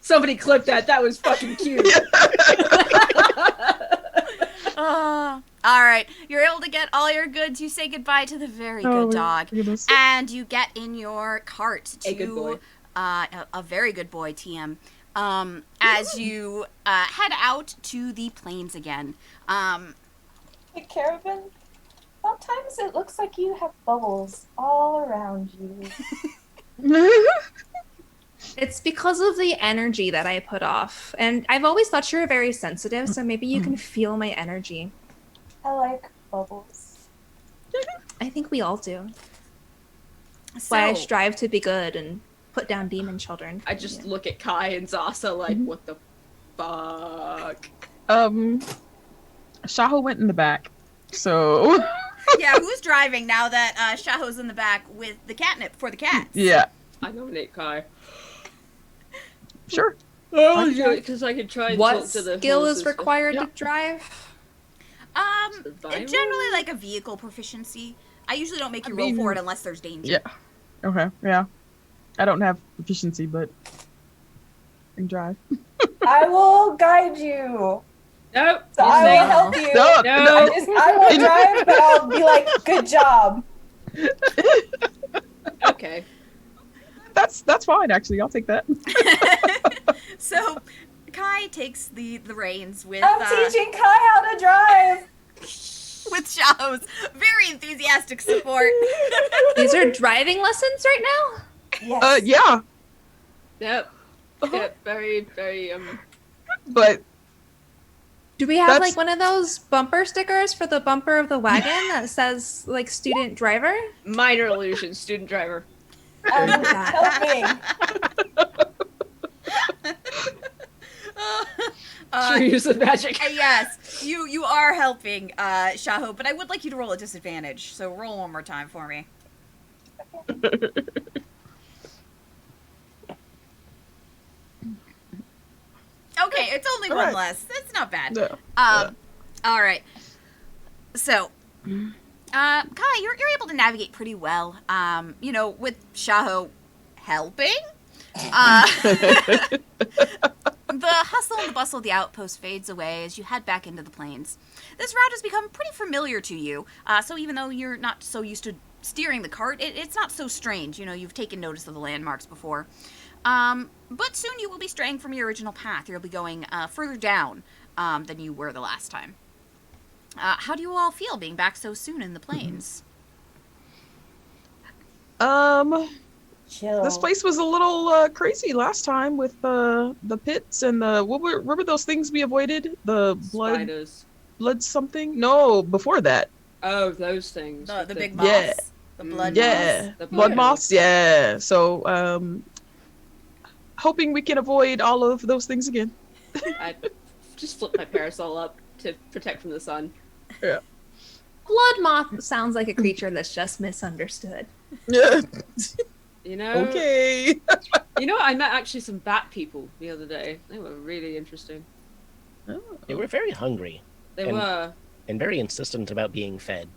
Somebody clip that. That was fucking cute. All right, you're able to get all your goods. You say goodbye to the very Oh, good dog, goodness. and you get in your cart to A good boy. A very good boy, TM. As you head out to the plains again. Hey, Caravan, sometimes it looks like you have bubbles all around you. It's because of the energy that I put off. And I've always thought you're very sensitive, so maybe you can feel my energy. I like bubbles. I think we all do. That's So, why I strive to be good and put down demon children. I just look at Kai and Zasa like, what the fuck? Shaho went in the back, so Yeah, who's driving now that Shaho's in the back with the catnip for the cats? yeah, I nominate Kai. sure. Oh, because I could try and What talk to the skill horses is required Yeah. to drive? Survival? Generally like a vehicle proficiency. I usually don't make you I roll for mean, it unless there's danger. Yeah. Okay. Yeah. I don't have proficiency, but I can drive. I will guide you. Nope. So I will help you. No, No. I will drive, but I'll be like, good job. Okay. That's fine. Actually, I'll take that. So Kai takes the reins with I'm teaching Kai how to drive. with Shaho's very enthusiastic support. These are driving lessons right now? Yes. Yeah, Yep. Yep. Very, very, but Do we have That's- like one of those bumper stickers for the bumper of the wagon that says like student driver? minor illusion, student driver. I'm helping. True use of magic. Yes, you are helping Shaho, but I would like you to roll a disadvantage. So roll one more time for me. Okay, it's only All one right. less. That's not bad. no. All right. So, Kai, you're able to navigate pretty well. With Shaho helping. The hustle and the bustle of the outpost fades away as you head back into the plains. This route has become pretty familiar to you, so even though you're not so used to steering the cart, it's not so strange. You've taken notice of the landmarks before. But soon you will be straying from your original path. You'll be going further down than you were the last time. How do you all feel being back so soon in the plains? Chill. This place was a little crazy last time with the pits and the what were those things we avoided? The Spiders. blood something? No, before that. Oh, those things. The with big moths? Yeah. The blood Yeah, moths? The blood blood moths. Yeah. So hoping we can avoid all of those things again. I just flipped my parasol up to protect from the sun. Yeah. Blood moth sounds like a creature that's just misunderstood. Yeah. You know? Okay. You know what? I met actually some bat people the other day. They were really interesting. They were very hungry They And- were. and very insistent about being fed.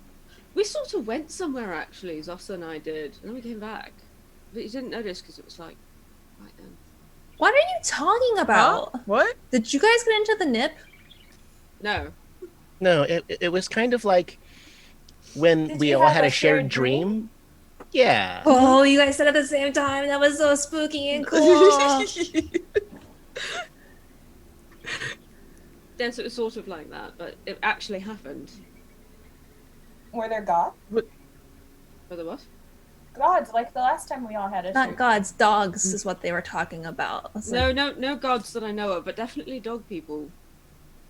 We sort of went somewhere actually, Zossa and I did, and then we came back. But you didn't notice because it was like right then. What are you talking about? What? Did you guys get into the nip? No. No, it was kind of like when Did we you all have had a a shared shared dream. Yeah. Oh, you guys said at the same time. That was so spooky and cool. Yes, it was sort of like that, but it actually happened. Were there gods? Whether what? Gods, like the last time we all had a Not gods, dogs is what they were talking about. It's like, No gods that I know of, but definitely dog people.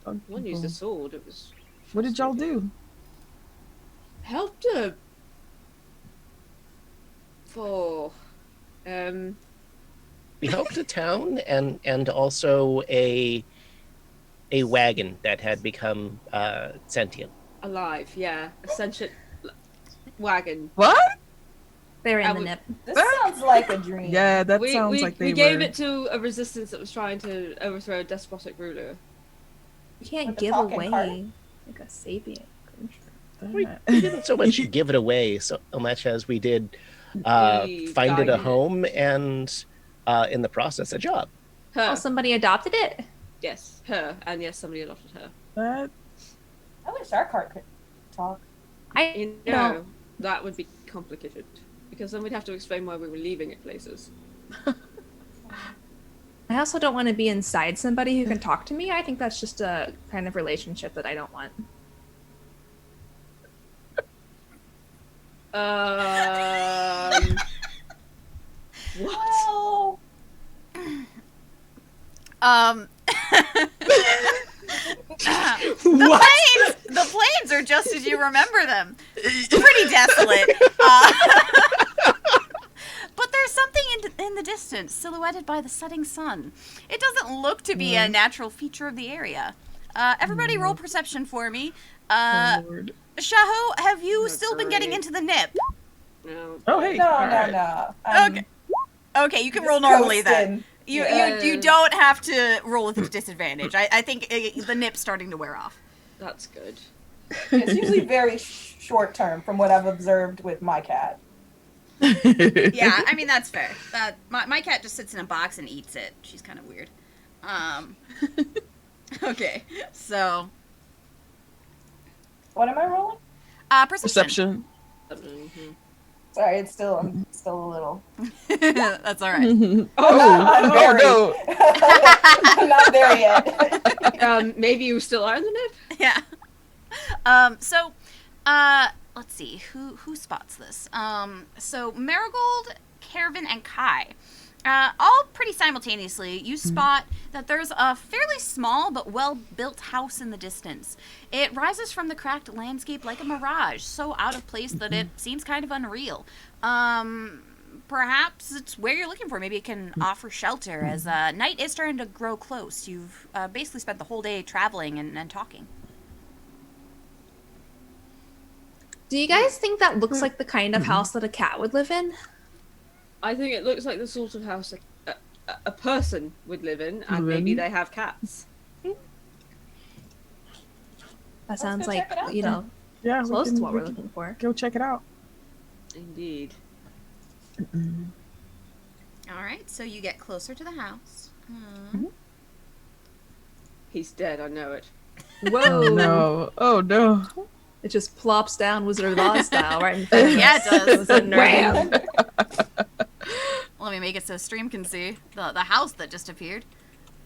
Dog One used people. a sword. It was. What did y'all do? Helped her. For. We helped a town and also a wagon that had become sentient. Alive, yeah. A sentient wagon. What? they were in I the would- nip. This sounds like a dream. Yeah, that we sounds we, like they we were. gave it to a resistance that was trying to overthrow a despotic ruler. You can't With the give talking away cart? like a sapient creature. We didn't so much give it away so much as we did We find it guided a it. home and in the process a job. Her. Oh, somebody adopted it? Yes, her. And yes, somebody adopted her. That I wish our cart could talk. I You know. know, that would be complicated. Because then we'd have to explain why we were leaving it places. I also don't want to be inside somebody who can talk to me. I think that's just a kind of relationship that I don't want. What? Well, The plains are just as you remember them. Pretty desolate. But there's something in the distance, silhouetted by the setting sun. It doesn't look to be a natural feature of the area. Everybody roll perception for me. Oh, Lord. Shaho, have you That's still been getting great. into the nip? No. Oh, hey. No, all no, right. no. Okay. Okay, you can roll normally then. You Yeah. don't have to roll with disadvantage. I think the nip's starting to wear off. That's good. It's usually very short term from what I've observed with my cat. Yeah, I mean that's fair. My cat just sits in a box and eats it. She's kind of weird. Okay, so What am I rolling? perception. Mhm. Sorry, I'm still a little. That's all right. I'm very- no. I'm not there yet. Maybe you still are in the nip? Yeah. So, let's see who spots this. So Marigold, Caravan, and Kai, all pretty simultaneously. You spot that there's a fairly small but well-built house in the distance. It rises from the cracked landscape like a mirage, so out of place that it seems kind of unreal. Perhaps it's where you're looking for. Maybe it can offer shelter, as night is starting to grow close. You've basically spent the whole day traveling and talking. Do you guys think that looks like the kind of house that a cat would live in? I think it looks like the sort of house a person would live in, and maybe they have cats. That sounds go like, check it out you know, Yeah, we close can- to what we we're can looking for. Go check it out. Indeed. All right, so you get closer to the house. He's dead, I know it. Whoa! No. Oh, no. It just plops down Wizard of Oz style right in front of Yeah, us. it does. Wham! Let me make it so stream can see the house that just appeared.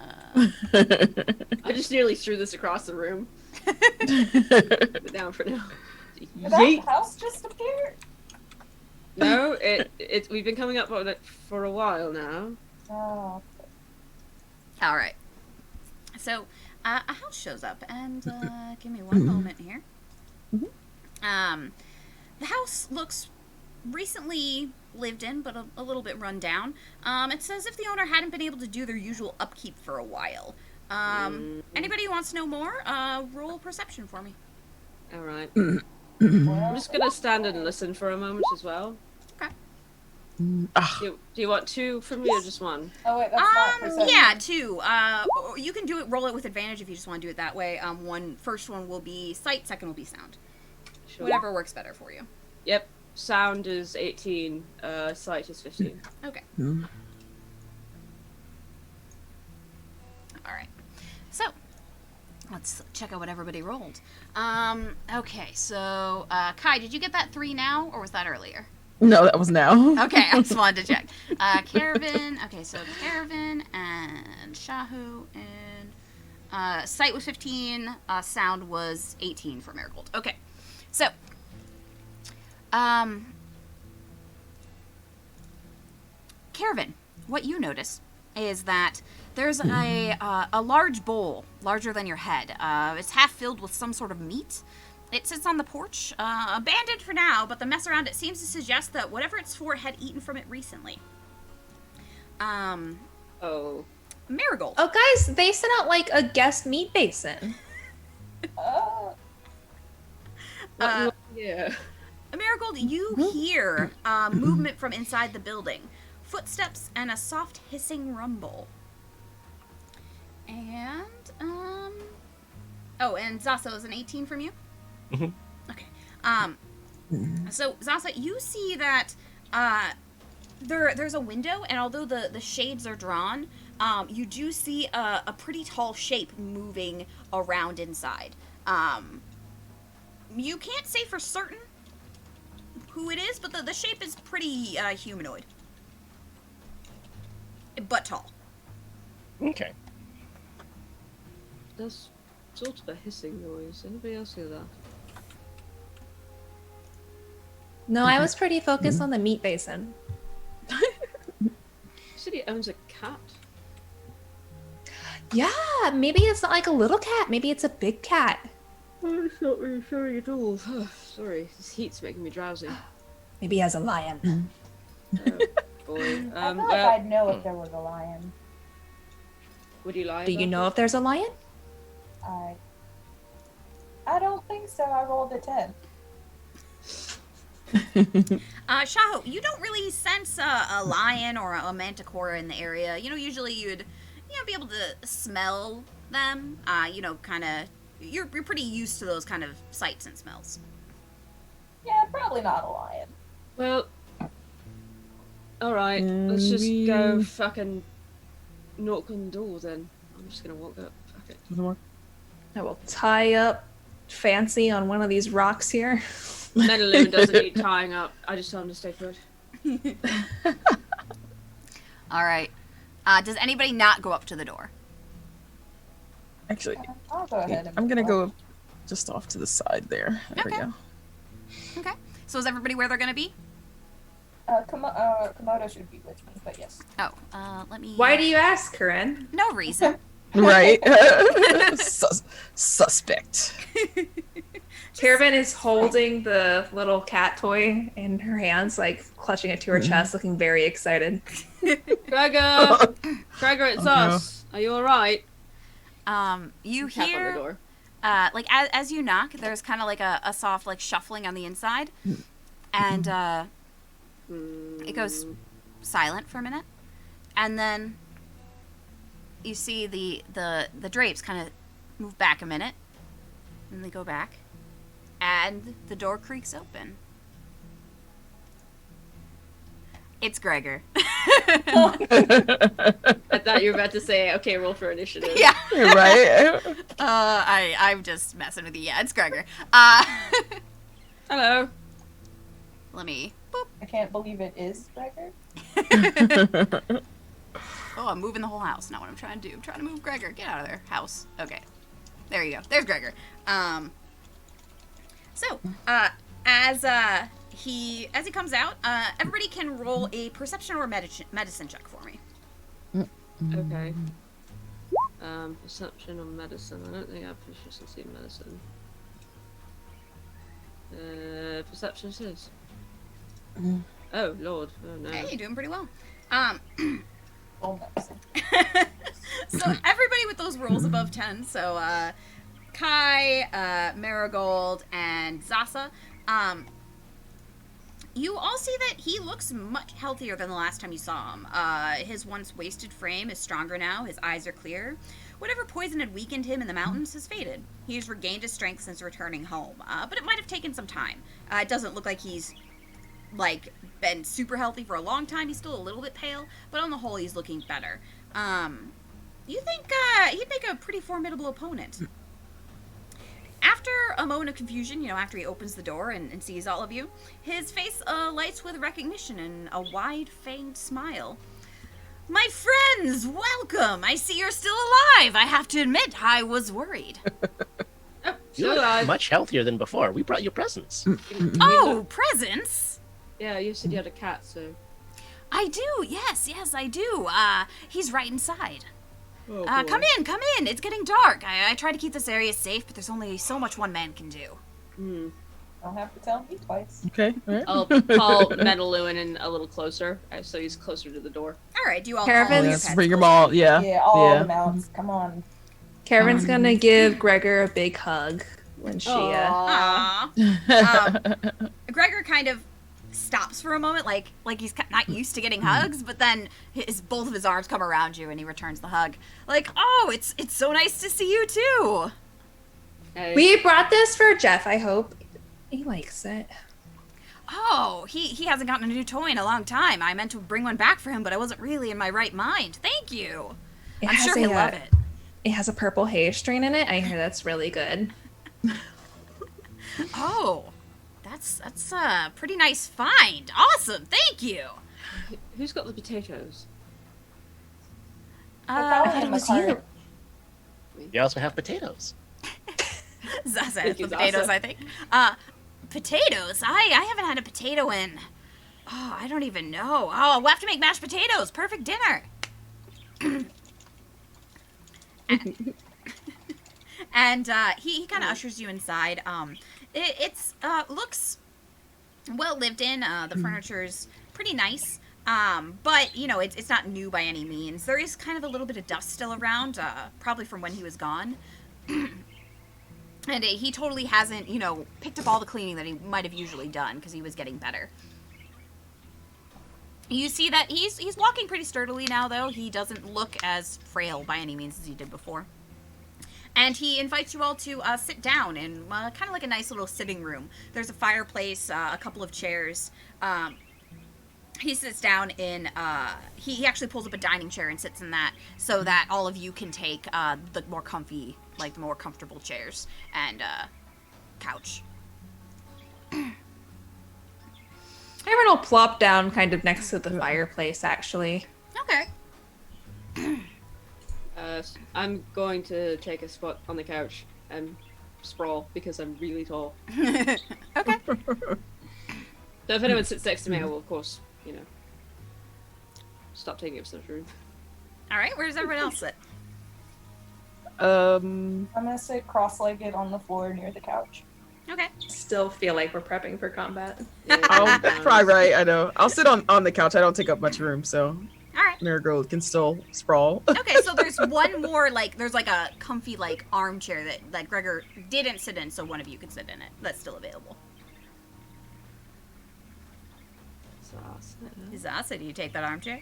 I just nearly threw this across the room. But down for now. Did that house just appear? No, we've been coming up on it for a while now. Oh. All right. So a house shows up, and give me one moment here. The house looks recently lived in, but a little bit run down. It's as if the owner hadn't been able to do their usual upkeep for a while. Anybody who wants to know more, roll perception for me. Alright. Well, I'm just gonna stand and listen for a moment as well. Okay. Do you want two from me or just one? oh wait, that's not perception. Yeah, two. Or you can roll it with advantage if you just want to do it that way. First one will be sight, second will be sound. Sure. Whatever works better for you. Yep. Sound is 18, sight is 15. Okay. All right. So, let's check out what everybody rolled. Okay, so, Kai, did you get that 3 now, or was that earlier? No, that was now. Okay, I just wanted to check. Caravan, okay, so Caravan and Shahu and, sight was 15, sound was 18 for Marigold. Okay, so, Caravan, what you notice is that there's a large bowl, larger than your head. It's half filled with some sort of meat. It sits on the porch, abandoned for now, but the mess around it seems to suggest that whatever it's for had eaten from it recently. Oh. Marigold. Oh, guys, they sent out like a guest meat basin. Oh. Yeah. Marigold, you hear movement from inside the building. Footsteps and a soft hissing rumble. And, oh, and Zasa is an 18 from you? Mhm. Okay. So, Zasa, you see that there's a window, and although the shades are drawn, you do see a pretty tall shape moving around inside. You can't say for certain who it is, but the shape is pretty humanoid. But tall. Okay. That's sort of a hissing noise. Anybody else hear that? No, I was pretty focused on the meat basin. You said he owns a cat? Yeah, maybe it's not like a little cat. Maybe it's a big cat. Oh, it's not reassuring at all. Sorry, this heat's making me drowsy. Maybe he has a lion. Oh, boy. I feel like Well, I'd know if there was a lion. would you lie Do you about know it? if there's a lion? I don't think so. I rolled a 10. Shaho, you don't really sense a lion or a manticore in the area. Usually you'd, be able to smell them. Kind of, you're pretty used to those kind of sights and smells. Yeah, probably not a lion. Well, alright, let's just go fucking knock on the door then. I'm just gonna walk up. Fuck it. I will tie up Fancy on one of these rocks here. Menelune doesn't need tying up. I just tell him to stay put. All right. Does anybody not go up to the door? Actually, I'll go ahead and I'm gonna move go just off to the side there. There we Okay. go. Okay. So is everybody where they're gonna be? Komodo should be with me, but yes. Oh, let me. Why do you ask, Corinne? No reason. Right. Suspect. Caravan is holding the little cat toy in her hands, like clutching it to her chest, looking very excited. Gregor! Gregor, it's us. Are you alright? You Tap on the hear, door. like as you knock, there's kind of like a soft like shuffling on the inside, and it goes silent for a minute, and then you see the drapes kind of move back a minute, and they go back, and the door creaks open. It's Gregor. I thought you were about to say, okay, roll for initiative. Yeah. Right. I'm just messing with you. Yeah, it's Gregor. Hello. Let me. Boop. I can't believe it is Gregor. Oh, I'm moving the whole house. Not what I'm trying to do. I'm trying to move Gregor. Get out of there. House. Okay. There you go. There's Gregor. As he comes out, everybody can roll a perception or medicine check for me. Okay. Perception or medicine. I don't think I have proficiency in medicine. Perception it is. Oh, Lord. Oh, no. Hey, you're doing pretty well. Oh, medicine. So everybody with those rolls above 10, so Kai, Marigold, and Zasa, you all see that he looks much healthier than the last time you saw him. His once wasted frame is stronger now, his eyes are clear. Whatever poison had weakened him in the mountains has faded. He's regained his strength since returning home, but it might have taken some time. It doesn't look like he's been super healthy for a long time. He's still a little bit pale, but on the whole, he's looking better. You think he'd make a pretty formidable opponent. After a moment of confusion, after he opens the door and sees all of you, his face lights with recognition and a wide-fanged smile. My friends, welcome! I see you're still alive! I have to admit, I was worried. Oh, You so look I. much healthier than before. We brought you presents. Oh, presents? Yeah, you said you had a cat, so. I do, yes, I do. He's right inside. Oh, Come in, it's getting dark. I try to keep this area safe, but there's only so much one man can do. Don't have to tell me twice. Okay. All right. I'll call Menelune in a little closer, so he's closer to the door. Alright, do you all Caravan? call your Let's pets? bring them all. Yeah. Yeah, all Yeah. the mounts. Come on. Caravan's gonna give Gregor a big hug when she Aww. Gregor kind of stops for a moment, like he's not used to getting hugs, but then both of his arms come around you and he returns the hug. Like, oh, it's so nice to see you too. Hey. We brought this for Jeff, I hope. He likes it. Oh, he hasn't gotten a new toy in a long time. I meant to bring one back for him, but I wasn't really in my right mind. Thank you. I'm sure he'll love it. It has a purple hair strain in it. I hear that's really good. Oh, that's a pretty nice find. Awesome, thank you. Who's got the potatoes? Probably in the cart. You also have potatoes. Zaza has Thank the you, potatoes, Zaza. I think. Potatoes? I haven't had a potato in... Oh, I don't even know. Oh, we'll have to make mashed potatoes. Perfect dinner. And he kind of ushers you inside. It's looks well lived in. The furniture's pretty nice. But, it's not new by any means. There is kind of a little bit of dust still around, probably from when he was gone. And he totally hasn't, you know, picked up all the cleaning that he might have usually done because he was getting better. You see that he's walking pretty sturdily now, though. He doesn't look as frail by any means as he did before. And he invites you all to sit down in kind of like a nice little sitting room. There's a fireplace, a couple of chairs. He sits down in, he actually pulls up a dining chair and sits in that so that all of you can take the more comfy, like the more comfortable chairs and couch. Everyone will plop down kind of next to the fireplace, actually. Okay. I'm going to take a spot on the couch and sprawl because I'm really tall. Okay. So if anyone sits next to me, I will, of course, you know, stop taking up so much room. All right, where does everyone else sit? I'm gonna sit cross-legged on the floor near the couch. Okay. Still feel like we're prepping for combat. I'll probably right. I know. I'll sit on the couch. I don't take up much room, so All right. Marigold can still sprawl. Okay, so there's one more, like, there's like a comfy, like, armchair that Gregor didn't sit in, so one of you can sit in it. That's still available. Zasa, do you take that armchair?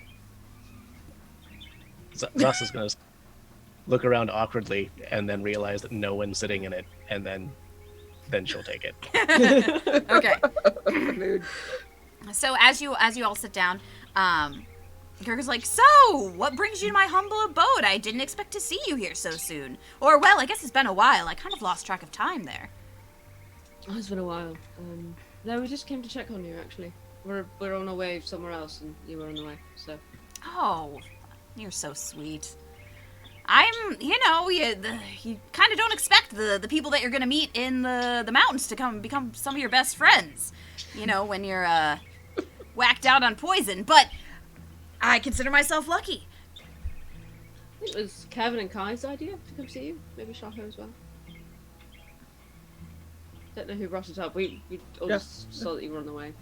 Zas is going to look around awkwardly and then realize that no one's sitting in it, and then she'll take it. Okay. Mood. So as you all sit down, Gregor's like, so, what brings you to my humble abode? I didn't expect to see you here so soon. Or, well, I guess it's been a while. I kind of lost track of time there. Oh, it's been a while. No, we just came to check on you, actually. We're on our way somewhere else, and you were on the way, so. Oh, you're so sweet. I'm, you know, you kind of don't expect the people that you're going to meet in the mountains to become some of your best friends, you know, when you're whacked out on poison, but I consider myself lucky. It was Kevin and Kai's idea to come see you. Maybe Shaho as well. Don't know who brought it up. We all just saw that you were on the way.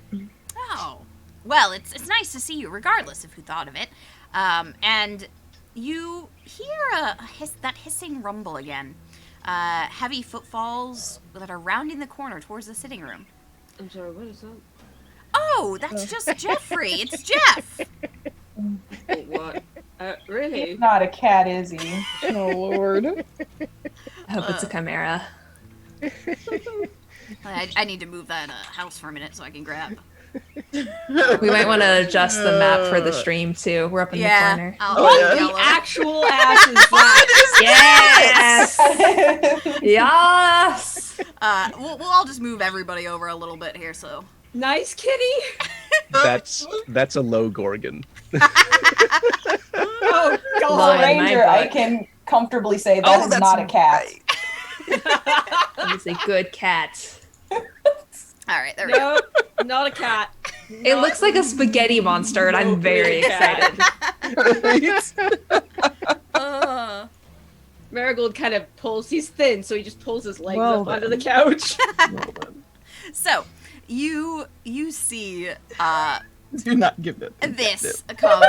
Oh, well, it's nice to see you, regardless of who thought of it. And you hear that hissing rumble again. Heavy footfalls that are rounding the corner towards the sitting room. I'm sorry, what is that? Oh, that's just Jeffrey. It's Jeff. Oh, what? Really? He's not a cat, is he? Oh Lord. I hope it's a chimera. I need to move that house for a minute so I can grab. We might want to adjust the map for the stream too. We're up in the corner. What the actual ass is that? Yes! Yes! We'll all just move everybody over a little bit here, so. Nice kitty! That's a low Gorgon. Oh, As God! a ranger, I can comfortably say that is not a cat. It's a good cat. All right, there we go. No, not a cat. It looks like a spaghetti monster, and I'm very excited. Marigold kind of pulls. He's thin, so he just pulls his legs up onto the couch. So, you see Do not give it. this come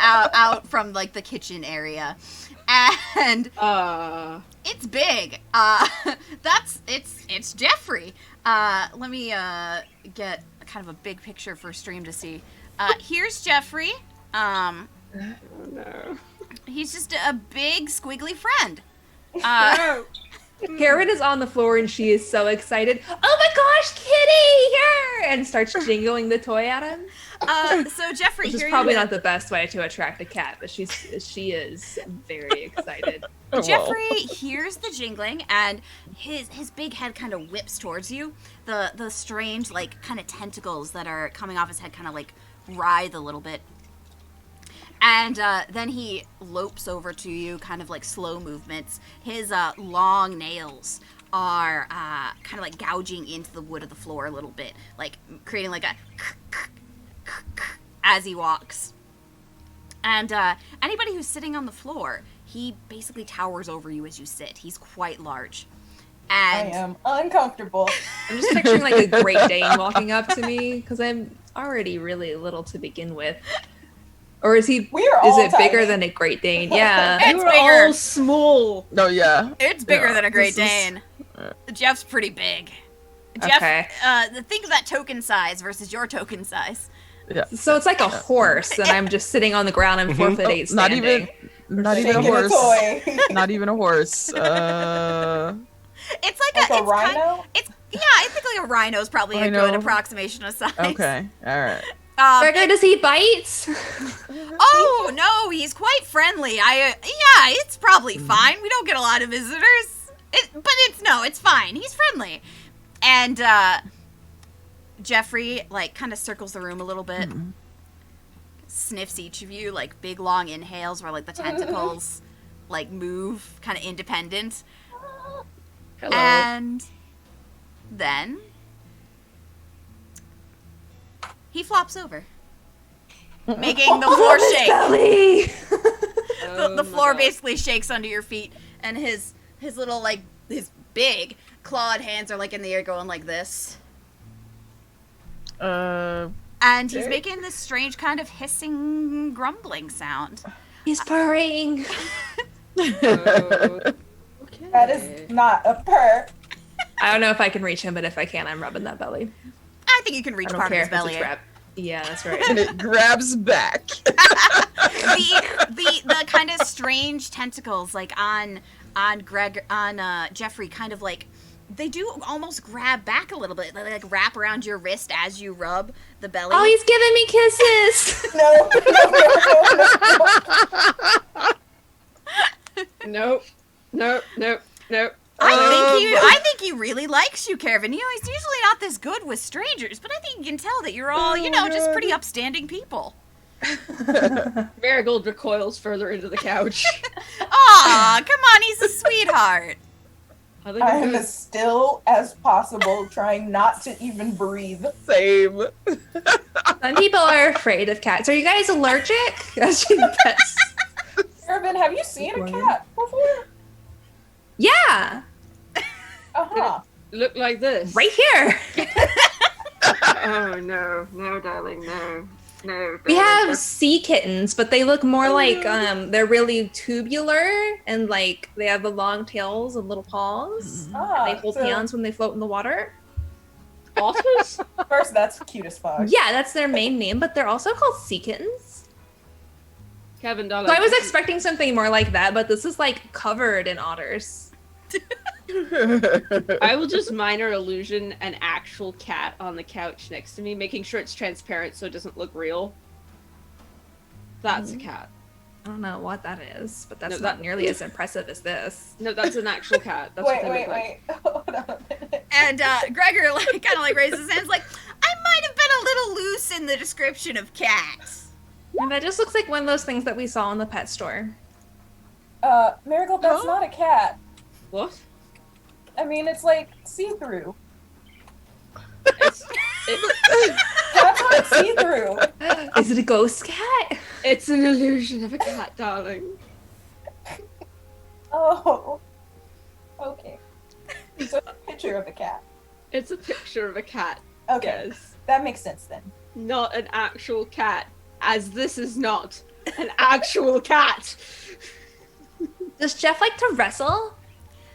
out from like the kitchen area, and it's big. It's Jeffrey. Let me get kind of a big picture for stream to see. Here's Jeffrey. Oh no. He's just a big squiggly friend. Karen is on the floor and she is so excited. Oh my gosh, kitty! Here! And starts jingling the toy at him. So Jeffrey, Which is here probably you not the best way to attract a cat, but she is very excited. Jeffrey hears the jingling and his big head kind of whips towards you. The strange like kind of tentacles that are coming off his head kind of like writhe a little bit. And then he lopes over to you, kind of like slow movements. His long nails are kind of like gouging into the wood of the floor a little bit, like creating like a as he walks. And anybody who's sitting on the floor, he basically towers over you as you sit. He's quite large. And I am uncomfortable. I'm just picturing like a Great Dane walking up to me, because I'm already really little to begin with. Or is he? We are Is all it bigger tiny. than a Great Dane? Yeah. It's You are bigger. all small. No, yeah. It's bigger Yeah, than a Great this is- Dane. Jeff's pretty big. Jeff, Okay. think of that token size versus your token size. Yeah. So it's like a horse, and I'm just sitting on the ground and 4 foot 8 Not standing. not even a Shaking horse. toy. Not even a horse. It's like Like a it's rhino? yeah, I think like a rhino is probably a good Rhino. approximation of size. Okay. All right. Gregor, does he bite? Oh no, he's quite friendly. Yeah, it's probably fine. We don't get a lot of visitors, but it's fine. He's friendly, and Jeffrey like kind of circles the room a little bit, sniffs each of you like big long inhales where like the tentacles like move, kind of independent, Hello. and then he flops over, making the floor shake. Belly. The floor basically shakes under your feet, and his little like his big clawed hands are like in the air going like this, Uh. and he's Okay. making this strange kind of hissing grumbling sound. He's purring. Okay. That is not a purr. I don't know if I can reach him, but if I can, I'm rubbing that belly. I think you can reach I don't part care of if his it's a belly. trap. Yeah, that's right. And it grabs back. The kind of strange tentacles like on Jeffrey kind of like they do almost grab back a little bit. They like wrap around your wrist as you rub the belly. Oh, he's giving me kisses. No. Nope. I think he really likes you, Kevin. You know, he's usually not this good with strangers, but I think you can tell that you're all, just pretty upstanding people. Marigold recoils further into the couch. Aw, come on, he's a sweetheart. I think I I'm am gonna- as still as possible, trying not to even breathe. Same. Some people are afraid of cats. Are you guys allergic? As she pets. Irvin, have you seen a cat before? Yeah, Uh-huh. look like this. right here. Oh no, darling, no. We have sea kittens, but they look more like they're really tubular and like they have the long tails and little paws. Ah, They hold so hands when they float in the water. otters. First, that's cute as fuck. Yeah, that's their main name, but they're also called sea kittens. Kevin, darling. So I was expecting something more like that, but this is like covered in otters. I will just minor illusion an actual cat on the couch next to me, making sure it's transparent so it doesn't look real. That's a cat. I don't know what that is, but that's No, not that- nearly as impressive as this. No, that's an actual cat. That's what they Wait. look like. Hold on a minute. And Gregor like kind of like raises his hands like, I might have been a little loose in the description of cats. And that just looks like one of those things that we saw in the pet store. Marigold, that's not a cat. What? I mean, it's like see-through. It's, Cats aren't see-through. Is it a ghost cat? it's an illusion of a cat, darling. Oh. Okay. So it's a picture of a cat. It's a picture of a cat. Okay. Yes. That makes sense then. Not an actual cat, as this is not an actual cat. Does Jeff like to wrestle?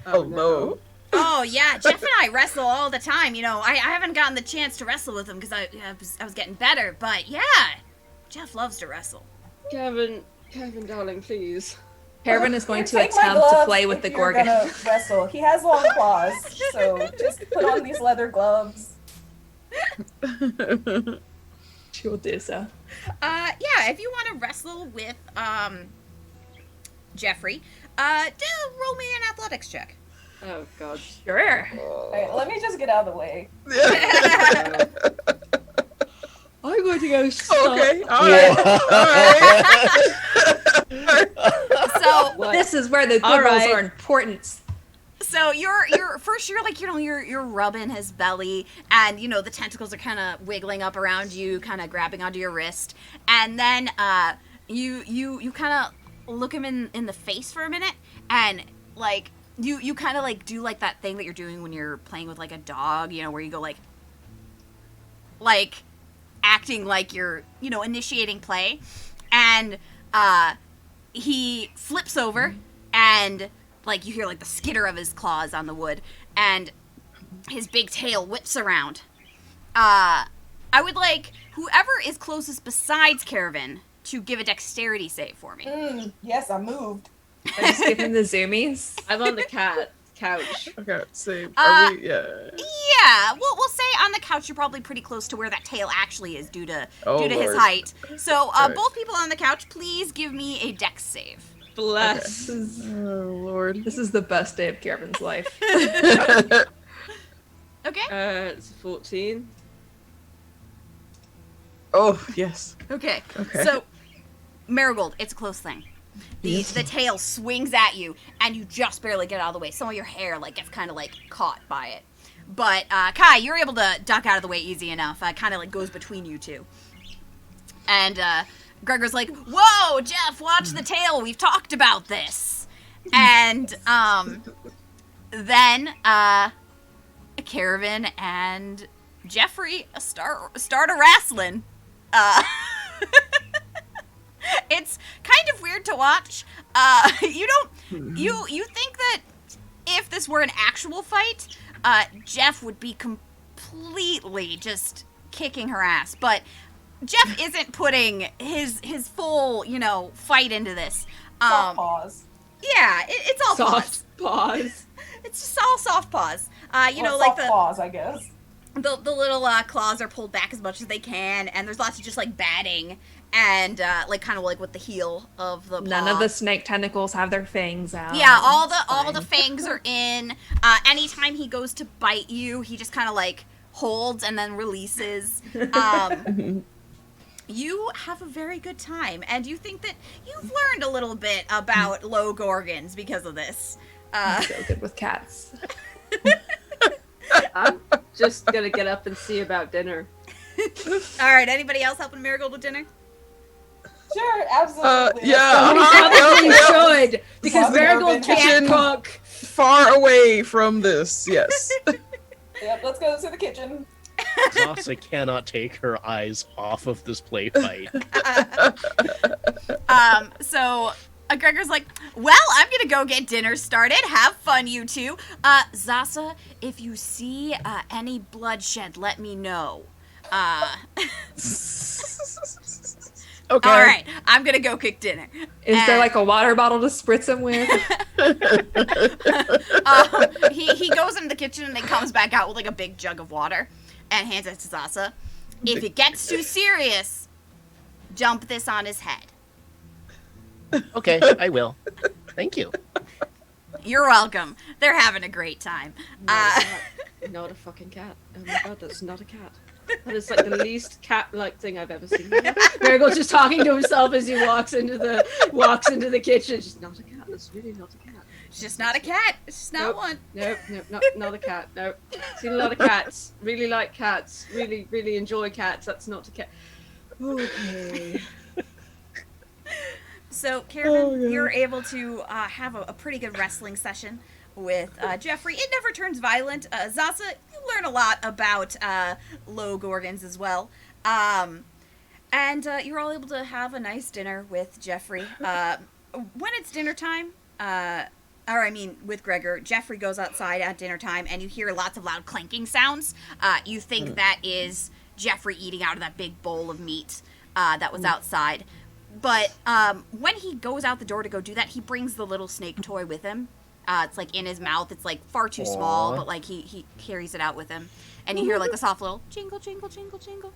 Oh no. Oh yeah, Jeff and I wrestle all the time. You know, I haven't gotten the chance to wrestle with him because I was getting better. But yeah, Jeff loves to wrestle. Kevin, darling, please. Kevin is going to Take my attempt to gloves play with if the you're Gorgon. gonna wrestle. He has long claws, so just put on these leather gloves. She will do so. Yeah, if you want to wrestle with Jeffrey, roll me an athletics check. Oh god. Sure. Alright, let me just get out of the way. I'm going to go stop. Okay. All right. So What? This is where the good All rolls right. are important. So you're first you're like you're rubbing his belly, and the tentacles are kind of wiggling up around you, kind of grabbing onto your wrist, and then you kind of look him in the face for a minute, and like you kind of like do like that thing that you're doing when you're playing with like a dog, where you go like acting like you're initiating play, and he flips over, and like you hear like the skitter of his claws on the wood, and his big tail whips around. I would like whoever is closest besides Caravan to give a dexterity save for me. Yes, I moved. I just give him the zoomies. I'm on the couch. Okay, so are we? Yeah. Yeah, we'll say on the couch you're probably pretty close to where that tail actually is due to his Lord. height. So Right. both people on the couch, please give me a dex save. Bless. Oh Lord. This is the best day of Karavan's life. Okay. It's 14. Oh yes. Okay. Okay. So, Marigold, it's a close thing. The tail swings at you, and you just barely get out of the way. Some of your hair like gets kind of like caught by it. But Kai, you're able to duck out of the way easy enough. Kind of like goes between you two. And Gregor's like, "Whoa, Jeff, watch the tail. We've talked about this." And then Caravan and Jeffrey start a wrestling. It's kind of weird to watch. You think that if this were an actual fight, Jeff would be completely just kicking her ass. But Jeff isn't putting his full, fight into this. Soft pause. Yeah, it's all Soft pause. pause. It's just all soft pause. Like soft the pause, I guess. the little claws are pulled back as much as they can, and there's lots of just like batting and like kind of like with the heel of the paw. None of the snake tentacles have their fangs out. Yeah, all It's the fine. fangs are in. Anytime he goes to bite you, he just kind of like holds and then releases. You have a very good time, and you think that you've learned a little bit about low gorgons because of this. I'm so good with cats. I'm just gonna get up and see about dinner. All right, anybody else helping Marigold with dinner? Sure, absolutely. yeah. Probably Yep. should, because Love Marigold Caravan. can't cook. Far away from this. Yes. Yep, let's go to the kitchen. Sasa cannot take her eyes off of this play fight. So Gregor's like, well, I'm gonna go get dinner started. Have fun, you two. Zasa, if you see any bloodshed, let me know. Okay. All right, I'm gonna go cook dinner. Is there like a water bottle to spritz him with? He goes into the kitchen and then comes back out with like a big jug of water and hands it to Zasa. If it gets too serious, dump this on his head. Okay, I will. Thank you. You're welcome. They're having a great time. Not a fucking cat. Oh my god, that's not a cat. That is like the least cat-like thing I've ever seen. Marigold's just talking to himself as he walks into the kitchen. Just not a cat. That's really not a cat. It's just not a cat. It's just not Nope. one. Nope, not a cat. Nope. Seen a lot of cats. Really like cats. Really, really enjoy cats. That's not a cat. Okay. So, Caravan, God. you're able to have a pretty good wrestling session with Jeffrey. It never turns violent. Zasa, you learn a lot about low gorgons as well. And you're all able to have a nice dinner with Jeffrey. When it's dinner time, with Gregor, Jeffrey goes outside at dinner time, and you hear lots of loud clanking sounds. You think that is Jeffrey eating out of that big bowl of meat that was outside. But when he goes out the door to go do that, he brings the little snake toy with him. It's like in his mouth. It's like far too small, but like he carries it out with him. And you hear like the soft little jingle, jingle, jingle, jingle.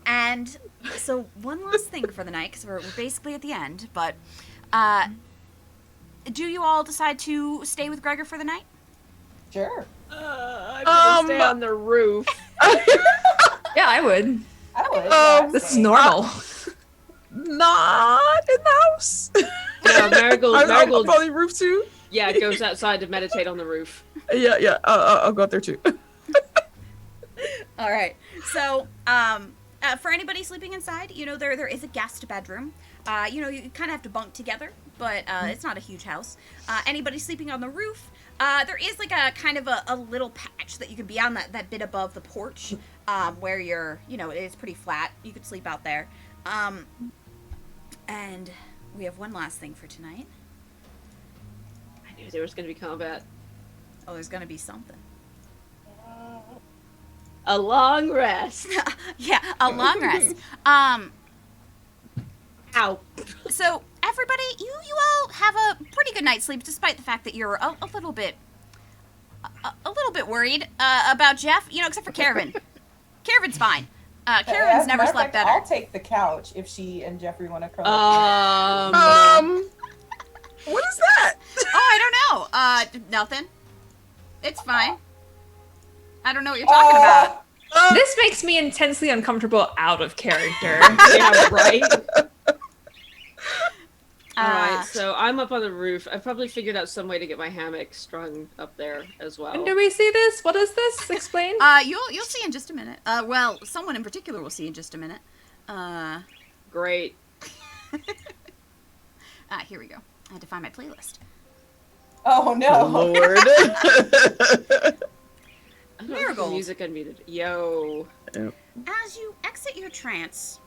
And so one last thing for the night, because we're basically at the end, but do you all decide to stay with Gregor for the night? Sure. I'm gonna stay on the roof. Yeah, I would. I would. This is normal. Not in the house. No, Marigold. I'm Marigold. on the roof too. Yeah, goes outside to meditate on the roof. Yeah. I'll go up there too. All right. So, for anybody sleeping inside, there is a guest bedroom. You kind of have to bunk together, but it's not a huge house. Anybody sleeping on the roof, there is like a kind of a little patch that you can be on that bit above the porch, where it is pretty flat. You could sleep out there. And we have one last thing for tonight. I knew there was going to be combat. Oh, there's gonna be something. A long rest. Yeah, a long rest. Ow. So everybody, you all have a pretty good night's sleep, despite the fact that you're a little bit worried about Jeff. You know, except for Caravan. Caravan's fine. Caravan's As a never matter of slept fact, better. I'll take the couch if she and Jeffrey want to curl up. What is that? Oh, I don't know. Nothing. It's fine. I don't know what you're talking about. This makes me intensely uncomfortable out of character. Yeah, right? Alright, so I'm up on the roof. I've probably figured out some way to get my hammock strung up there as well. When do we see this? What is this? Explain. You'll see in just a minute. Well, someone in particular will see in just a minute. Great. Here we go. I had to find my playlist. Oh no. Lord. I don't have Marigold. the music unmuted. Yo. As you exit your trance,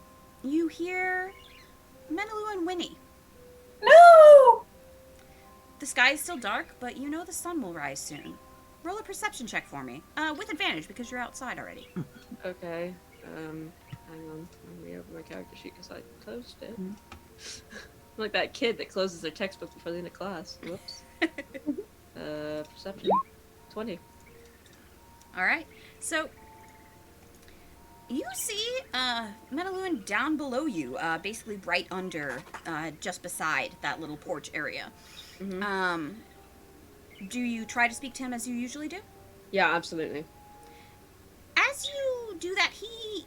you hear Menelu and Winnie. No. The sky is still dark, but you know the sun will rise soon. Roll a perception check for me, with advantage because you're outside already. Okay. Hang on. Let me open my character sheet because I closed it. I'm like that kid that closes their textbook before the end of class. Whoops. Perception. 20. All right. So you see Metaluan down below you, basically right under, just beside that little porch area. Mm-hmm. Do you try to speak to him as you usually do? Yeah, absolutely. As you do that, he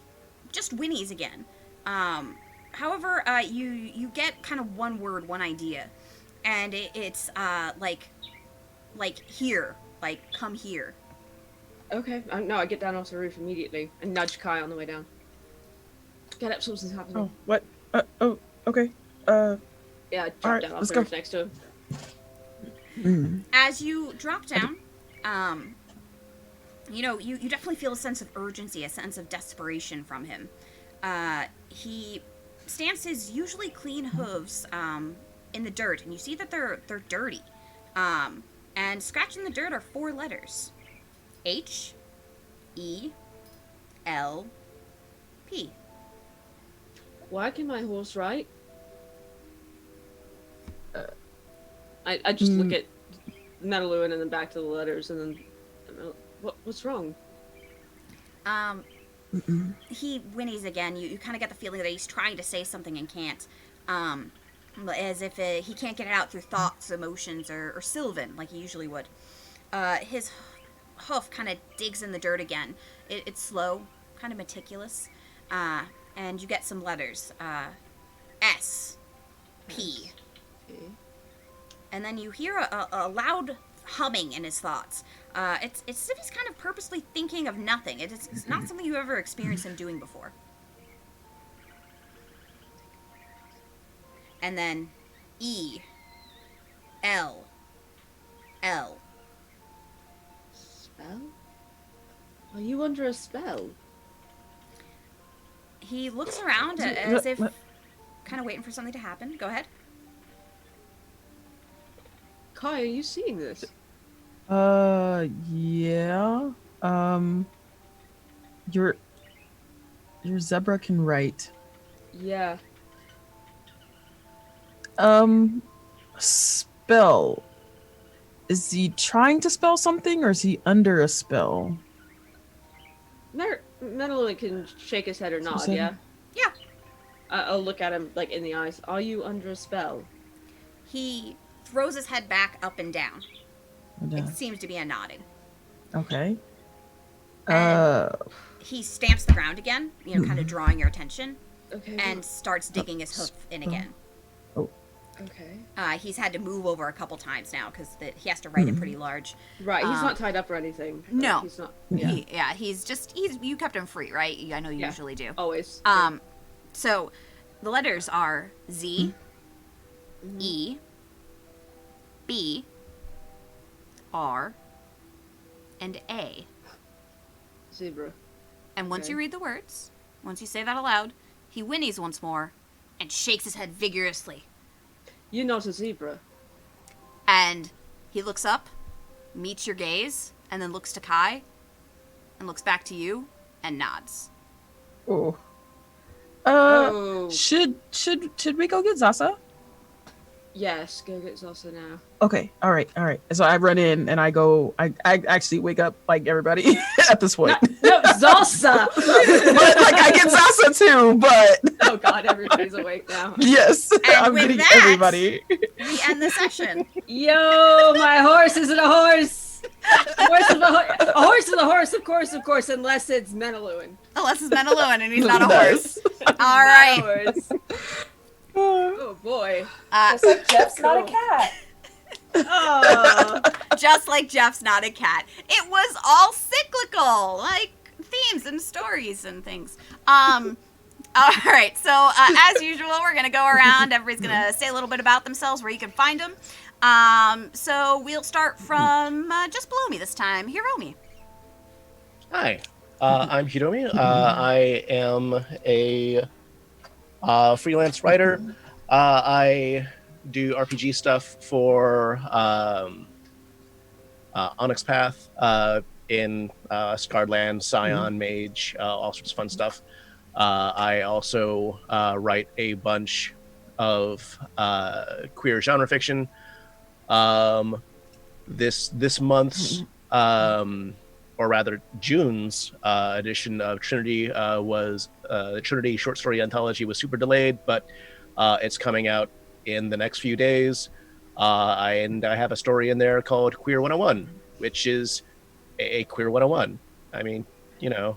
just whinnies again. However, you get kind of one word, one idea, and it's like here, like come here. Okay. No, I get down off the roof immediately and nudge Kai on the way down. Get up, something's happening. Oh, what? Okay. Yeah, I jump Alright, down off let's the go. roof next to him. As you drop down, you know, you definitely feel a sense of urgency, a sense of desperation from him. He stamps his usually clean hooves in the dirt, and you see that they're dirty. And scratched in the dirt are 4 letters: H-E-L-P. Why can my horse write? I just look at Metaluan and then back to the letters and then what's wrong? He whinnies again. You kind of get the feeling that he's trying to say something and can't. As if he can't get it out through thoughts, emotions, or Sylvan like he usually would. His hoof kind of digs in the dirt again. It's slow, kind of meticulous. And you get some letters. S. P. Okay. And then you hear a loud humming in his thoughts. It's as if he's kind of purposely thinking of nothing. It's not something you've ever experienced him doing before. And then E-L-L. Spell? Are you under a spell? He looks around as if kind of waiting for something to happen. Go ahead. Kai, are you seeing this? Yeah. Your zebra can write. Yeah. Spell. Is he trying to spell something or is he under a spell? Metaluan can shake his head or nod, Something? yeah? Yeah. I'll look at him, like, in the eyes. Are you under a spell? He throws his head back up and down. Yeah. It seems to be a nodding. Okay. And he stamps the ground again, you know, kind of drawing your attention, Okay. and starts digging his hoof in again. Okay. He's had to move over a couple times now because he has to write it pretty large. Right, he's not tied up or anything. No. He's not. Yeah. He's you kept him free, right? I know you Yeah. usually do. Always. So the letters are Z, E, B, R, and A. Zebra. And once Okay. you read the words, once you say that aloud, he whinnies once more and shakes his head vigorously. You're not a zebra. And he looks up, meets your gaze, and then looks to Kai, and looks back to you, and nods. Oh. Oh. Should we go get Zasa? Yes, go get Zosa now. Okay, all right. So I run in and I go. I actually wake up like everybody at this point. No, Zosa! But like I get Zasa too. But Oh god, everybody's awake now. yes, I'm with getting that- everybody. We end the session. Yo, my horse isn't a horse! A horse is a horse is a horse, of course, unless it's Menaluin. Unless it's Meneluen and he's not a Nice. horse. All right. Not a horse. Oh boy. Just like Jeff's not a cat. Oh. Just like Jeff's not a cat. It was all cyclical, like themes and stories and things. All right, so as usual, we're going to go around. Everybody's going to say a little bit about themselves, where you can find them. So we'll start from just below me this time. Hiromi. Hi, I'm Hiromi. I am a freelance writer. I do RPG stuff for Onyx Path in Scarred Land, Scion, Mage, all sorts of fun stuff. I also write a bunch of queer genre fiction. This month's, or rather June's edition of Trinity was the Trinity short story anthology was super delayed, but it's coming out in the next few days. And I have a story in there called Queer 101, which is a Queer 101. I mean, you know,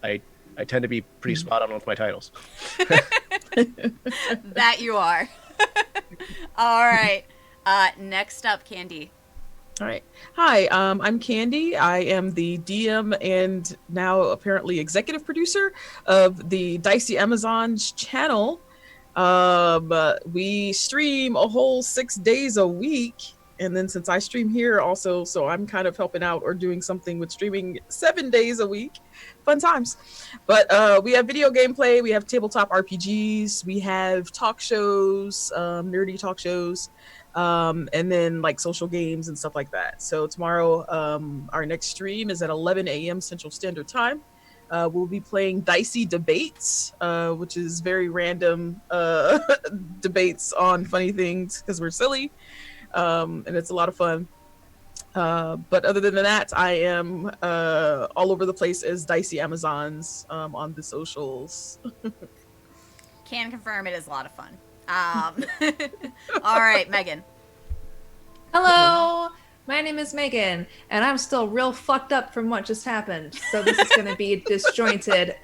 I tend to be pretty spot on with my titles. That you are. All right. Next up, Candy. All right. Hi, I'm Candy. I am the DM and now apparently executive producer of the Dicey Amazons channel. We stream a whole 6 days a week. And then since I stream here also, so I'm kind of helping out or doing something with streaming 7 days a week. Fun times. But we have video gameplay, we have tabletop RPGs, we have talk shows, nerdy talk shows. And then like social games and stuff like that. So tomorrow, our next stream is at 11 a.m. Central Standard Time. We'll be playing Dicey Debates, which is very random debates on funny things because we're silly. And it's a lot of fun. But other than that, I am all over the place as Dicey Amazons on the socials. Can confirm it is a lot of fun. All right, Megan. Hello, my name is Megan, and I'm still real fucked up from what just happened, so this is going to be disjointed.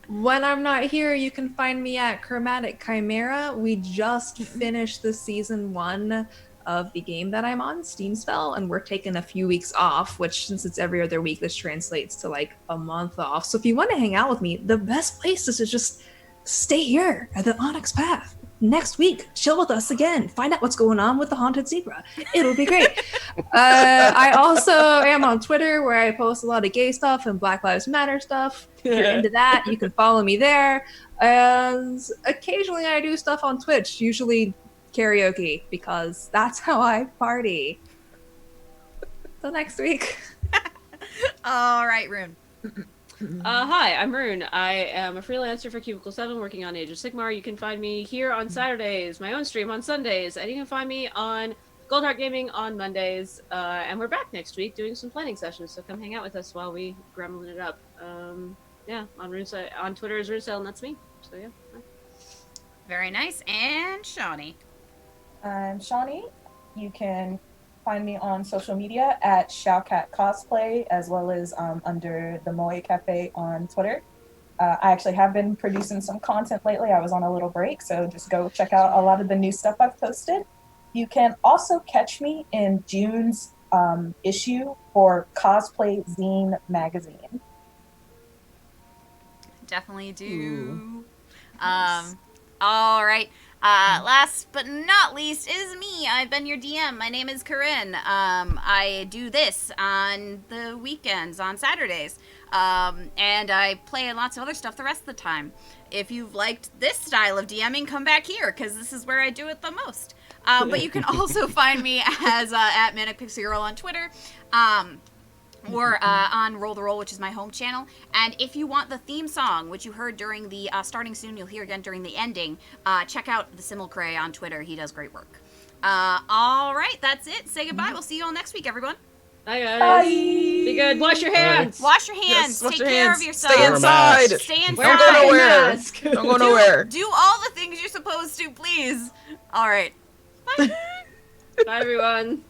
When I'm not here, you can find me at Chromatic Chimera. We just finished the season 1 of the game that I'm on, Steam Spell, and we're taking a few weeks off, which since it's every other week, this translates to like a month off. So if you want to hang out with me, the best place is to just stay here at the Onyx Path. Next week, chill with us again. Find out what's going on with the haunted zebra. It'll be great. I also am on Twitter where I post a lot of gay stuff and Black Lives Matter stuff. If you're into that, you can follow me there. And occasionally I do stuff on Twitch, usually karaoke, because that's how I party. Till next week. All right, Rune. Hi, I'm Rune. I am a freelancer for Cubicle 7 working on Age of Sigmar. You can find me here on Saturdays, my own stream on Sundays, and you can find me on Goldheart Gaming on Mondays. And we're back next week doing some planning sessions, so come hang out with us while we gremlin it up. Yeah, on Twitter is RuneCell, and that's me. So yeah. Very nice. And Shawnee. I'm Shawnee. You can find me on social media at Showcat Cosplay, as well as under the Moe Cafe on Twitter. I actually have been producing some content lately. I was on a little break, so just go check out a lot of the new stuff I've posted. You can also catch me in June's issue for Cosplay Zine magazine. Definitely do. Nice. All right. Last but not least is me. I've been your DM. My name is Corinne. I do this on the weekends, on Saturdays. And I play lots of other stuff the rest of the time. If you've liked this style of DMing, come back here, because this is where I do it the most. But you can also find me as at Manic Pixie Girl on Twitter. Or on Roll the Roll, which is my home channel. And if you want the theme song, which you heard during the starting soon, you'll hear again during the ending, check out the Simulcray on Twitter. He does great work. All right, that's it. Say goodbye. We'll see you all next week, everyone. Bye, guys. Bye. Be good. Wash your hands. Wash your hands. Yes, wash Take your care hands. of yourself. Stay inside. Stay inside. Wear Don't go a nowhere. mask. Don't go nowhere. Do all the things you're supposed to, please. All right. Bye. Bye, everyone.